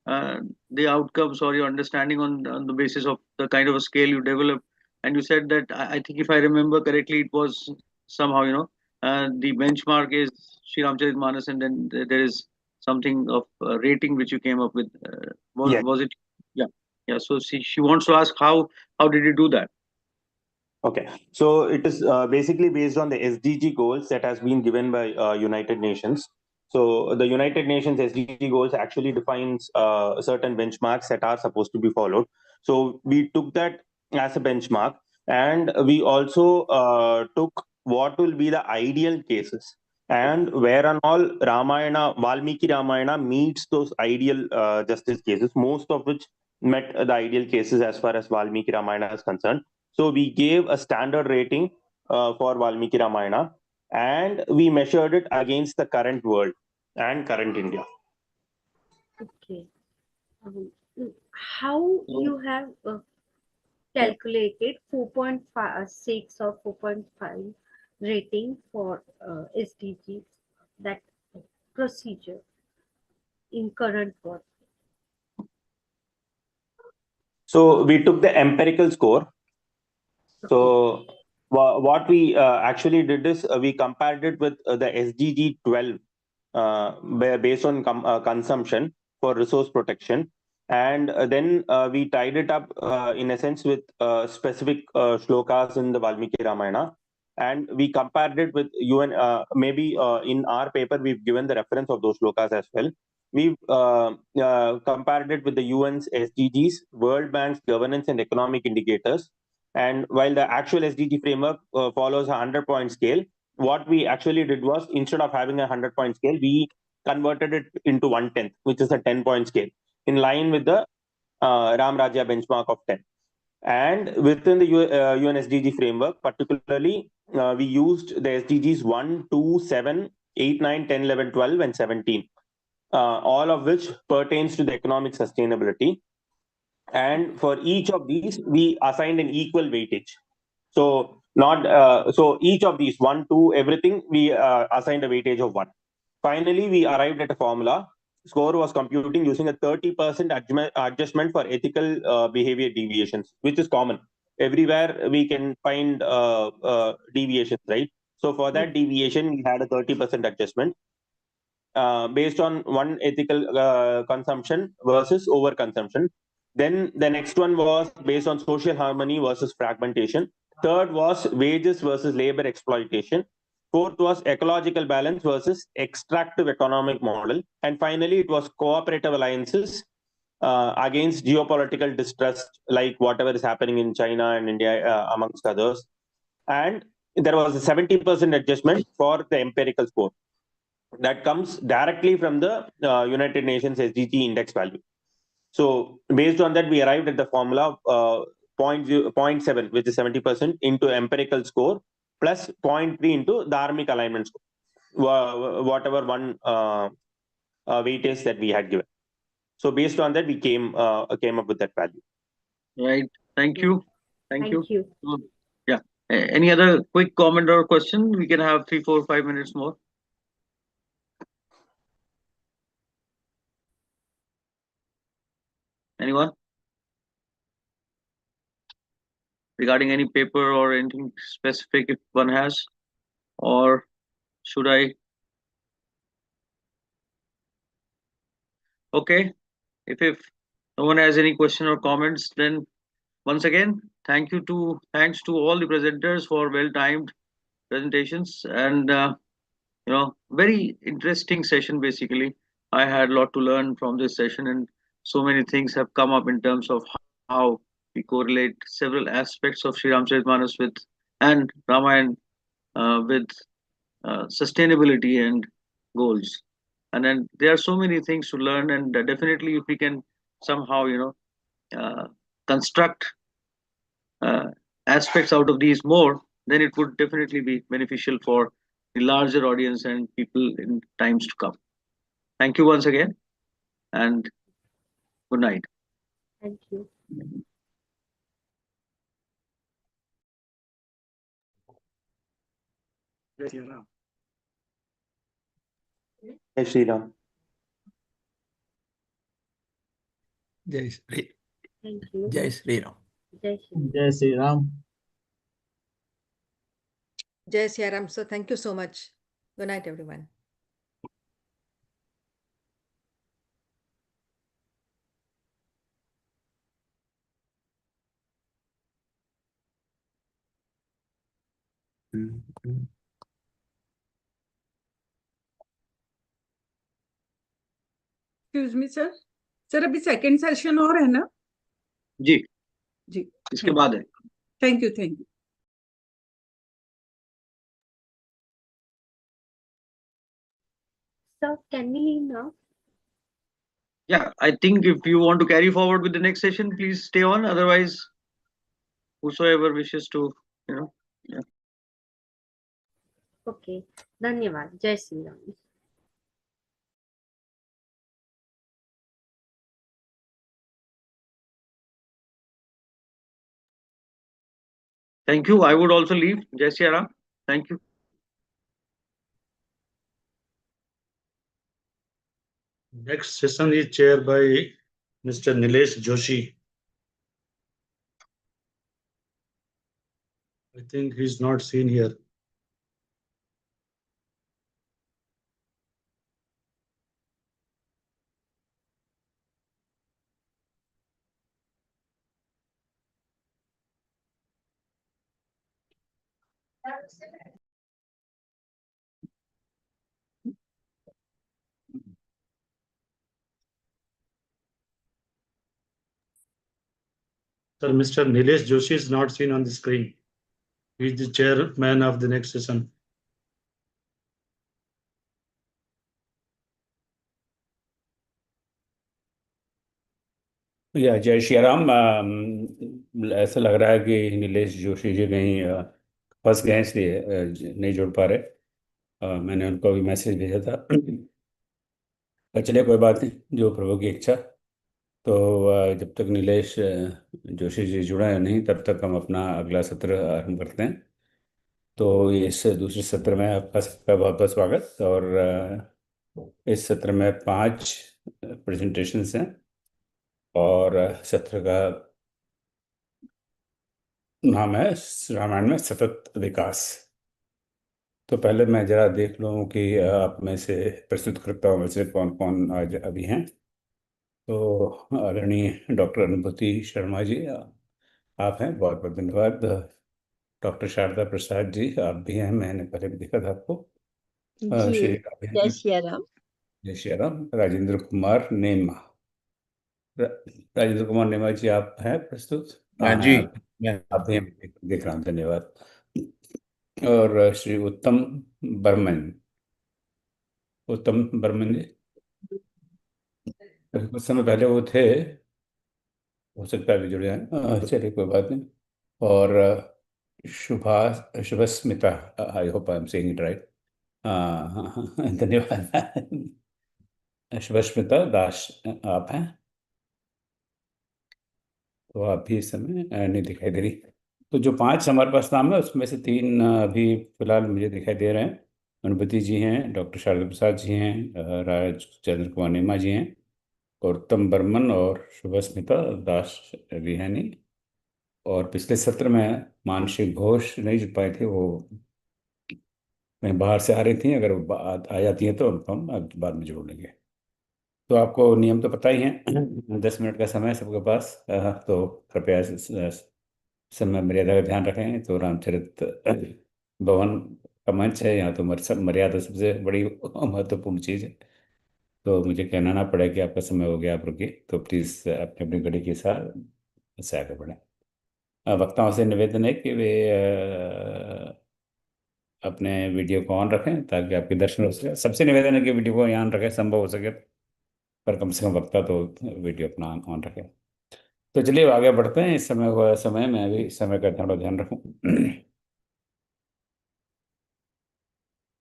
the outcomes or your understanding on the basis of the kind of a scale you develop. And you said that I think if I remember correctly, it was somehow, the benchmark is Sri Ramcharitmanas, and then there is something of rating which you came up with. Was it? Yeah. So she wants to ask how did you do that? Okay, so it is basically based on the SDG goals that has been given by United Nations. So the United Nations SDG goals actually defines certain benchmarks that are supposed to be followed. So we took that as a benchmark, and we also took what will be the ideal cases and where and all Valmiki Ramayana meets those ideal justice cases, most of which met the ideal cases as far as Valmiki Ramayana is concerned. So we gave a standard rating for Valmiki Ramayana, and we measured it against the current world and current India. Okay. How you have calculated 4.6 or 4.5 rating for SDGs? that procedure in current world? So we took the empirical score. Okay. So what we actually did is we compared it with the SDG 12 based on consumption for resource protection. And then we tied it up in a sense with specific shlokas in the Valmiki Ramayana. And we compared it with UN. Maybe in our paper, we've given the reference of those shlokas as well. We've compared it with the UN's SDGs, World Bank's governance and economic indicators. And while the actual SDG framework follows a 100-point scale, what we actually did was, instead of having a 100-point scale, we converted it into 1/10, which is a 10-point scale, in line with the Ram Rajya benchmark of 10. And within the UN SDG framework, particularly, we used the SDGs 1, 2, 7, 8, 9, 10, 11, 12, and 17, all of which pertains to the economic sustainability. And for each of these, we assigned an equal weightage. So so each of these 1, 2, everything, we assigned a weightage of 1. Finally, we arrived at a formula. Score was computing using a 30% adjustment for ethical behavior deviations, which is common. Everywhere we can find deviations, right? So for that deviation, we had a 30% adjustment based on one ethical consumption versus overconsumption. Then the next one was based on social harmony versus fragmentation. Third was wages versus labor exploitation. Fourth was ecological balance versus extractive economic model. And finally, it was cooperative alliances against geopolitical distrust, like whatever is happening in China and India, amongst others. And there was a 70% adjustment for the empirical score that comes directly from the United Nations SDG index value. So based on that, we arrived at the formula 0.7, which is 70%, into empirical score plus 0.3 into dharmic alignment score, whatever one weightage that we had given. So based on that, we came up with that value. Right. Thank you. Thank you. Thank you. Yeah. Any other quick comment or question? We can have 3, 4, 5 minutes more. Anyone? Regarding any paper or anything specific, if one has, or should I? Okay. If no one has any question or comments, then once again, thanks to all the presenters for well-timed presentations, and very interesting session. Basically, I had a lot to learn from this session, and so many things have come up in terms of how we correlate several aspects of Sri Ramcharitmanas with and Ramayana with sustainability and goals. And then there are so many things to learn, and definitely if we can somehow construct aspects out of these more, then it would definitely be beneficial for the larger audience and people in times to come. Thank you once again, and good night. Thank you. Jai Shri Ram. Jai Shri. Thank you. Jai Shri Ram. Jai Shri. Jai Sri Ram. Jai Shri Ram. So thank you so much. Good night, everyone. Excuse me sir sir अभी second session और है ना जी जी इसके बाद है thank you Sir, can we leave now? Yeah, I think if you want to carry forward with the next session, please stay on. Otherwise, whosoever wishes to, yeah. Okay. Dhanyavad. Jai Shri Ram. Thank you. I would also leave. Jai Shri Ram. Thank you. Next session is chaired by Mr. Nilesh Joshi. I think he's not seen here. Sir, Mr. Nilesh Joshi is not seen on the screen. He is the chairman of the next session. या जय श्री राम। ऐसा लग रहा है कि नीलेश जोशी जी कहीं फंस गए, इसलिए नहीं जुड़ पा रहे। मैंने उनको अभी मैसेज भेजा था। चलिए कोई बात नहीं, जो प्रभु की इच्छा। तो जब तक नीलेश जोशी जी जुड़ा है नहीं, तब तक हम अपना अगला सत्र आरंभ करते हैं। तो इस दूसरे सत्र में आपका सबका बहुत बहुत स्वागत। और इस सत्र में 5 प्रेजेंटेशंस हैं और सत्र का नाम है रामायण में सतत विकास। तो पहले मैं जरा देख लूँ कि आप में से प्रस्तुतकर्ताओं में से कौन कौन आज अभी हैं। तो आदरणीय डॉक्टर अनुभूति शर्मा जी, आप हैं, बहुत बहुत धन्यवाद। डॉक्टर शारदा प्रसाद जी, आप भी हैं, मैंने पहले भी देखा था आपको। जी, श्री जय श्री राम। जय श्री राम। राजेंद्र कुमार नेमा, राजेंद्र कुमार नेमा जी, आप हैं प्रस्तुत? हाँ हैं जी। आप भी हैं, देख रहा हूँ, धन्यवाद। और श्री उत्तम बर्मन, उत्तम बर्मन जी, कुछ समय पहले वो थे, हो सकता है भी जुड़े हैं, चलिए कोई बात नहीं। और Shubhasmita, I hope I am saying it right. धन्यवाद। शुभस्मिता दास, आप हैं? तो आप भी इस समय नहीं दिखाई दे रही। तो जो 5 हमारे पास नाम है, उसमें से 3 अभी फिलहाल मुझे दिखाई दे रहे हैं। अनुभूति जी हैं, डॉक्टर शारदा प्रसाद जी हैं, राजेंद्र कुमार नेमा जी हैं, और उत्तम बर्मन और शुभस्मिता दास भी हैं नहीं। और पिछले सत्र में मानसी घोष नहीं जुड़ पाए थे, वो कहीं बाहर से आ रही थी। अगर वो आ जाती हैं तो उनको हम बाद में जोड़ लेंगे। तो आपको नियम तो पता ही है। 10 मिनट का समय है सबके पास। तो कृपया समय मर्यादा का ध्यान रखें। तो रामचरित भवन का मंच है यहाँ, तो मर्यादा सबसे बड़ी महत्वपूर्ण चीज़ है। तो मुझे कहना ना पड़े कि आपका समय हो गया, आप रुकिए। तो प्लीज़ अपनी अपनी घड़ी के साथ से आगे बढ़ें। वक्ताओं से निवेदन है कि वे अपने वीडियो को ऑन रखें ताकि आपके दर्शन हो सके। सबसे निवेदन है कि वीडियो को ऑन रखें, संभव हो सके, पर कम से कम वक्ता तो वीडियो अपना ऑन रखें। तो चलिए आगे बढ़ते हैं। इस समय मैं भी समय का थोड़ा ध्यान रखूं।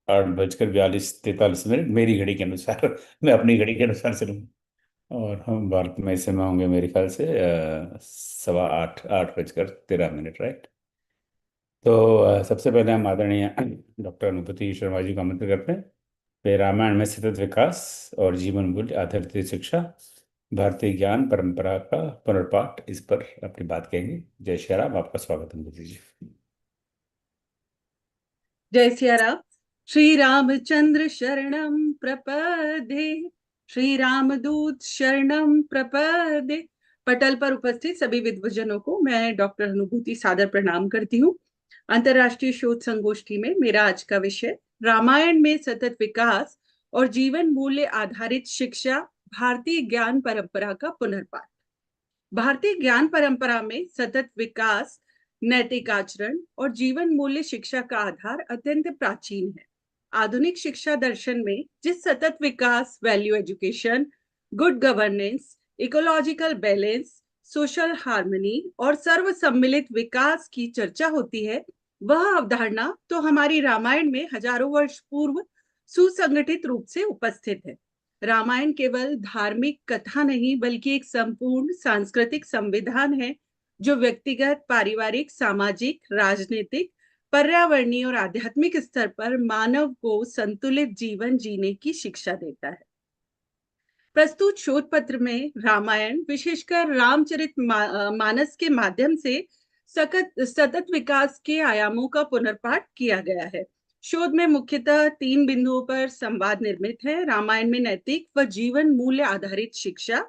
8:42-43 मेरी घड़ी के अनुसार, मैं अपनी घड़ी के अनुसार चलूँ। और हम भारत में इस समय होंगे मेरे ख्याल से 8:15, 8:13, राइट। तो सबसे पहले हम आदरणीय डॉक्टर अनुभूति शर्मा जी का आमंत्रित करते हैं। वे रामायण में सतत विकास और जीवन मूल्य आधारित शिक्षा, भारतीय ज्ञान परंपरा का पुनर्पाठ, इस पर अपनी बात कहेंगे। जय श्री राम, आपका स्वागत है अनुभूति जी। जय सिया राम। श्री रामचंद्र शरणम प्रपदे, श्री रामदूत शरणम प्रपदे। पटल पर उपस्थित सभी विद्वजनों को मैं डॉक्टर अनुभूति सादर प्रणाम करती हूँ। अंतर्राष्ट्रीय शोध संगोष्ठी में मेरा आज का विषय रामायण में सतत विकास और जीवन मूल्य आधारित शिक्षा, भारतीय ज्ञान परंपरा का पुनर्पाठ। भारतीय ज्ञान परंपरा में सतत विकास, नैतिक आचरण और जीवन मूल्य शिक्षा का आधार अत्यंत प्राचीन है। आधुनिक शिक्षा दर्शन में जिस सतत विकास, value education, good governance, ecological balance, social harmony और सर्व सम्मिलित विकास की चर्चा होती है, वह अवधारणा तो हमारी रामायण में हजारों वर्ष पूर्व सुसंगठित रूप से उपस्थित है। रामायण केवल धार्मिक कथा नहीं, बल्कि एक संपूर्ण सांस्कृतिक संविधान है जो व्यक्तिगत, पारिवारिक, सामाजिक, राजनीतिक, पर्यावरणीय और आध्यात्मिक स्तर पर मानव को संतुलित जीवन जीने की शिक्षा देता है। प्रस्तुत शोध पत्र में रामायण, विशेषकर रामचरित मानस के माध्यम से सतत विकास के आयामों का पुनर्पाठ किया गया है। शोध में मुख्यतः 3 बिंदुओं पर संवाद निर्मित है। रामायण में नैतिक व जीवन मूल्य आधारित शिक्षा,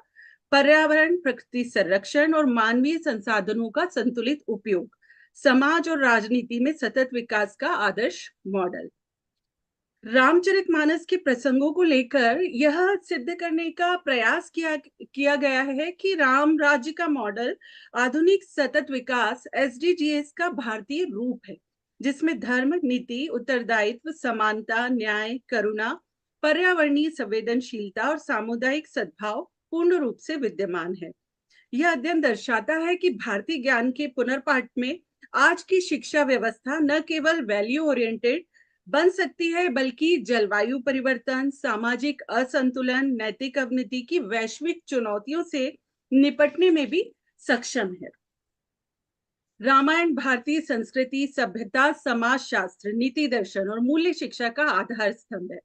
पर्यावरण, प्रकृति संरक्षण और मानवीय संसाधनों का संतुलित उपयोग, समाज और राजनीति में सतत विकास का आदर्श मॉडल। रामचरितमानस के प्रसंगों को लेकर यह सिद्ध करने का प्रयास किया गया है कि राम राज्य का मॉडल आधुनिक सतत विकास SDGs का भारतीय रूप है, जिसमें धर्म, नीति, उत्तरदायित्व, समानता, न्याय, करुणा, पर्यावरणीय संवेदनशीलता और सामुदायिक सद्भाव पूर्ण रूप से विद्यमान है। यह अध्ययन दर्शाता है कि भारतीय ज्ञान के पुनर्पाठ में आज की शिक्षा व्यवस्था न केवल वैल्यू ओरिएंटेड बन सकती है, बल्कि जलवायु परिवर्तन, सामाजिक असंतुलन, नैतिक अवनति की वैश्विक चुनौतियों से निपटने में भी सक्षम है। रामायण भारतीय संस्कृति, सभ्यता, समाजशास्त्र, नीति दर्शन और मूल्य शिक्षा का आधार स्तंभ है।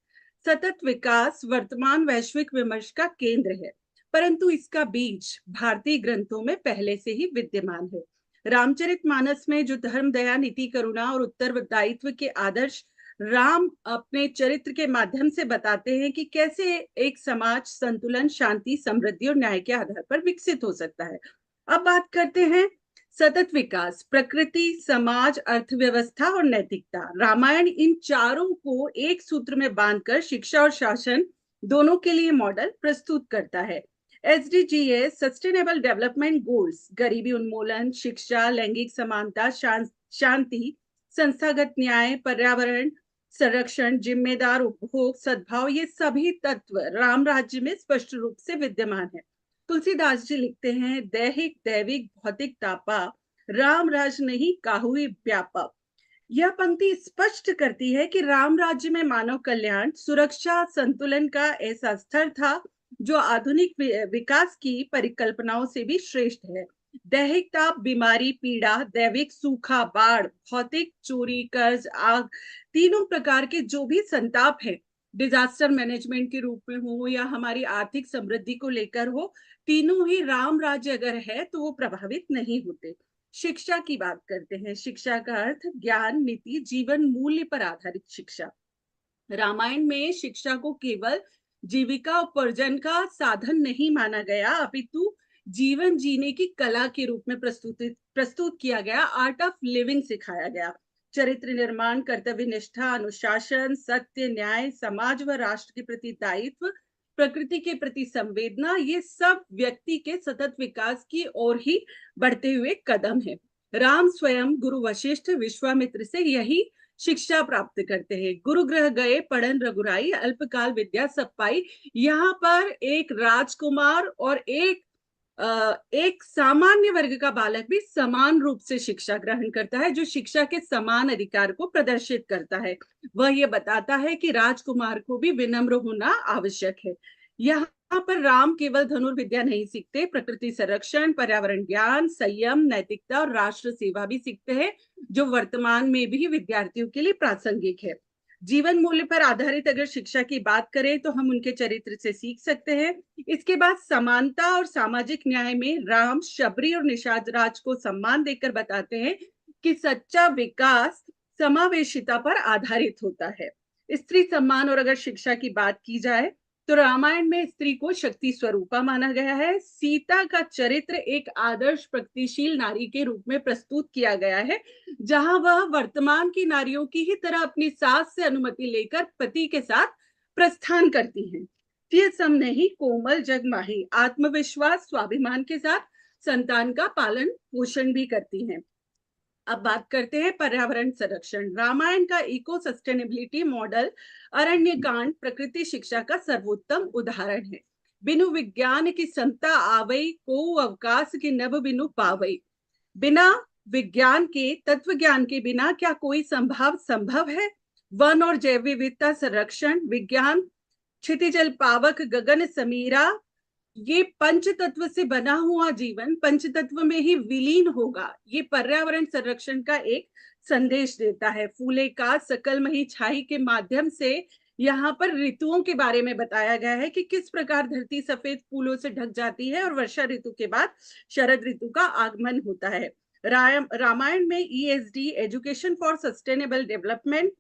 सतत विकास वर्तमान वैश्विक विमर्श का केंद्र है, परंतु इसका बीज भारतीय ग्रंथों में पहले से ही विद्यमान है। रामचरितमानस में जो धर्म, दया, नीति, करुणा और उत्तरदायित्व के आदर्श राम अपने चरित्र के माध्यम से बताते हैं कि कैसे एक समाज संतुलन, शांति, समृद्धि और न्याय के आधार पर विकसित हो सकता है। अब बात करते हैं सतत विकास, प्रकृति, समाज, अर्थव्यवस्था और नैतिकता। रामायण इन चारों को एक सूत्र में बांधकर शिक्षा और शासन दोनों के लिए मॉडल प्रस्तुत करता है। SDGs, सस्टेनेबल डेवलपमेंट गोल्स, गरीबी उन्मूलन, शिक्षा, लैंगिक समानता, शांति, संस्थागत न्याय, पर्यावरण संरक्षण, जिम्मेदार उपभोग, सद्भाव, ये सभी तत्व राम राज्य में स्पष्ट रूप से विद्यमान है। तुलसीदास जी लिखते हैं, दैहिक दैविक भौतिक तापा, राम राज नहीं काहुई व्यापा। यह पंक्ति स्पष्ट करती है कि राम राज्य में मानव कल्याण, सुरक्षा, संतुलन का ऐसा स्तर था जो आधुनिक विकास की परिकल्पनाओं से भी श्रेष्ठ है। दैहिक ताप, बीमारी, पीड़ा, दैविक सूखा, बाढ़, भौतिक चोरी, कर्ज, आग, तीनों प्रकार के जो भी संताप है, डिजास्टर मैनेजमेंट के रूप में हो या हमारी आर्थिक समृद्धि को लेकर हो, तीनों ही राम राज्य अगर है तो वो प्रभावित नहीं होते। शिक्षा की बात करते हैं। शिक्षा का अर्थ ज्ञान, नीति, जीवन मूल्य पर आधारित शिक्षा। रामायण में शिक्षा को केवल जीविका उपार्जन का साधन नहीं माना गया, अपितु जीवन जीने की कला के रूप में प्रस्तुत किया गया, आर्ट ऑफ लिविंग सिखाया गया। चरित्र निर्माण, कर्तव्य निष्ठा, अनुशासन, सत्य, न्याय, समाज व राष्ट्र के प्रति दायित्व, प्रकृति के प्रति संवेदना, ये सब व्यक्ति के सतत विकास की ओर ही बढ़ते हुए कदम है। राम स्वयं गुरु वशिष्ठ, विश्वामित्र से यही शिक्षा प्राप्त करते हैं। गुरु गृह गए पढ़न रघुराई, अल्पकाल विद्या सब पाई। यहाँ पर एक राजकुमार और एक सामान्य वर्ग का बालक भी समान रूप से शिक्षा ग्रहण करता है, जो शिक्षा के समान अधिकार को प्रदर्शित करता है। वह ये बताता है कि राजकुमार को भी विनम्र होना आवश्यक है। यहाँ पर राम केवल धनुर्विद्या नहीं सीखते, प्रकृति संरक्षण, पर्यावरण ज्ञान, संयम, नैतिकता और राष्ट्र सेवा भी सीखते हैं, जो वर्तमान में भी विद्यार्थियों के लिए प्रासंगिक है। जीवन मूल्य पर आधारित अगर शिक्षा की बात करें तो हम उनके चरित्र से सीख सकते हैं। इसके बाद समानता और सामाजिक न्याय में राम शबरी और निषाद राज को सम्मान देकर बताते हैं कि सच्चा विकास समावेशिता पर आधारित होता है। स्त्री सम्मान और अगर शिक्षा की बात की जाए तो रामायण में स्त्री को शक्ति स्वरूपा माना गया है। सीता का चरित्र एक आदर्श प्रगतिशील नारी के रूप में प्रस्तुत किया गया है, जहां वह वर्तमान की नारियों की ही तरह अपनी सास से अनुमति लेकर पति के साथ प्रस्थान करती हैं। फिर सम नहीं कोमल जगमाही, आत्मविश्वास स्वाभिमान के साथ संतान का पालन पोषण भी करती हैं। अब बात करते हैं पर्यावरण संरक्षण। रामायण का इको सस्टेनेबिलिटी मॉडल अरण्य कांड प्रकृति शिक्षा का सर्वोत्तम उदाहरण है। बिनु विज्ञान की संता आवई, को अवकाश की नभ बिनु पावई। बिना विज्ञान के, तत्व ज्ञान के बिना क्या कोई संभव है? वन और जैव विविधता संरक्षण, विज्ञान, क्षितिजल पावक, गगन समीरा, ये पंच तत्व से बना हुआ जीवन पंच तत्व में ही विलीन होगा, ये पर्यावरण संरक्षण का एक संदेश देता है। फूले का सकल मही छाई के माध्यम से यहाँ पर ऋतुओं के बारे में बताया गया है कि किस प्रकार धरती सफेद फूलों से ढक जाती है और वर्षा ऋतु के बाद शरद ऋतु का आगमन होता है। रामायण में ESD education for sustainable development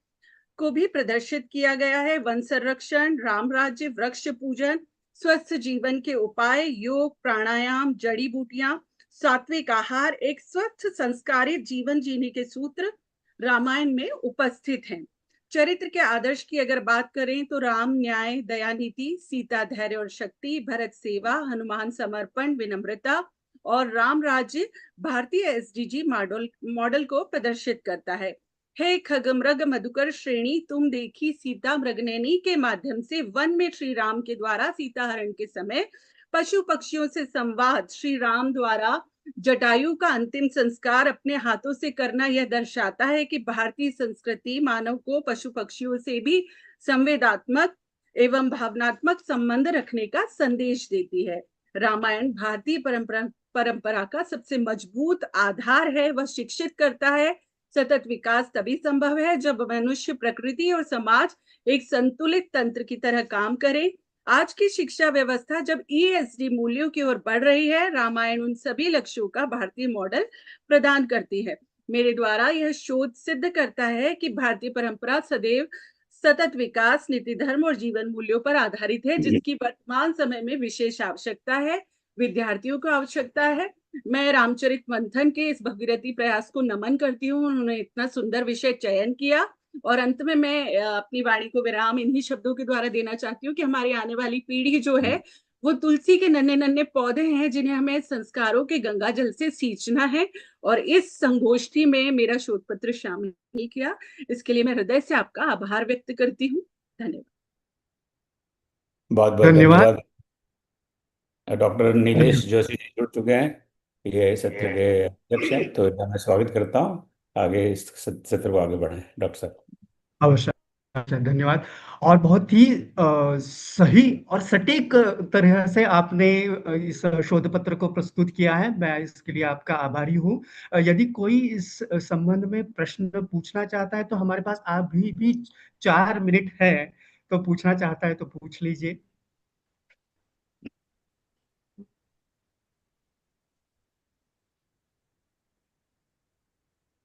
को भी प्रदर्शित किया गया है। वन संरक्षण, राम राज्य, वृक्ष पूजन, स्वस्थ जीवन के उपाय, योग, प्राणायाम, जड़ी बूटियां, सात्विक आहार, एक स्वस्थ संस्कारित जीवन जीने के सूत्र रामायण में उपस्थित हैं। चरित्र के आदर्श की अगर बात करें तो राम न्याय, दया नीति, सीता धैर्य और शक्ति, भरत सेवा, हनुमान समर्पण, विनम्रता और राम राज्य भारतीय SDG मॉडल को प्रदर्शित करता है। हे खगमृग मधुकर श्रेणी, तुम देखी सीता मृगनयनी के माध्यम से वन में श्री राम के द्वारा सीता हरण के समय पशु पक्षियों से संवाद, श्री राम द्वारा जटायु का अंतिम संस्कार अपने हाथों से करना यह दर्शाता है कि भारतीय संस्कृति मानव को पशु पक्षियों से भी संवेदात्मक एवं भावनात्मक संबंध रखने का संदेश देती है। रामायण भारतीय परंपरा का सबसे मजबूत आधार है। वह शिक्षित करता है सतत विकास तभी संभव है जब मनुष्य, प्रकृति और समाज एक संतुलित तंत्र की तरह काम करे। आज की शिक्षा व्यवस्था जब ESD मूल्यों की ओर बढ़ रही है, रामायण उन सभी लक्ष्यों का भारतीय मॉडल प्रदान करती है। मेरे द्वारा यह शोध सिद्ध करता है कि भारतीय परंपरा सदैव सतत विकास, नीति, धर्म और जीवन मूल्यों पर आधारित है, जिसकी वर्तमान समय में विशेष आवश्यकता है, विद्यार्थियों को आवश्यकता है। मैं रामचरित मंथन के इस भगीरथी प्रयास को नमन करती हूँ। उन्होंने इतना सुंदर विषय चयन किया और अंत में मैं अपनी वाणी को विराम इन्हीं शब्दों के द्वारा देना चाहती हूँ कि हमारी आने वाली पीढ़ी जो है वो तुलसी के नन्हे नन्हे पौधे हैं, जिन्हें हमें संस्कारों के गंगा जल से सींचना है। और इस संगोष्ठी में मेरा शोध पत्र शामिल किया, इसके लिए मैं हृदय से आपका आभार व्यक्त करती हूँ। धन्यवाद। बहुत बहुत धन्यवाद। डॉक्टर नीलेश जोशी जी जुड़ चुके हैं, ये सत्र के अध्यक्ष हैं, तो मैं स्वागत करता हूँ। आगे इस सत्र को आगे बढ़ाएं डॉक्टर साहब। अवश्य अवश्य, धन्यवाद। और बहुत ही सही और सटीक तरह से आपने इस शोध पत्र को प्रस्तुत किया है, मैं इसके लिए आपका आभारी हूँ। यदि कोई इस संबंध में प्रश्न पूछना चाहता है तो हमारे पास अभी भी 4 मिनट है, तो पूछना चाहता है तो पूछ लीजिए।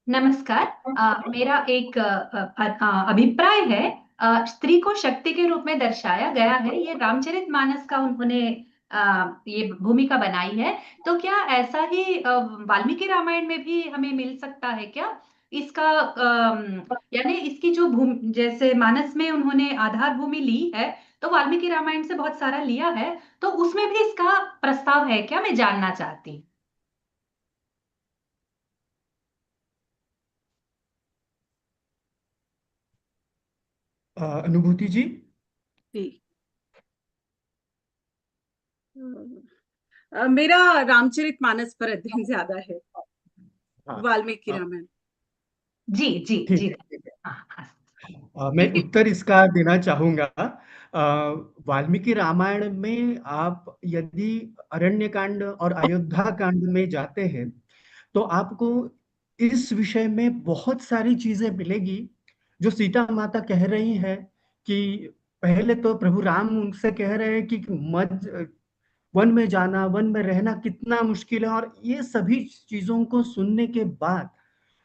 नमस्कार। मेरा एक अभिप्राय है। स्त्री को शक्ति के रूप में दर्शाया गया है, ये रामचरितमानस का उन्होंने ये भूमिका बनाई है। तो क्या ऐसा ही वाल्मीकि रामायण में भी हमें मिल सकता है क्या इसका? यानी इसकी जो भूमि, जैसे मानस में उन्होंने आधार भूमि ली है, तो वाल्मीकि रामायण से बहुत सारा लिया है, तो उसमें भी इसका प्रस्ताव है क्या, मैं जानना चाहती। अनुभूति जी। मेरा रामचरितमानस पर अध्ययन ज्यादा है, वाल्मीकि रामायण। जी जी जी। मैं उत्तर इसका देना चाहूंगा। वाल्मीकि रामायण में आप यदि अरण्य कांड और अयोध्या कांड में जाते हैं तो आपको इस विषय में बहुत सारी चीजें मिलेगी जो सीता माता कह रही है कि पहले तो प्रभु राम उनसे कह रहे हैं कि मत वन में जाना, वन में रहना कितना मुश्किल है, और ये सभी चीजों को सुनने के बाद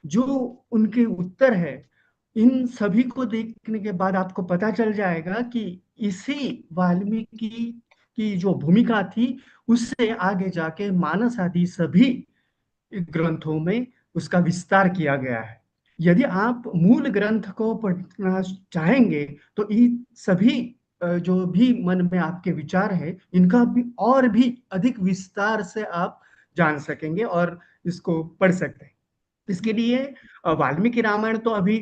जो उनके उत्तर है, इन सभी को देखने के बाद आपको पता चल जाएगा कि इसी वाल्मीकि की जो भूमिका थी उससे आगे जाके मानस आदि सभी ग्रंथों में उसका विस्तार किया गया है। यदि आप मूल ग्रंथ को पढ़ना चाहेंगे तो इन सभी जो भी मन में आपके विचार है इनका भी और भी अधिक विस्तार से आप जान सकेंगे और इसको पढ़ सकते हैं। इसके लिए वाल्मीकि रामायण तो अभी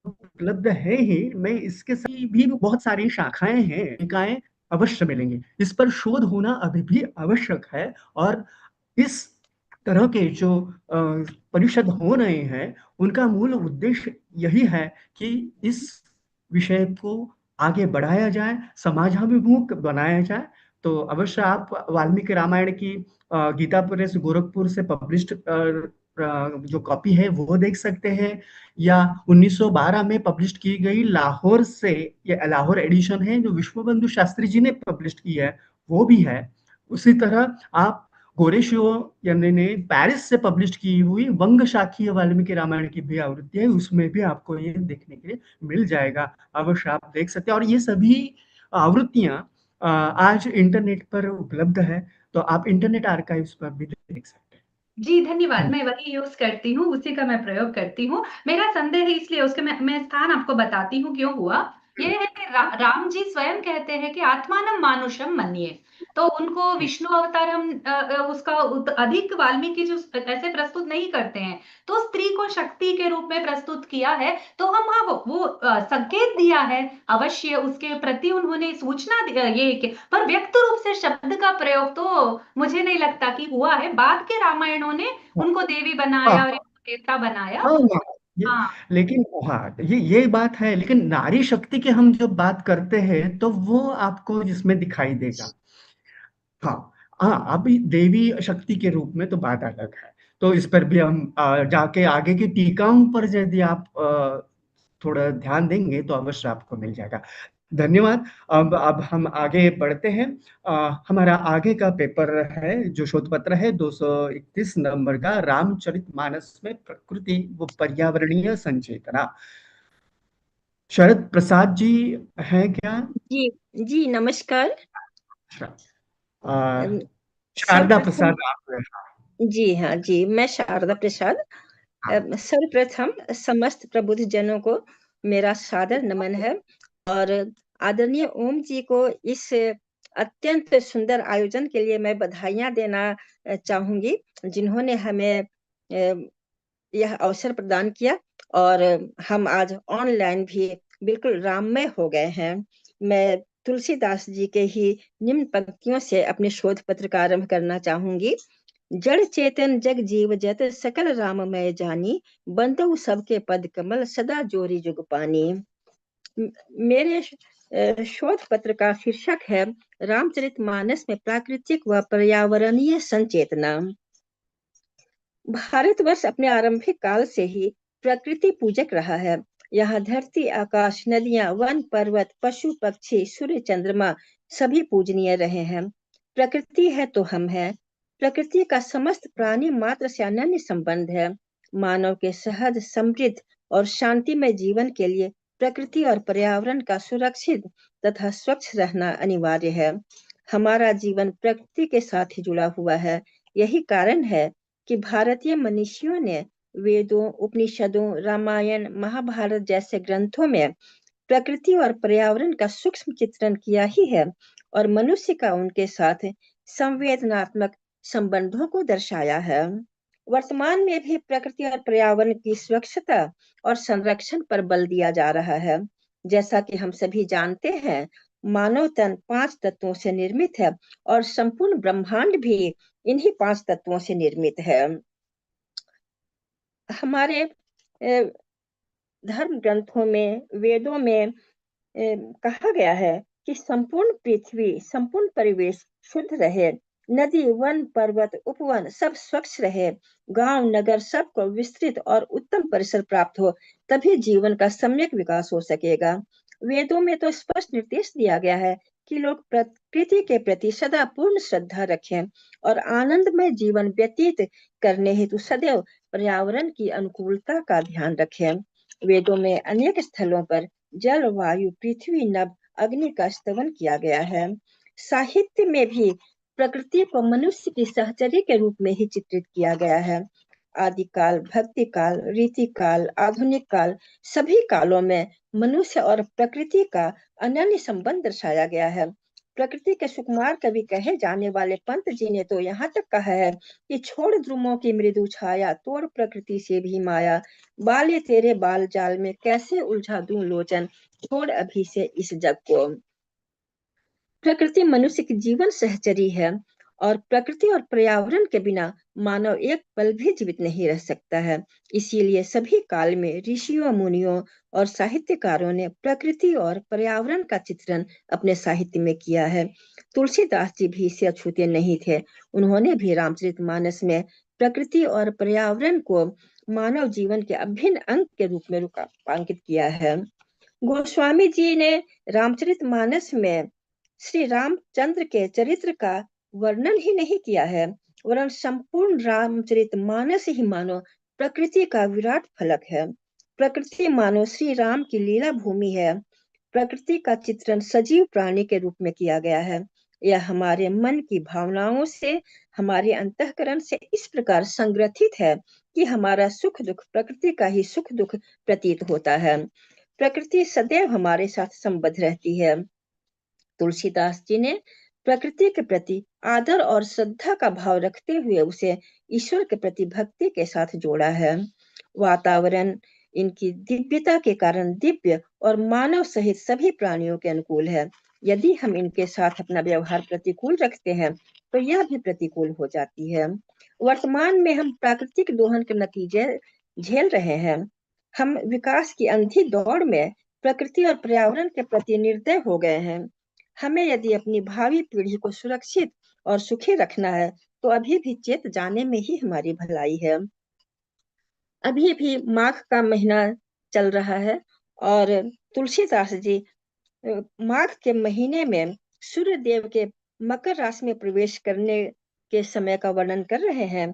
उपलब्ध है ही, मैं इसके साथ भी बहुत सारी शाखाएं हैं, निकाय अवश्य मिलेंगे। इस पर शोध होना अभी भी आवश्यक है और इस तरह के जो परिषद हो रहे हैं उनका मूल उद्देश्य यही है कि इस विषय को आगे बढ़ाया जाए, समाजाभिमुख बनाया जाए, तो अवश्य आप वाल्मीकि रामायण की गीता प्रेस गोरखपुर से पब्लिश्ड जो कॉपी है वो देख सकते हैं, या 1912 में पब्लिश की गई लाहौर से, ये लाहौर एडिशन है जो विश्वबंधु शास्त्री जी ने पब्लिश की है, वो भी है। उसी तरह आप गोरेशियो यानी ने पेरिस से पब्लिश की हुई वंग शाखीय वाल्मीकि रामायण की भी आवृत्ति है, उसमें भी आपको ये देखने के लिए मिल जाएगा, अवश्य आप देख सकते हैं। और ये सभी आवृत्तियां आज इंटरनेट पर उपलब्ध है, तो आप इंटरनेट आर्काइव्स पर भी देख सकते हैं। जी, धन्यवाद। मैं वही यूज़ करती हूँ, उसी का मैं प्रयोग करती हूँ। मेरा संदेह है इसलिए उसके मैं स्थान आपको बताती हूँ क्यों हुआ। ये है कि राम जी स्वयं कहते हैं कि आत्मानं मानुषं मन्ये। तो उनको विष्णु अवतार हम उसका अधिक वाल्मीकि जो ऐसे प्रस्तुत नहीं करते हैं। तो स्त्री को शक्ति के रूप में प्रस्तुत किया है, तो हम हाँ, वो संकेत दिया है, अवश्य उसके प्रति उन्होंने सूचना ये कि पर व्यक्त रूप से शब्द का प्रयोग तो मुझे नहीं लगता कि हुआ है। बाद के रामायणों ने उनको देवी बनाया और देवता बनाया। हाँ, हाँ, ये हाँ। लेकिन हाँ, ये बात है, लेकिन नारी शक्ति की हम जब बात करते हैं तो वो आपको जिसमें दिखाई देगा। हाँ, हाँ, अभी देवी शक्ति के रूप में तो बात अलग है। तो इस पर भी हम जाके आगे की टीकाओं पर यदि आप थोड़ा ध्यान देंगे तो अवश्य आपको मिल जाएगा। धन्यवाद। अब हम आगे बढ़ते हैं। हमारा आगे का पेपर है, जो शोध पत्र है 231 नंबर का, रामचरितमानस में प्रकृति व पर्यावरणीय संचेतना। शरद प्रसाद जी हैं क्या? जी जी, नमस्कार। अ, शारदा सर्वप्रथम प्रसाद आप हैं। जी हाँ जी, मैं शारदा प्रसाद। सर्वप्रथम समस्त प्रबुद्ध जनों को मेरा सादर नमन है, और आदरणीय ओम जी को इस अत्यंत सुंदर आयोजन के लिए मैं बधाइयाँ देना चाहूँगी, जिन्होंने हमें यह अवसर प्रदान किया, और हम आज ऑनलाइन भी बिल्कुल राममय हो गए हैं। मैं तुलसीदास जी के ही निम्न पंक्तियों से अपने शोध पत्र का आरंभ करना चाहूँगी। जड़ चेतन जग जीव जत सकल राममय जानी, बंधु सबके पद कमल सदा जोरी जुग पानी। मेरे शोध पत्र का शीर्षक है रामचरितमानस में प्राकृतिक व पर्यावरणीय संचेतना। भारतवर्ष अपने आरंभिक काल से ही प्रकृति पूजक रहा है। यहाँ धरती, आकाश, नदियां, वन, पर्वत, पशु, पक्षी, सूर्य, चंद्रमा सभी पूजनीय रहे हैं। प्रकृति है तो हम हैं। प्रकृति का समस्त प्राणी मात्र से अनन्य संबंध है। मानव के सहज, समृद्ध और शांतिमय जीवन के लिए प्रकृति और पर्यावरण का सुरक्षित तथा स्वच्छ रहना अनिवार्य है। हमारा जीवन प्रकृति के साथ ही जुड़ा हुआ है। यही कारण है कि भारतीय मनीषियों ने वेदों, उपनिषदों, रामायण, महाभारत जैसे ग्रंथों में प्रकृति और पर्यावरण का सूक्ष्म चित्रण किया ही है, और मनुष्य का उनके साथ संवेदनात्मक संबंधों को दर्शाया है। वर्तमान में भी प्रकृति और पर्यावरण की सुरक्षता और संरक्षण पर बल दिया जा रहा है। जैसा कि हम सभी जानते हैं, मानव तन 5 तत्वों से निर्मित है, और संपूर्ण ब्रह्मांड भी इन्हीं 5 तत्वों से निर्मित है। हमारे धर्म ग्रंथों में, वेदों में कहा गया है कि संपूर्ण पृथ्वी, संपूर्ण परिवेश शुद्ध रहे, नदी, वन, पर्वत, उपवन सब स्वच्छ रहे, गांव, नगर सबको विस्तृत और उत्तम परिसर प्राप्त हो, तभी जीवन का सम्यक विकास हो सकेगा। वेदों में तो स्पष्ट निर्देश दिया गया है कि लोग प्रकृति के प्रति सदा पूर्ण श्रद्धा रखें और आनंदमय जीवन व्यतीत करने हेतु सदैव पर्यावरण की अनुकूलता का ध्यान रखें। वेदों में अनेक स्थलों पर जल, वायु, पृथ्वी, नभ, अग्नि का स्तवन किया गया है। साहित्य में भी प्रकृति को मनुष्य की सहचर्य के रूप में ही चित्रित किया गया है। आदिकाल, भक्ति काल, रीति काल, आधुनिक काल, सभी कालों में मनुष्य और प्रकृति का अनन्य संबंध दर्शाया गया है। प्रकृति के सुकुमार कवि कहे जाने वाले पंत जी ने तो यहाँ तक कहा है कि छोड़ ध्रुवों की मृदु छाया, तोड़ प्रकृति से भी माया, बाले तेरे बाल जाल में कैसे उलझा दूं लोचन, छोड़ अभी से इस जग को। प्रकृति मनुष्य की जीवन सहचरी है, और प्रकृति और पर्यावरण के बिना मानव एक पल भी जीवित नहीं रह सकता है। इसीलिए सभी काल में ऋषियों, मुनियों और साहित्यकारों ने प्रकृति और पर्यावरण का चित्रण अपने साहित्य में किया है। तुलसीदास जी भी इसे अछूते नहीं थे। उन्होंने भी रामचरितमानस में प्रकृति और पर्यावरण को मानव जीवन के अभिन्न अंग के रूप में रूपांकित किया है। गोस्वामी जी ने रामचरितमानस में श्री रामचंद्र के चरित्र का वर्णन ही नहीं किया है, वरन संपूर्ण रामचरितमानस ही मानो प्रकृति का विराट फलक है। प्रकृति मानो श्री राम की लीला भूमि है। प्रकृति का चित्रण सजीव प्राणी के रूप में किया गया है। यह हमारे मन की भावनाओं से, हमारे अंतःकरण से इस प्रकार संग्रथित है कि हमारा सुख दुख प्रकृति का ही सुख दुख प्रतीत होता है। प्रकृति सदैव हमारे साथ संबद्ध रहती है। तुलसीदास जी ने प्रकृति के प्रति आदर और श्रद्धा का भाव रखते हुए उसे ईश्वर के प्रति भक्ति के साथ जोड़ा है। वातावरण इनकी दिव्यता के कारण दिव्य और मानव सहित सभी प्राणियों के अनुकूल है। यदि हम इनके साथ अपना व्यवहार प्रतिकूल रखते हैं तो यह भी प्रतिकूल हो जाती है। वर्तमान में हम प्राकृतिक दोहन के नतीजे झेल रहे हैं। हम विकास की अंधी दौड़ में प्रकृति और पर्यावरण के प्रति निर्दय हो गए हैं। हमें यदि अपनी भावी पीढ़ी को सुरक्षित और सुखी रखना है तो अभी भी चेत जाने में ही हमारी भलाई है। अभी भी माघ का महीना चल रहा है और तुलसीदास जी माघ के महीने में सूर्य देव के मकर राशि में प्रवेश करने के समय का वर्णन कर रहे हैं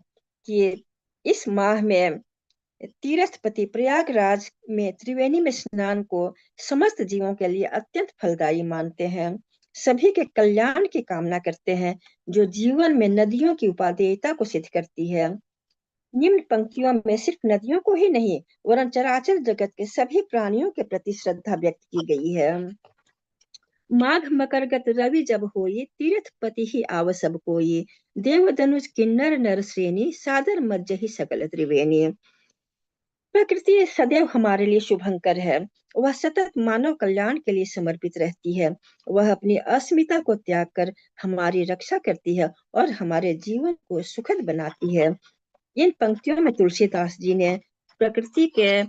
कि इस माह में तीर्थपति प्रयागराज में त्रिवेणी में स्नान को समस्त जीवों के लिए अत्यंत फलदायी मानते हैं। सभी के कल्याण की कामना करते हैं, जो जीवन में नदियों की उपादेयता को सिद्ध करती है। निम्न पंक्तियों में सिर्फ नदियों को ही नहीं वरन चराचर जगत के सभी प्राणियों के प्रति श्रद्धा व्यक्त की गई है। माघ मकरगत रवि जब होई, तीर्थपति ही आव सब कोई। देव धनुष किन्नर नर श्रेणी, सादर मज्जहि सकल त्रिवेणी। प्रकृति सदैव हमारे लिए शुभंकर है। वह सतत मानव कल्याण के लिए समर्पित रहती है। वह अपनी अस्मिता को त्याग कर हमारी रक्षा करती है और हमारे जीवन को सुखद बनाती है। इन पंक्तियों में तुलसीदास जी ने प्रकृति के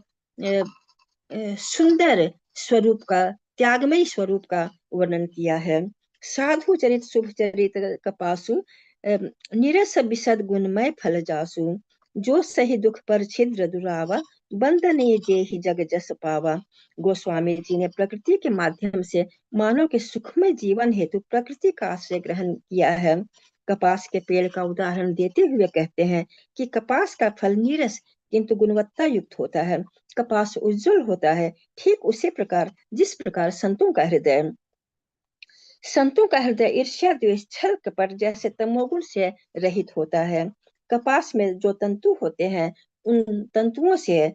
सुंदर स्वरूप का, त्यागमयी स्वरूप का वर्णन किया है। साधु चरित शुभ चरित कपासु, निरस विशद गुणमय फल जासु। जो सही दुख पर छिद्र दुरावा, बंदनीय जे ही जग जस पावा। गोस्वामी जी ने प्रकृति के माध्यम से मानव के सुखमय जीवन हेतु प्रकृति का आश्रय ग्रहण किया है। कपास के पेड़ का उदाहरण देते हुए कहते हैं कि कपास का फल नीरस किंतु गुणवत्ता युक्त होता है। कपास उज्जवल होता है। ठीक उसी प्रकार जिस प्रकार संतों का हृदय ईर्ष्या द्वेष छल कपट जैसे तमोगुण से रहित होता है। कपास में जो तंतु होते हैं उन तंतुओं से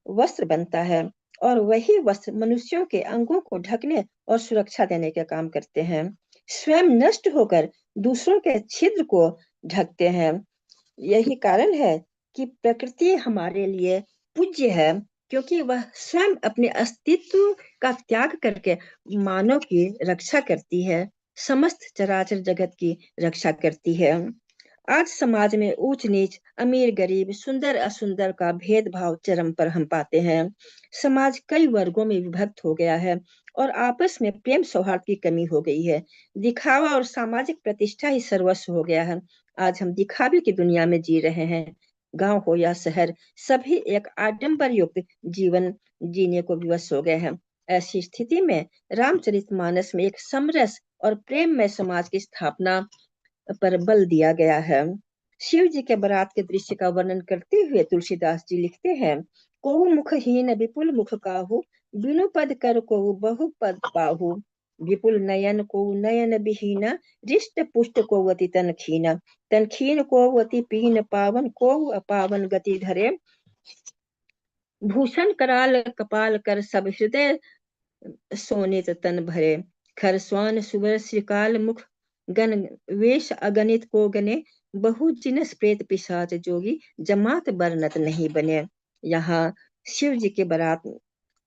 वस्त्र बनता है और वही वस्त्र मनुष्यों के अंगों को ढकने और सुरक्षा देने का काम करते हैं। स्वयं नष्ट होकर दूसरों के छिद्र को ढकते हैं। यही कारण है कि प्रकृति हमारे लिए पूज्य है, क्योंकि वह स्वयं अपने अस्तित्व का त्याग करके मानव की रक्षा करती है, समस्त चराचर जगत की रक्षा करती है। आज समाज में ऊंच नीच, अमीर गरीब, सुंदर असुंदर का भेदभाव चरम पर हम पाते हैं। समाज कई वर्गों में विभक्त हो गया है और आपस में प्रेम सौहार्द की कमी हो गई है। दिखावा और सामाजिक प्रतिष्ठा ही सर्वस्व हो गया है। आज हम दिखावे की दुनिया में जी रहे हैं। गांव हो या शहर, सभी एक आडंबर युक्त जीवन जीने को विवश हो गए हैं। ऐसी स्थिति में रामचरितमानस में एक समरस और प्रेममय समाज की स्थापना पर बल दिया गया है। शिव जी के बारात के दृश्य का वर्णन करते हुए तुलसीदास जी लिखते हैं, को मुखहीन विपुल मुख काहू, बिनु पद कर को बहु पद पाहू। विपुल नयन को नयन विहीना, रिष्ट पुष्ट को वति तन खीना। तन खीन को वति पीन पावन, को अपावन गति धरे। भूषण कराल कपाल कर सब हृदय सोनित तन भरे। खर स्वान सुवर श्रीकाल मुख, गण वेश अगणित को गने। बहु जिनस प्रेत पिशाच जोगी, जमात बरनत नहीं बने। यहाँ शिव जी के बारात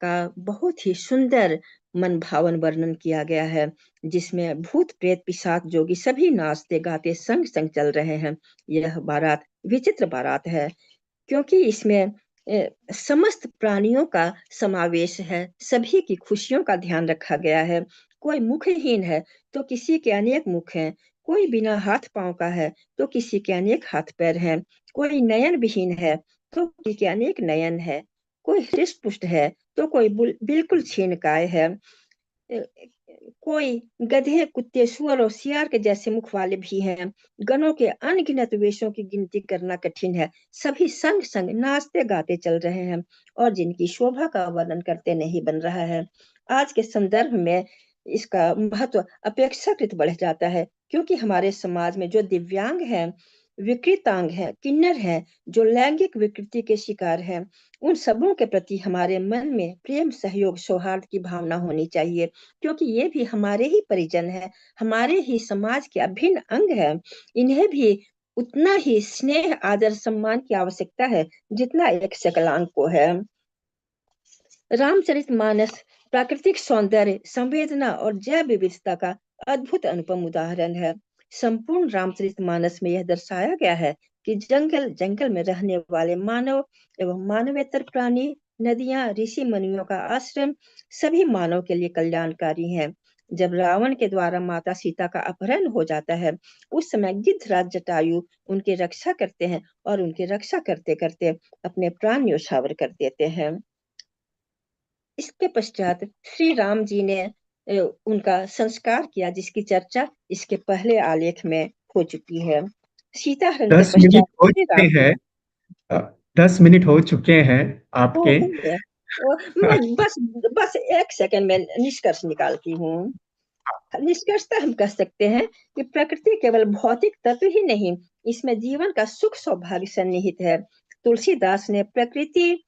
का बहुत ही सुंदर मन भावन वर्णन किया गया है, जिसमें भूत प्रेत पिशाच जोगी सभी नाचते गाते संग संग चल रहे हैं। यह बारात विचित्र बारात है, क्योंकि इसमें समस्त प्राणियों का समावेश है, सभी की खुशियों का ध्यान रखा गया है। कोई मुखहीन है तो किसी के अनेक मुख हैं, कोई बिना हाथ पांव का है तो किसी के अनेक हाथ पैर हैं, कोई नयन विहीन है तो किसी के अनेक नयन है, कोई हृष्ट पुष्ट है तो कोई बिल्कुल क्षीणकाय है। कोई गधे, कुत्ते, सुअर और सियार के जैसे मुख वाले भी हैं। गणों के अनगिनत वेशों की गिनती करना कठिन है। सभी संग संग नाचते गाते चल रहे हैं और जिनकी शोभा का वर्णन करते नहीं बन रहा है। आज के संदर्भ में इसका महत्व अपेक्षाकृत बढ़ जाता है, क्योंकि हमारे समाज में जो दिव्यांग हैं, विकृतांग हैं, किन्नर हैं, जो लैंगिक विकृति के शिकार हैं, उन सबों के प्रति हमारे मन में प्रेम, सहयोग, सौहार्द की भावना होनी चाहिए, क्योंकि ये भी हमारे ही परिजन है, हमारे ही समाज के अभिन्न अंग है। इन्हें भी उतना ही स्नेह, आदर, सम्मान की आवश्यकता है जितना एक सकलांग को है। रामचरितमानस प्राकृतिक सौंदर्य, संवेदना और जैव विविधता का अद्भुत अनुपम उदाहरण है। संपूर्ण रामचरितमानस में यह दर्शाया गया है कि जंगल जंगल में रहने वाले मानव एवं मानवेतर प्राणी, नदियां, ऋषि मुनियों का आश्रम सभी मानव के लिए कल्याणकारी हैं। जब रावण के द्वारा माता सीता का अपहरण हो जाता है, उस समय गिद्धराज जटायु उनकी रक्षा करते हैं और उनकी रक्षा करते करते अपने प्राण न्यौछावर कर देते हैं। इसके पश्चात श्री राम जी ने उनका संस्कार किया, जिसकी चर्चा इसके पहले आलेख में हो चुकी है। सीता हरण के 10 मिनट पश्चात हो श्री चुके राम हैं। 10 मिनट हो चुके हैं आपके। हो गए। मैं बस बस एक सेकंड में निष्कर्ष निकालती हूँ। निष्कर्षतः हम कह सकते हैं कि प्रकृति केवल भौतिक तत्व ही नहीं, इसमें जीवन का सुख सौभाग्य सन्निहित है। तुलसीदास ने प्रकृति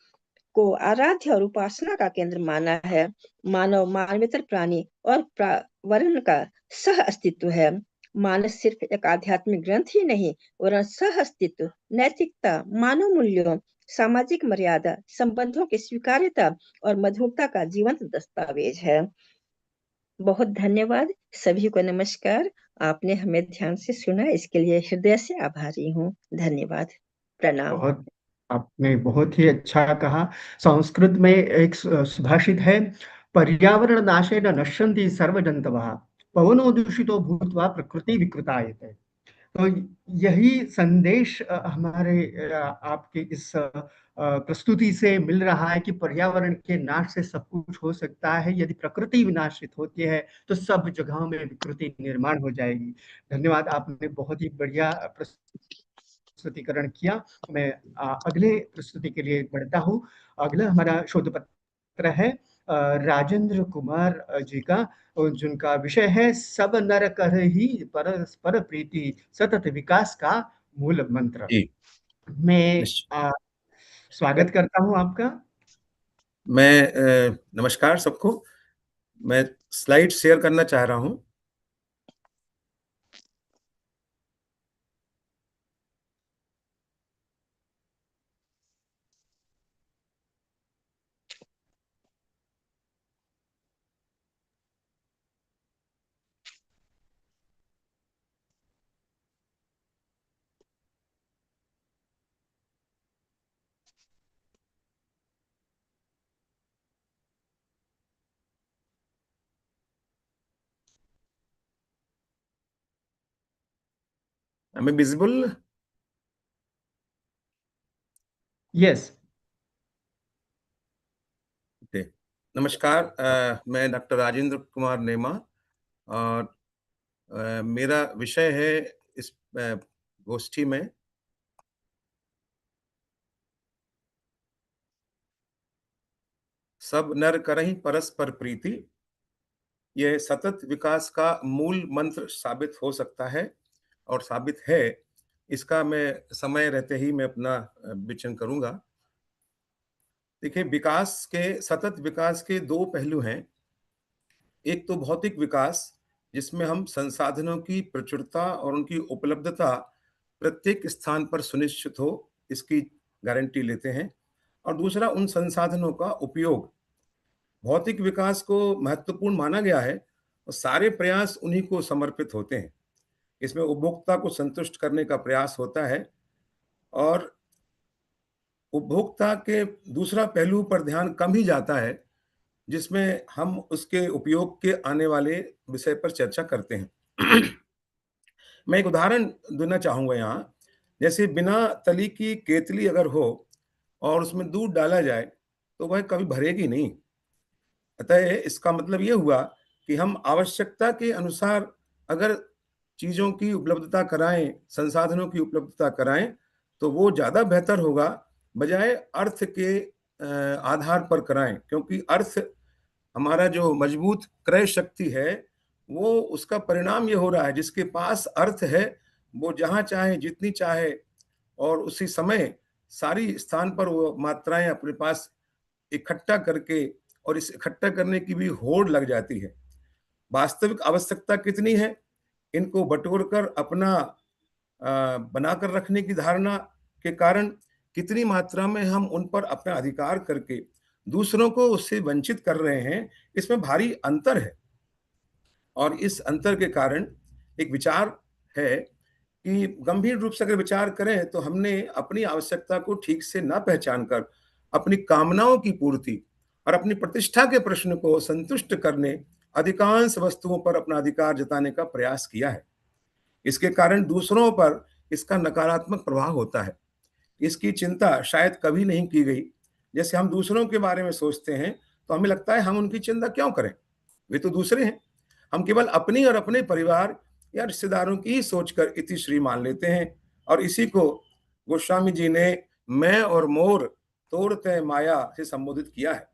को आराध्य और उपासना का केंद्र माना है। मानव मानवेतर प्राणी और पर्यावरण का सह अस्तित्व है। मानस सिर्फ एक आध्यात्मिक ग्रंथ ही नहीं, वरन सह अस्तित्व, नैतिकता, मानव मूल्यों, सामाजिक मर्यादा, संबंधों की स्वीकार्यता और मधुरता का जीवंत दस्तावेज है। बहुत धन्यवाद, सभी को नमस्कार। आपने हमें ध्यान से सुना, इसके लिए हृदय से आभारी हूँ। धन्यवाद, प्रणाम। बहुत आपने बहुत ही अच्छा कहा। संस्कृत में एक सुभाषित है, पर्यावरण नाशेन नश्यन्ति सर्वजन्तवः, पवनो दूषितो भूत्वा प्रकृति विकृतायते। तो यही संदेश हमारे आपके इस प्रस्तुति से मिल रहा है कि पर्यावरण के नाश से सब कुछ हो सकता है। यदि प्रकृति विनाशित होती है तो सब जगहों में विकृति निर्माण हो जाएगी। धन्यवाद, आपने बहुत ही बढ़िया प्रस्तुतिकरण किया। मैं अगले प्रस्तुति के लिए बढ़ता हूँ। अगला हमारा शोध पत्र है राजेंद्र कुमार जी का, जिनका विषय है सब नर कर ही परस्पर प्रीति सतत विकास का मूल मंत्र। जी, मैं स्वागत करता हूं आपका। मैं नमस्कार सबको। मैं स्लाइड शेयर करना चाह रहा हूं। Am I visible? यस। नमस्कार, मैं डॉक्टर राजेंद्र कुमार नेमा और मेरा विषय है इस गोष्ठी में सब नर करहि परस्पर प्रीति। यह सतत विकास का मूल मंत्र साबित हो सकता है और साबित है। इसका मैं समय रहते ही मैं अपना विचरण करूंगा। देखिए, सतत विकास के दो पहलू हैं। एक तो भौतिक विकास, जिसमें हम संसाधनों की प्रचुरता और उनकी उपलब्धता प्रत्येक स्थान पर सुनिश्चित हो, इसकी गारंटी लेते हैं। और दूसरा, उन संसाधनों का उपयोग भौतिक विकास को महत्वपूर्ण माना गया है और सारे प्रयास उन्हीं को समर्पित होते हैं। इसमें उपभोक्ता को संतुष्ट करने का प्रयास होता है और उपभोक्ता के दूसरा पहलू पर ध्यान कम ही जाता है, जिसमें हम उसके उपयोग के आने वाले विषय पर चर्चा करते हैं। मैं एक उदाहरण देना चाहूँगा यहाँ, जैसे बिना तली की केतली अगर हो और उसमें दूध डाला जाए, तो वह कभी भरेगी नहीं। अतः इसका मतलब ये हुआ कि हम आवश्यकता के अनुसार अगर चीज़ों की उपलब्धता कराएँ, संसाधनों की उपलब्धता कराएँ, तो वो ज़्यादा बेहतर होगा, बजाय अर्थ के आधार पर कराएँ। क्योंकि अर्थ हमारा जो मजबूत क्रय शक्ति है, वो उसका परिणाम ये हो रहा है, जिसके पास अर्थ है, वो जहाँ चाहे, जितनी चाहे और उसी समय सारी स्थान पर वो मात्राएँ अपने पास इकट्ठा करके और इस इकट्ठा करने की भी होड़ लग जाती है। वास्तविक आवश्यकता कितनी है, इनको बटोर-कर अपना बनाकर रखने की धारणा के कारण कितनी मात्रा में हम उन पर अपना अधिकार करके दूसरों को उससे वंचित कर रहे हैं, इसमें भारी अंतर है। और इस अंतर के कारण एक विचार है कि गंभीर रूप से अगर विचार करें, तो हमने अपनी आवश्यकता को ठीक से ना पहचान कर अपनी कामनाओं की पूर्ति और अपनी प्रतिष्ठा के प्रश्न को संतुष्ट करने अधिकांश वस्तुओं पर अपना अधिकार जताने का प्रयास किया है। इसके कारण दूसरों पर इसका नकारात्मक प्रभाव होता है। इसकी चिंता शायद कभी नहीं की गई। जैसे हम दूसरों के बारे में सोचते हैं, तो हमें लगता है हम उनकी चिंता क्यों करें? वे तो दूसरे हैं। हम केवल अपनी और अपने परिवार या रिश्तेदारों की ही सोचकर इतिश्री मान लेते हैं और इसी को गोस्वामी जी ने मैं और मोर तोड़ते माया से संबोधित किया है।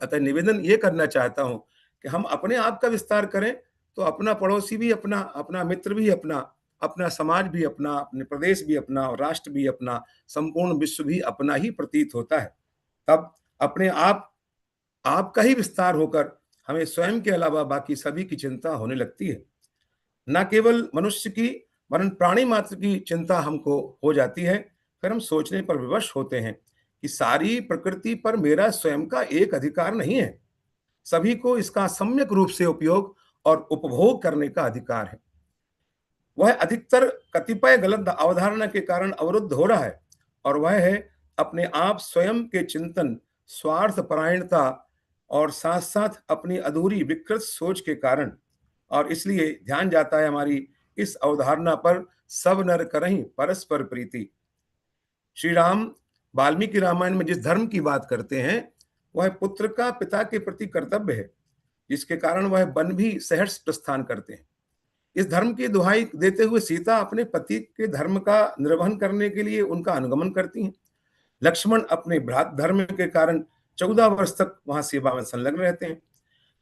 अतः निवेदन ये करना चाहता हूँ कि हम अपने आप का विस्तार करें, तो अपना पड़ोसी भी अपना, अपना मित्र भी अपना, अपना समाज भी अपना, अपने प्रदेश भी अपना और राष्ट्र भी अपना, संपूर्ण विश्व भी अपना ही प्रतीत होता है। तब अपने आपका ही विस्तार होकर हमें स्वयं के अलावा बाकी सभी की चिंता होने लगती है। न केवल मनुष्य की, वरन प्राणी मात्र की चिंता हमको हो जाती है। फिर हम सोचने पर विवश होते हैं कि सारी प्रकृति पर मेरा स्वयं का एक अधिकार नहीं है। सभी को इसका सम्यक रूप से उपयोग और उपभोग करने का अधिकार है। वह अधिकतर कतिपय गलत अवधारणा के कारण अवरुद्ध हो रहा है और वह है अपने आप स्वयं के चिंतन, स्वार्थ परायणता और साथ साथ अपनी अधूरी विकृत सोच के कारण। और इसलिए ध्यान जाता है हमारी इस अवधारणा पर, सब नर करहीं परस्पर प्रीति। श्री राम वाल्मीकि रामायण में जिस धर्म की बात करते हैं, वह पुत्र का पिता के प्रति कर्तव्य है, जिसके कारण वह वन भी सहर्ष प्रस्थान करते हैं। इस धर्म की दुहाई देते हुए सीता अपने पति के धर्म का निर्वहन करने के लिए उनका अनुगमन करती हैं। लक्ष्मण अपने भ्रात धर्म के कारण 14 वर्ष तक वहां सेवा में संलग्न रहते हैं।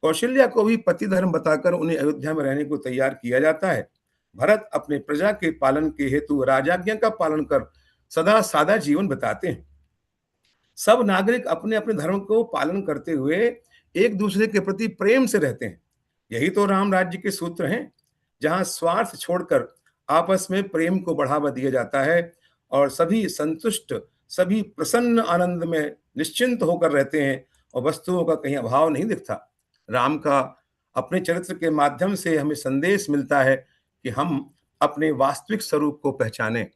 कौशल्या को भी पति धर्म बताकर उन्हें अयोध्या में रहने को तैयार किया जाता है। भरत अपने प्रजा के पालन के हेतु राजाज्ञा का पालन कर सदा सादा जीवन बिताते हैं। सब नागरिक अपने अपने धर्म को पालन करते हुए एक दूसरे के प्रति प्रेम से रहते हैं। यही तो राम राज्य के सूत्र हैं, जहां स्वार्थ छोड़कर आपस में प्रेम को बढ़ावा दिया जाता है और सभी संतुष्ट, सभी प्रसन्न आनंद में निश्चिंत होकर रहते हैं और वस्तुओं का कहीं अभाव नहीं दिखता। राम का अपने चरित्र के माध्यम से हमें संदेश मिलता है कि हम अपने वास्तविक स्वरूप को पहचानें।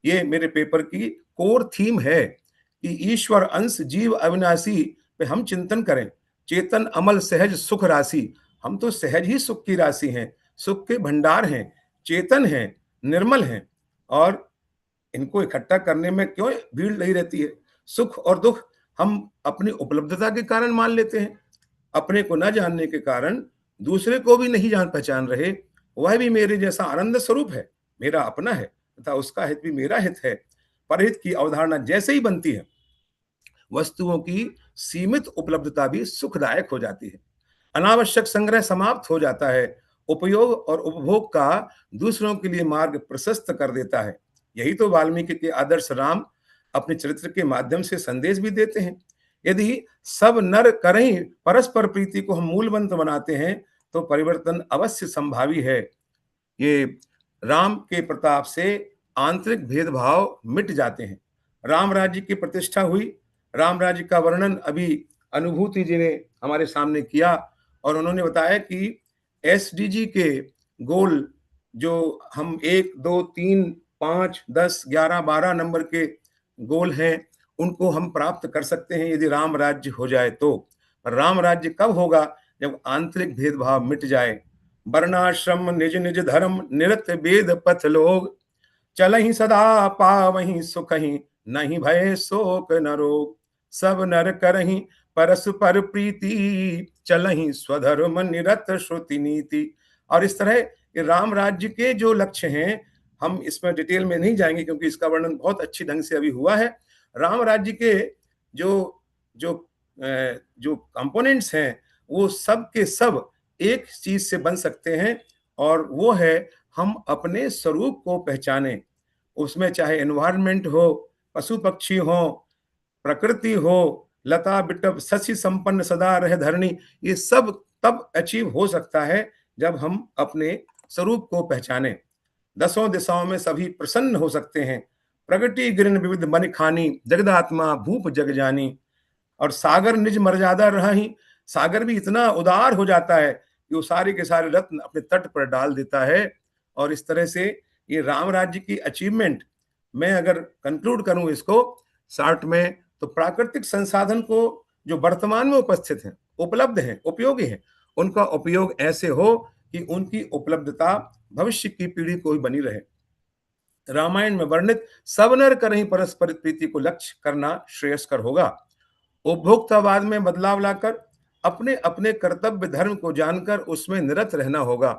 ये मेरे पेपर की कोर थीम है कि ईश्वर अंश जीव अविनाशी पे हम चिंतन करें। चेतन अमल सहज सुख राशि, हम तो सहज ही सुख की राशि हैं, सुख के भंडार हैं, चेतन हैं, निर्मल हैं और इनको इकट्ठा करने में क्यों भीड़ लगी रहती है। सुख और दुख हम अपनी उपलब्धता के कारण मान लेते हैं, अपने को न जानने के कारण दूसरे को भी नहीं जान पहचान रहे। वह भी मेरे जैसा आनंद स्वरूप है, मेरा अपना है तथा उसका हित भी मेरा हित है। परहित की अवधारणा जैसे ही बनती है, वस्तुओं की सीमित उपलब्धता भी सुखदायक हो जाती है। अनावश्यक संग्रह समाप्त हो जाता है। उपयोग और उपभोग का दूसरों के लिए मार्ग प्रशस्त कर देता है। यही तो वाल्मीकि के आदर्श राम अपने चरित्र के माध्यम से संदेश भी देते हैं। यदि सब नर करें परस्पर प्रीति को हम मूल मंत्र बनाते हैं, तो परिवर्तन अवश्य संभावी है। ये राम के प्रताप से आंतरिक भेदभाव मिट जाते हैं। राम राज्य की प्रतिष्ठा हुई। राम राज्य का वर्णन अभी अनुभूति जी ने हमारे सामने किया और उन्होंने बताया कि एसडीजी के गोल जो हम 1, 2, 3, 5, 10, 11, 12 नंबर के गोल हैं उनको हम प्राप्त कर सकते हैं यदि राम राज्य हो जाए तो। राम राज्य कब होगा? जब आंतरिक भेदभाव मिट जाए, वर्णाश्रम निज निज धर्म निरत वेद पथ लोग, चलहि सदा पावहि सुखहि नहीं भय शोक न रोग, सब नर करहि परस्पर प्रीति, चलहि स्वधर्म निरत श्रुति नीति। और इस तरह ये राम राज्य के जो लक्ष्य हैं, हम इसमें डिटेल में नहीं जाएंगे क्योंकि इसका वर्णन बहुत अच्छी ढंग से अभी हुआ है। राम राज्य के जो जो जो कंपोनेंट्स हैं वो सब के सब एक चीज से बन सकते हैं और वो है हम अपने स्वरूप को पहचाने। उसमें चाहे एनवायरनमेंट हो, पशु पक्षी हो, प्रकृति हो, लता बिटप शशि संपन्न सदा रहे धरणी, ये सब तब अचीव हो सकता है जब हम अपने स्वरूप को पहचाने। दसों दिशाओं में सभी प्रसन्न हो सकते हैं, प्रगति गिरन विविध मन खानी, जगदात्मा भूप जग जानी। और सागर निज मर्यादा रहा ही, सागर भी इतना उदार हो जाता है कि वो सारे के सारे रत्न अपने तट पर डाल देता है। और इस तरह से ये राम राज्य की अचीवमेंट, मैं अगर कंक्लूड करूं इसको शॉर्ट में, तो प्राकृतिक संसाधन को जो वर्तमान में उपस्थित हैं, उपलब्ध हैं, उपयोगी हैं, उनका उपयोग ऐसे हो कि उनकी उपलब्धता भविष्य की पीढ़ी को भी बनी रहे। रामायण में वर्णित सब नर करहि परस्पर प्रीति को लक्ष्य करना श्रेयस्कर होगा। उपभोक्तावाद में बदलाव लाकर अपने अपने कर्तव्य धर्म को जानकर उसमें निरत रहना होगा।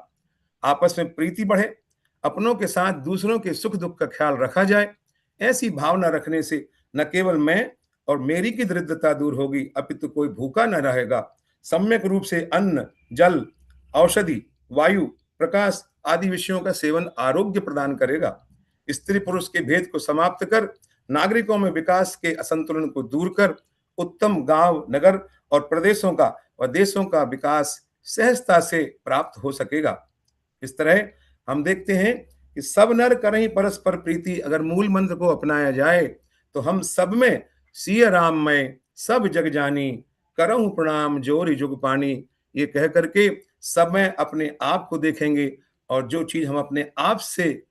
आपस में प्रीति बढ़े, अपनों के साथ दूसरों के सुख दुख का ख्याल रखा जाए। ऐसी भावना रखने से न केवल मैं और मेरी की दरिद्रता दूर होगी, अपितु कोई भूखा न रहेगा। सम्यक रूप से अन्न, जल, औषधि, वायु, प्रकाश आदि विषयों का सेवन आरोग्य प्रदान करेगा। स्त्री पुरुष के भेद को समाप्त कर नागरिकों में विकास के असंतुलन को दूर कर उत्तम गांव, नगर और प्रदेशों का व देशों का विकास सहजता से प्राप्त हो सकेगा। इस तरह हम देखते हैं कि सब नर करहि परस्पर प्रीति अगर मूल मंत्र को अपनाया जाए तो हम सब में सिय राम मैं सब जग जानी, करहु प्रणाम जोरि जुग पानी, ये कह करके सब में अपने आप को देखेंगे और जो चीज हम अपने आप से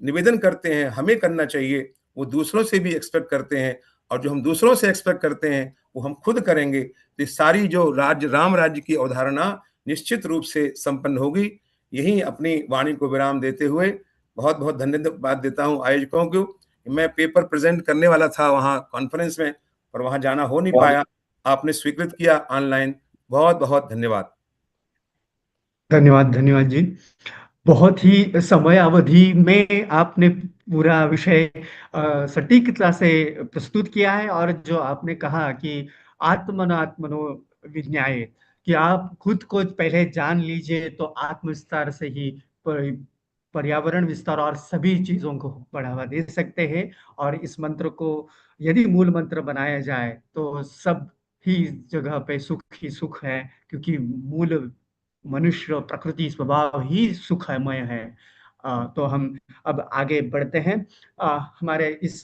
निवेदन करते हैं हमें करना चाहिए, वो दूसरों से भी एक्सपेक्ट करते हैं और जो हम दूसरों से एक्सपेक्ट करते हैं वो हम खुद करेंगे। तो सारी जो राज्य राम राज्य की अवधारणा निश्चित रूप से संपन्न होगी। यही अपनी वाणी को विराम देते हुए बहुत बहुत धन्यवाद देता हूं आयोजकों को। मैं पेपर प्रेजेंट करने वाला था वहां कॉन्फ्रेंस में, पर वहां जाना हो नहीं पाया, आपने स्वीकृत किया ऑनलाइन, बहुत बहुत धन्यवाद। धन्यवाद धन्यवाद जी। बहुत ही समय अवधि में आपने पूरा विषय सटीकता से प्रस्तुत किया है और जो आपने कहा कि आत्मनो विज्ञाय, कि आप खुद को पहले जान लीजिए तो आत्म विस्तार से ही पर्यावरण विस्तार और सभी चीजों को बढ़ावा दे सकते हैं। और इस मंत्र को यदि मूल मंत्र बनाया जाए तो सब ही जगह पे सुख ही सुख है, क्योंकि मूल मनुष्य प्रकृति स्वभाव ही सुखमय है। तो हम अब आगे बढ़ते हैं। हमारे इस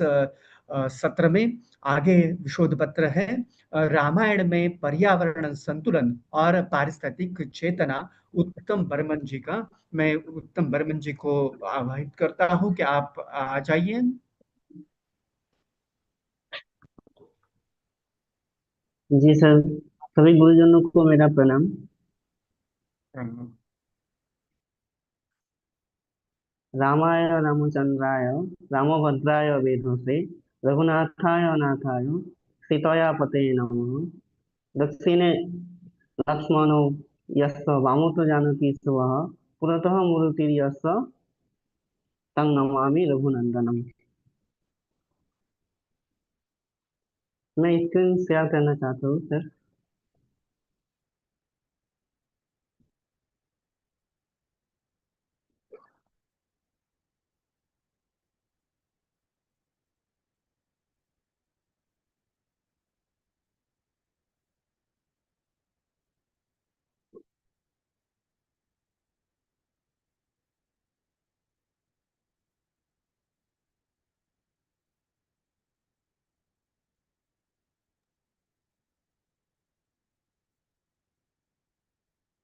सत्र में आगे शोध पत्र है रामायण में पर्यावरण संतुलन और पारिस्थितिक चेतना, उत्तम बर्मन जी का। मैं उत्तम बर्मन जी को आह्वान करता हूं कि आप आ जाइए। जी सर, सभी गुरुजनों को मेरा प्रणाम। रामाय रामचंद्राय रामभद्राय वेधसे रघुनाथाय नाथाय सीताया पते नमः। दक्षिणे लक्ष्मणो यस्य वामो जानकी स्वः पुरतः मूर्तिर्यस्य तं नमामि रघुनंदनम। मैं स्क्रीन शेयर करना चाहता हूँ सर।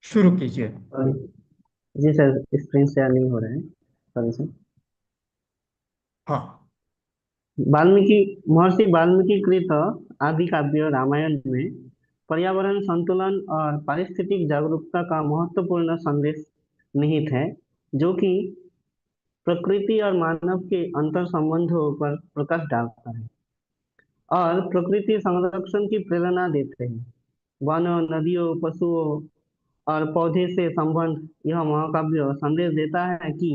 शुरू कीजिए। जी सर, स्क्रीन शेयर नहीं हो रहा है, सॉरी सर। हाँ। महर्षि वाल्मीकि कृत आदि काव्य रामायण में पर्यावरण संतुलन और पारिस्थितिक जागरूकता का महत्वपूर्ण संदेश निहित है, जो कि प्रकृति और मानव के अंतर संबंधों पर प्रकाश डालता है और प्रकृति संरक्षण की प्रेरणा देते हैं। वनों, नदियों, पशुओं और पौधे से संबंध यह महाकाव्य संदेश देता है कि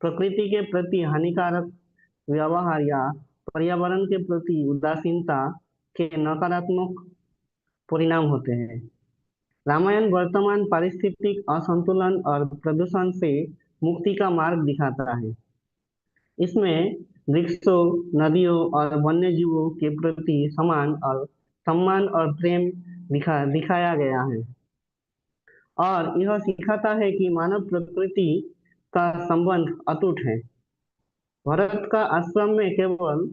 प्रकृति के प्रति हानिकारक व्यवहार या पर्यावरण के प्रति उदासीनता के नकारात्मक परिणाम होते हैं। रामायण वर्तमान पारिस्थितिक असंतुलन और प्रदूषण से मुक्ति का मार्ग दिखाता है। इसमें वृक्षों, नदियों और वन्य जीवों के प्रति सम्मान और प्रेम दिखाया गया है और यह सिखाता है कि मानव प्रकृति का संबंध अटूट है। भरत का आश्रम में केवल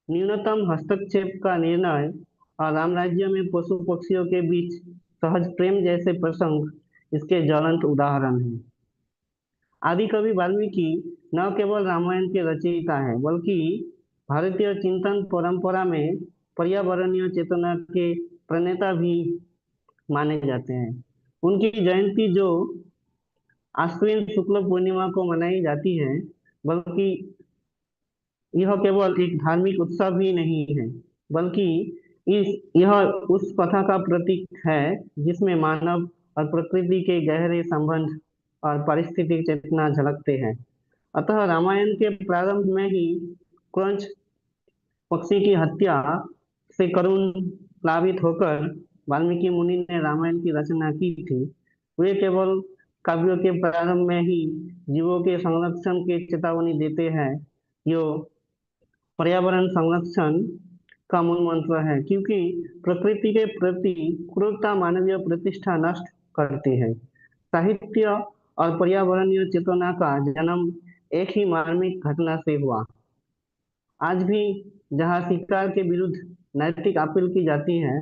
न्यूनतम हस्तक्षेप का निर्णय और राम राज्य में पशु पक्षियों के बीच सहज प्रेम जैसे प्रसंग इसके ज्वलंत उदाहरण हैं। आदि कवि वाल्मीकि न केवल रामायण के रचयिता हैं, बल्कि भारतीय चिंतन परंपरा में पर्यावरणीय चेतना के प्रणेता भी माने जाते हैं। उनकी जयंती जो आश्विन शुक्ल पूर्णिमा को मनाई जाती है, बल्कि यह केवल एक धार्मिक उत्सव ही नहीं है, बल्कि यह उस कथा का प्रतीक है जिसमें मानव और प्रकृति के गहरे संबंध और पारिस्थितिक चेतना झलकते हैं। अतः रामायण के प्रारंभ में ही क्रंच पक्षी की हत्या से करुण प्लावित होकर वाल्मीकि मुनि ने रामायण की रचना की थी। वे केवल काव्यों के प्रारंभ में ही जीवों के संरक्षण के चेतावनी देते हैं, जो पर्यावरण संरक्षण का मूल मंत्र है, क्योंकि प्रकृति के प्रति क्रूरता मानवीय प्रतिष्ठा नष्ट करती है। साहित्य और पर्यावरणीय चेतना का जन्म एक ही मार्मिक घटना से हुआ। आज भी जहाँ शिकार के विरुद्ध नैतिक अपील की जाती है,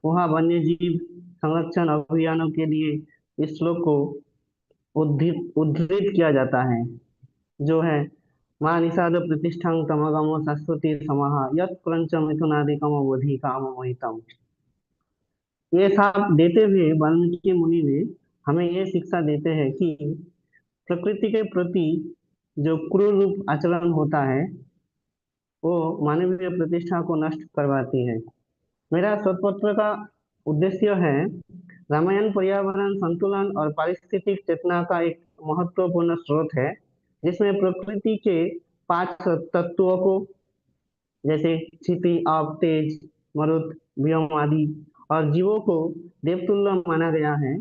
वहाँ वन्य जीव संरक्षण अभियानों के लिए इस श्लोक को उद्धृत किया जाता है, जो है मां निषाद प्रतिष्ठां तमगमो शाश्वती समाह यत् क्रंच मिथुनादिकम बोधि काम मोहितम। ये साप देते हुए वाल्मीकि मुनि ने हमें ये शिक्षा देते हैं कि प्रकृति के प्रति जो क्रूर रूप आचरण होता है, वो मानवीय प्रतिष्ठा को नष्ट करवाती है। मेरा शोधपत्र का उद्देश्य है रामायण पर्यावरण संतुलन और पारिस्थितिक चेतना का एक महत्वपूर्ण स्रोत है, जिसमें प्रकृति के 5 तत्वों को, जैसे क्षिति, आप, तेज, मरुत, व्योम आदि, और जीवों को देवतुल्य माना गया है।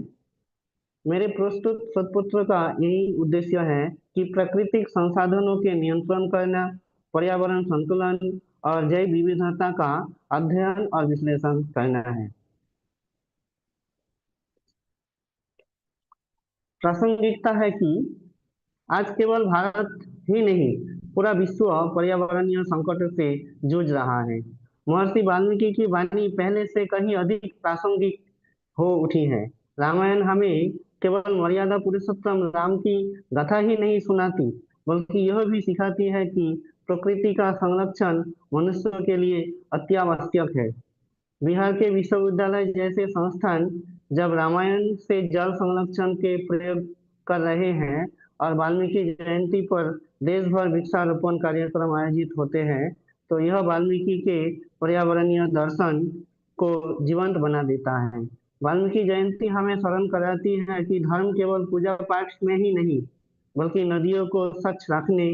मेरे प्रस्तुत शोधपत्र का यही उद्देश्य है कि प्राकृतिक संसाधनों के नियंत्रण करना, पर्यावरण संतुलन और जैव विविधता का अध्ययन और विश्लेषण करना है। प्रासंगिकता है कि आज केवल भारत ही नहीं, पूरा विश्व पर्यावरणीय संकट से जूझ रहा है। महर्षि वाल्मीकि की वाणी पहले से कहीं अधिक प्रासंगिक हो उठी है। रामायण हमें केवल मर्यादा पुरुषोत्तम राम की गाथा ही नहीं सुनाती, बल्कि यह भी सिखाती है कि प्रकृति का संरक्षण मनुष्य के लिए अत्यावश्यक है। बिहार के विश्वविद्यालय जैसे संस्थान जब रामायण से जल संरक्षण के प्रयोग कर रहे हैं और वाल्मीकि जयंती पर देश भर वृक्षारोपण कार्यक्रम आयोजित होते हैं, तो यह वाल्मीकि के पर्यावरणीय दर्शन को जीवंत बना देता है। वाल्मीकि जयंती हमें स्मरण कराती है कि धर्म केवल पूजा पाठ में ही नहीं, बल्कि नदियों को स्वच्छ रखने,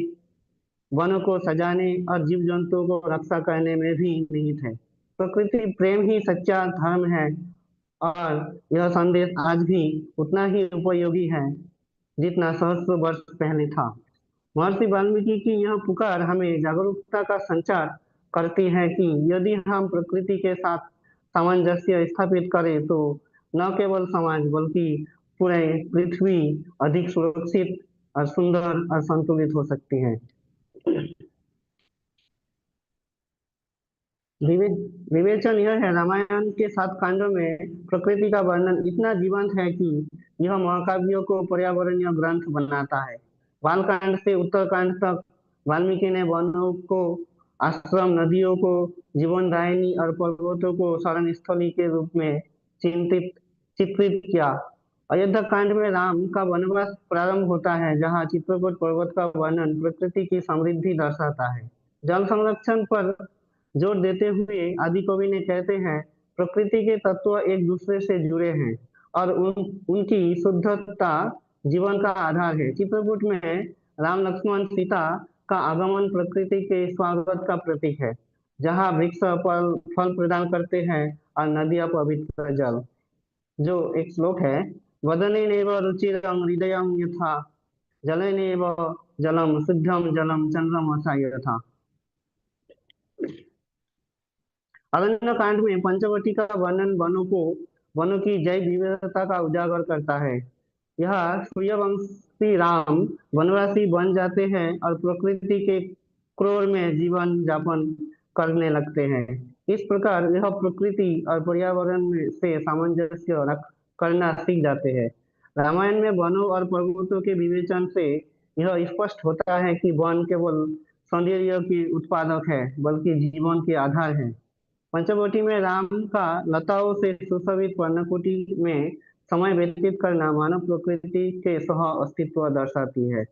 वनों को सजाने और जीव जंतुओं को रक्षा करने में भी निहित है। प्रकृति प्रेम ही सच्चा धर्म है और यह संदेश आज भी उतना ही उपयोगी है जितना सहस्त्र वर्ष पहले था। महर्षि वाल्मीकि की यह पुकार हमें जागरूकता का संचार करती है कि यदि हम प्रकृति के साथ सामंजस्य स्थापित करें, तो न केवल समाज बल्कि पूरे पृथ्वी अधिक सुरक्षित और सुंदर और संतुलित हो सकती है। विवेचन यह है, रामायण के 7 कांडों में प्रकृति का वर्णन इतना जीवंत है कि यह महाकाव्यों को पर्यावरणीय ग्रंथ बनाता है। बालकांड से उत्तरकांड तक वाल्मीकि ने वनों को आश्रम, नदियों को जीवनदायिनी और पर्वतों को शरण स्थली के रूप में चित्रित किया। अयोध्या कांड में राम का वनवास प्रारंभ होता है, जहाँ चित्रकूट पर्वत का वर्णन प्रकृति की समृद्धि दर्शाता है। जल संरक्षण पर जोर देते हुए आदि कवि ने कहते हैं, प्रकृति के तत्व एक दूसरे से जुड़े हैं और उनकी शुद्धता जीवन का आधार है। चित्रकूट में राम, लक्ष्मण, सीता का आगमन प्रकृति के स्वागत का प्रतीक है, जहाँ वृक्ष फल प्रदान करते हैं और नदियां पवित्र जल। जो एक श्लोक है, वदनेनैव रुचिरं हृदयं यथा जलेनैव जलम शुद्धम जलम चंद्रमसा यथा। अरण्य कांड में पंचवटी का वर्णन वनों की जैव विविधता का उजागर करता है। यह सूर्यवंशी राम वनवासी बन जाते हैं और प्रकृति के क्रोध में जीवन यापन करने लगते हैं। इस प्रकार यह प्रकृति और पर्यावरण से सामंजस्य करना सीख जाते हैं। रामायण में वनों और पर्वतों के विवेचन से यह स्पष्ट होता है कि वन केवल सौंदर्य की उत्पादक है, बल्कि जीवन के आधार है। पंचवटी में राम का लताओं से सुशोभित पर्णकुटी में समय व्यतीत करना मानव प्रकृति के सह अस्तित्व दर्शाती है।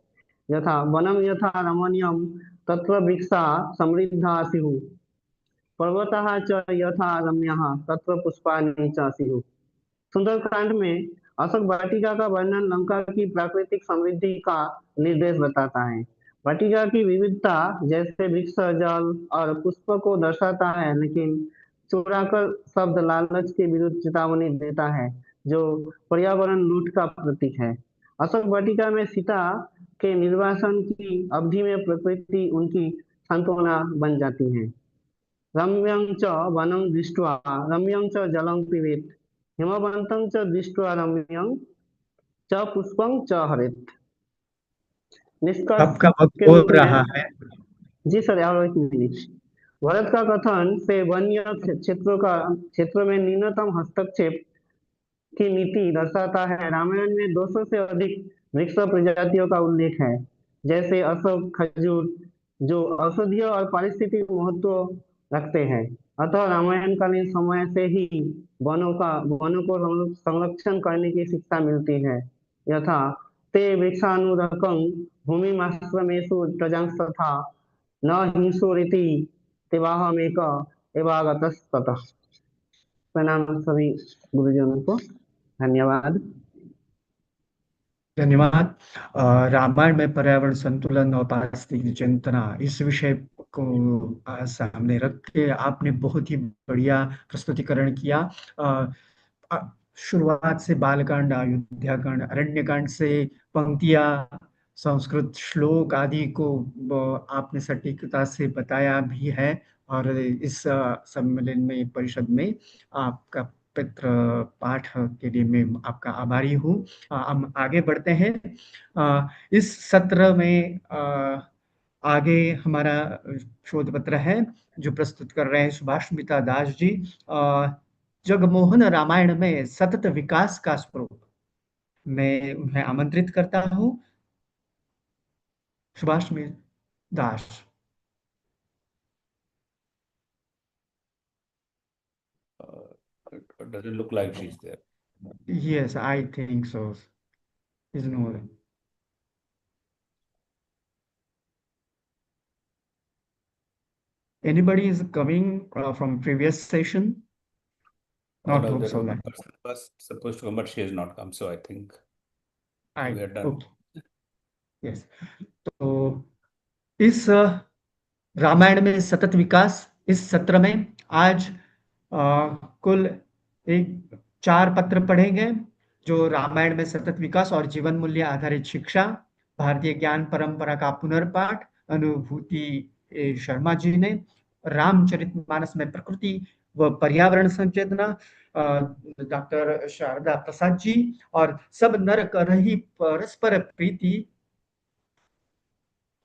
यथा वनम यथा रमणीयम तत्र वृक्षा समृद्धा स्युः, पर्वतः च यथा रम्यः तत्र पुष्पाणि च स्युः। सुंदरकांड में अशोक वाटिका का वर्णन लंका की प्राकृतिक समृद्धि का निर्देश बताता है। वाटिका की विविधता जैसे वृक्ष, जल और पुष्प को दर्शाता है, लेकिन चुराकर शब्द लालच के विरुद्ध चेतावनी देता है, जो पर्यावरण लूट का प्रतीक है। अशोक वाटिका में सीता के निर्वासन की अवधि में प्रकृति उनकी सांत्वना बन जाती है। रम्यं च वनं दृष्ट्वा रम्यं च जलं पिबेत्, हिमवन्तं च दृष्ट्वा रम्यं च पुष्पं च हरेत्। निष्कर्ष आपका वक्त के हो रूप रहा में, है। जी सर, और एक मिनट। भरत का कथन से वन्य क्षेत्रों में न्यूनतम हस्तक्षेप की नीति दर्शाता है। रामायण में 200 से अधिक वृक्ष प्रजातियों का उल्लेख है, जैसे अशोक, खजूर, जो औषधीय और पारिस्थितिक महत्व रखते हैं। अतः रामायण कालीन समय से ही वनों को संरक्षण करने की शिक्षा मिलती है। यथा ते वृक्षानुरकं भूमिमाश्रमेषु प्रजांस्तथा न हिंसोरिति तेवाहमेक एवागतस्ततः। प्रणाम सभी गुरुजनों को, धन्यवाद। धन्यवाद। रामायण में पर्यावरण संतुलन और पारिस्थितिक चिंतना, इस विषय को सामने रख के आपने बहुत ही बढ़िया प्रस्तुतिकरण किया। शुरुआत से बालकांड, अयोध्याकांड, अरण्यकांड से पंक्तियां, संस्कृत श्लोक आदि को आपने सटीकता से बताया भी है। और इस सम्मेलन में, परिषद में आपका पत्र पाठ के लिए मैं आपका आभारी हूँ। हम आगे बढ़ते हैं। इस सत्र में आगे हमारा शोध पत्र है जो प्रस्तुत कर रहे हैं सुभाष मिता दास जी। जगमोहन रामायण में सतत विकास का स्वरूप। मैं उन्हें आमंत्रित करता हूँ। सुभाष मिता दास। Does it look like she's there? Yes, I think so. Is no. Anybody is coming from previous session? Not No, hope there so. was one person who was supposed to come, but she has not come. So I think we are done. Okay. Yes. तो इस रामायण में सतत विकास, इस सत्र में आज कुल 4 पत्र पढ़ेंगे, जो रामायण में सतत विकास और जीवन मूल्य आधारित शिक्षा, भारतीय ज्ञान परंपरा का पुनर्पाठ, अनुभूति शर्मा जी ने, रामचरितमानस में प्रकृति व पर्यावरण संचेतना, डॉक्टर शारदा प्रसाद जी, और सब नर करहि परस्पर प्रीति,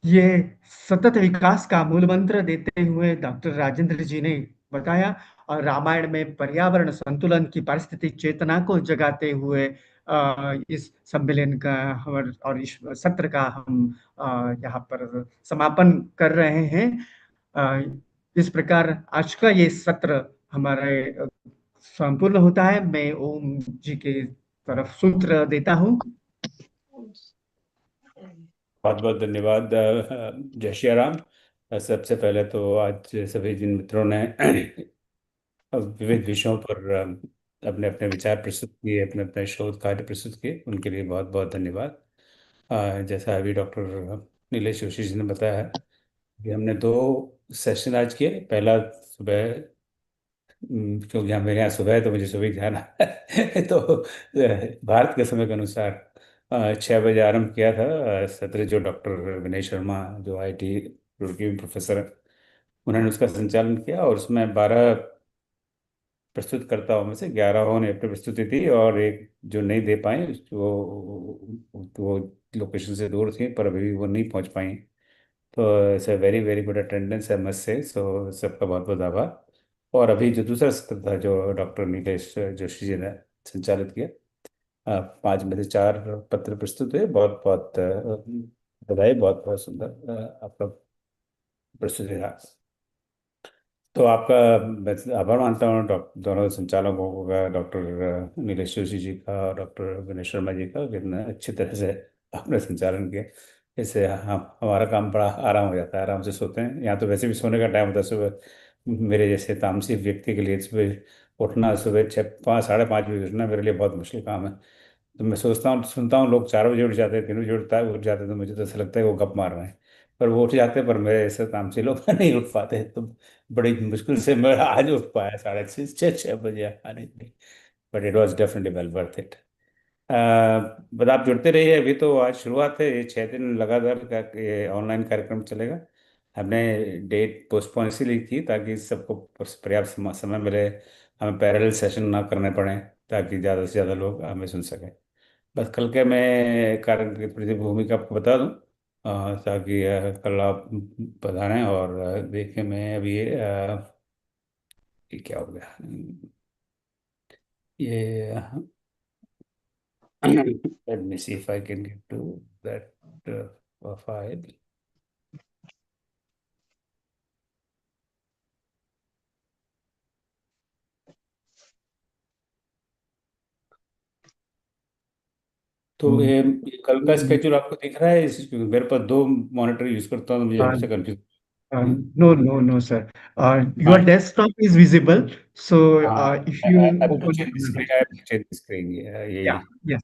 ये सतत विकास का मूल मंत्र देते हुए डॉक्टर राजेंद्र जी ने बताया, और रामायण में पर्यावरण संतुलन की पारिस्थितिक चेतना को जगाते हुए इस सम्मेलन का और इस सत्र का हम यहाँ पर समापन कर रहे हैं। इस प्रकार आज का ये सत्र हमारे संपूर्ण होता है। मैं ओम जी के तरफ सूत्र देता हूँ। बहुत बहुत धन्यवाद जय श्री राम। सबसे पहले तो आज सभी जिन मित्रों ने विविध विषयों पर अपने अपने विचार प्रस्तुत किए, अपने अपने शोध कार्य प्रस्तुत किए, उनके लिए बहुत बहुत धन्यवाद। जैसा अभी डॉक्टर नीलेश जोशी जी ने बताया कि हमने 2 सेशन आज किए। पहला सुबह, क्योंकि यहाँ मेरे यहाँ सुबह है तो मुझे सुबह जाना है तो भारत के समय के अनुसार 6 बजे आरंभ किया था सत्र। जो डॉक्टर विनय शर्मा, जो आईटी रुड़की में प्रोफेसर हैं, उन्होंने उसका संचालन किया और उसमें 12 प्रस्तुतकर्ताओं में से 11 ने अपनी प्रस्तुति दी और एक जो नहीं दे पाए, वो लोकेशन से दूर थी पर अभी वो नहीं पहुंच पाई। तो it's a very very good attendance I must say. So सबका बहुत बहुत आभार। और अभी जो दूसरा सत्र था जो डॉक्टर नीलेश जोशी जी ने संचालित किया, 5 में से 4 पत्र प्रस्तुत हुए। बहुत बहुत बधाई, बहुत बहुत सुंदर आपका प्रस्तुति रहा। तो आपका मैं आभार मानता हूँ दोनों संचालकों का, डॉक्टर नीलेश जोशी जी का और डॉक्टर विनय शर्मा जी का, कितना अच्छी तरह से आपने संचालन किया। इससे हम हमारा काम बड़ा आराम हो जाता है, आराम से सोते हैं। यहाँ तो वैसे भी सोने का टाइम होता है सुबह। मेरे जैसे तामसिक व्यक्ति के लिए सुबह उठना, सुबह 5 साढ़े 5 बजे उठना मेरे लिए बहुत मुश्किल काम है। तो मैं सोचता हूँ, सुनता हूँ लोग 4 बजे उठ जाते हैं, 3 बजे उठ जाते हैं, तो मुझे तो ऐसा लगता है वो गप मार रहे हैं। पर वो उठ जाते हैं, पर मेरे ऐसे तामसी लोग नहीं उठ पाते। तो बड़ी मुश्किल से मैं आज उठ पाया 6:30 6 बजे आने के लिए। But it was definitely well worth it. बस आप जुड़ते रहिए। अभी तो आज शुरुआत है, ये 6 दिन लगातार का ये ऑनलाइन कार्यक्रम चलेगा। हमने डेट पोस्टपोन इसीलिए की ताकि सबको पर्याप्त समय मिले, हमें पैरेलल सेशन ना करने पड़े, ताकि ज़्यादा से ज़्यादा लोग हमें सुन सकें। बस कल के मैं कार्यक्रम की थोड़ी सी भूमिका आपको बता दूं, ताकि कल आप पधारें और देखें। मैं अभी ये क्या हो गया, ये let me see if I can get to that file. तो ये कल का स्केड्यूल आपको दिख रहा है? मेरे पास 2 मॉनिटर यूज करता हूँ तो मुझे हमेशा कंफ्यूज। No, sir. Your हाँ desktop is visible. So हाँ, if you I have to open change the screen. I have to change the screen. yeah, यही yes.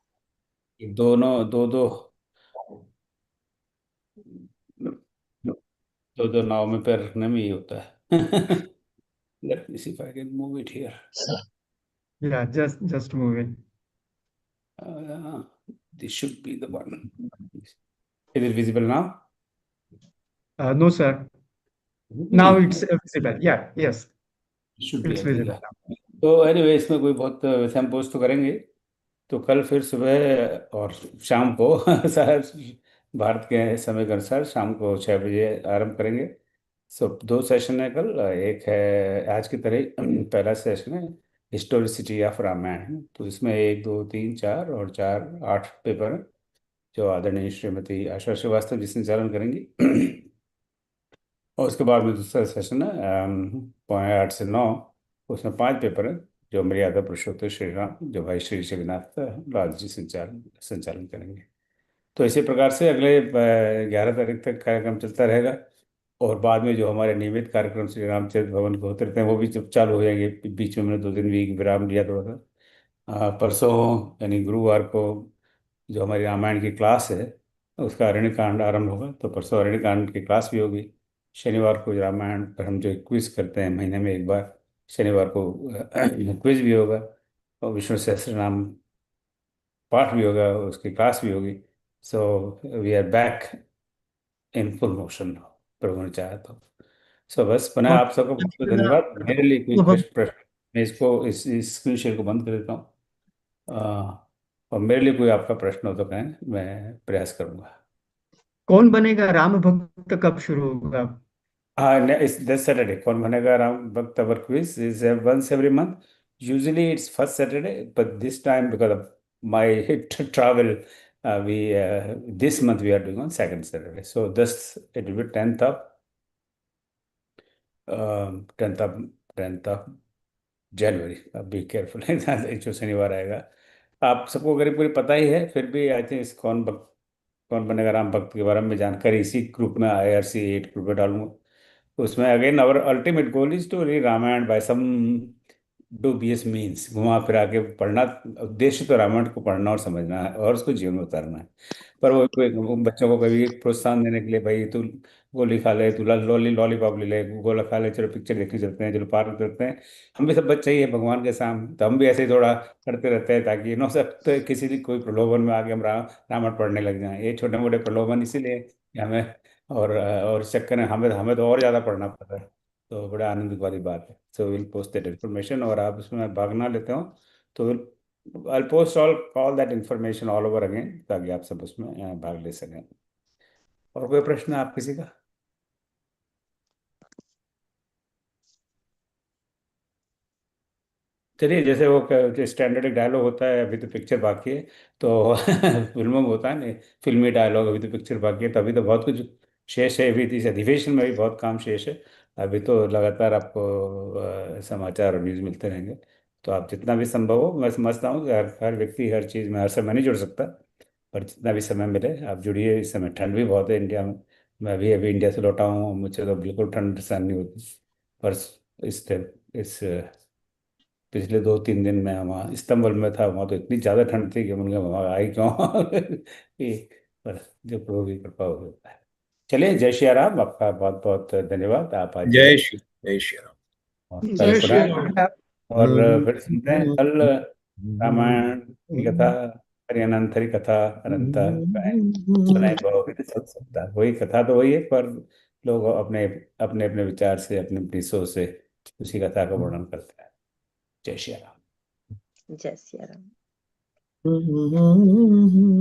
दोनों दो दो दो दो नाव में पैर रखने में ही होता है। Let me see if I can move it here. Yeah, just move it. This should be the one. Is it visible now? No, sir. Now it's visible. Yeah, yes, Should be, it's I think. visible now. तो anyway इसमें कोई बहुत वैसे हम post तो करेंगे। तो कल फिर सुबह और शाम को भारत के समय के अनुसार शाम को 6 बजे आरंभ करेंगे। सो 2 सेशन है कल। एक है आज की तरह पहला सेशन है हिस्टोरिसिटी ऑफ रामायण। तो इसमें 1 2 3 4 और 4 8 पेपर हैं, जो आदरणीय श्रीमती आशा श्रीवास्तव जी संचालन करेंगी। और उसके बाद में दूसरा सेशन है 8 से 9। उसमें 5 पेपर हैं, जो मर्यादा पुरुषोत्तम श्री राम, जो भाई श्री जगन्नाथ राज जी संचालन करेंगे। तो इसी प्रकार से अगले 11 तारीख तक कार्यक्रम चलता रहेगा। और बाद में जो हमारे नियमित कार्यक्रम श्री रामचरित भवन को होते रहते हैं, वो भी जब चालू हो जाएंगे। बीच में मैंने 2 दिन भी विराम लिया थोड़ा सा। परसों यानी गुरुवार को जो हमारी रामायण की क्लास है, उसका अरण्य कांड आरंभ होगा। तो परसों अरण्य कांड की क्लास भी होगी। शनिवार को रामायण पर हम जो क्विज करते हैं महीने में एक बार, शनिवार को क्विज भी होगा और विष्णु सहस्त्र नाम पाठ भी होगा, उसकी क्लास भी होगी। So we are back in full motion, प्रभु ने चाहा तो। सो बस पुनः और आप सबको बहुत बहुत धन्यवाद। मेरे लिए कोई प्रश्न, मैं इसको इस स्क्रीन शेयर को बंद कर देता हूँ। और मेरे लिए कोई आपका प्रश्न हो तो कहें, मैं प्रयास करूंगा। कौन बनेगा राम भक्त कब शुरू होगा? It's this Saturday. कौन बनेगा राम भक्त? Our quiz is once every month. Usually it's first Saturday, but this time because of my travel, this month we are doing on second Saturday. So this it will be 10th of 10th of जनवरी. अब be careful जो शनिवार आएगा. आप सबको करीब करीब पता ही है, फिर भी आई थिंक इस कौन बनेगा राम भक्त के बारे में जानकारी इसी ग्रुप में IRC-8 ग्रुप में डालूंगा. उसमें again our ultimate goal is to read Ramayana by some dubious means. घुमा फिरा के पढ़ना. उद्देश्य तो रामायण को पढ़ना और समझना है और उसको जीवन में उतारना है. पर वो बच्चों को कभी प्रोत्साहन देने के लिए, भाई तू गोली खा ले, तू लॉलीपॉप ले ले, गोला खा ले, चलो पिक्चर देखने चलते हैं, चलो पार्क चलते हैं. हम भी सब बच्चे ही है भगवान के सामने, तो हम भी ऐसे ही थोड़ा करते रहते हैं ताकि नो सब तो किसी भी कोई प्रलोभन में आके हम रामायण पढ़ने लग जाएं. ये छोटे मोटे प्रलोभन इसीलिए कि हमें और इस चक्कर में हमें हमें तो और ज़्यादा पढ़ना पड़ रहा है. तो बड़ा आनंद वाली बात है. So will post that information, और आप उसमें भाग ना लेते हो तो I'll post all that information all over again ताकि आप सब उसमें भाग ले सकें. और कोई प्रश्न है आप किसी का? चलिए, जैसे वो स्टैंडर्ड डायलॉग होता है, अभी तो पिक्चर बाकी है, तो फिल्मों में होता है ना फिल्मी डायलॉग, अभी तो पिक्चर बाकी है, तो अभी तो बहुत कुछ शेष है. अभी इस अधिवेशन में भी बहुत काम शेष है. अभी तो लगातार आपको समाचार और न्यूज़ मिलते रहेंगे. तो आप जितना भी संभव हो, मैं समझता हूँ कि हर व्यक्ति हर चीज़ में हर समय नहीं जुड़ सकता, पर जितना भी समय मिले आप जुड़िए. इस समय ठंड भी बहुत है इंडिया में. मैं भी अभी इंडिया से लौटा हूँ, मुझे तो बिल्कुल ठंड सहन नहीं होती. पर इस पिछले 2-3 दिन में वहाँ इस्तांबुल में था, वहाँ तो इतनी ज़्यादा ठंड थी कि उनके वहाँ आई क्यों पर जो प्रभु की कृपा हो जाता है. चलिए, जय श्री राम. आपका बहुत बहुत धन्यवाद. आप आज जुड़े. जय श्री राम. और कल जय श्री पुनः राम। और फिर सुनते हैं कल रामायण की कथा, हरिअनंतरी कथा अनंत सुनाई बहुविध सत सप्ताह. वही कथा तो वही है, पर लोग अपने अपने अपने विचार से, अपने अपनी सोच से उसी कथा का वर्णन करते हैं. जय श्री राम. जय श्री राम.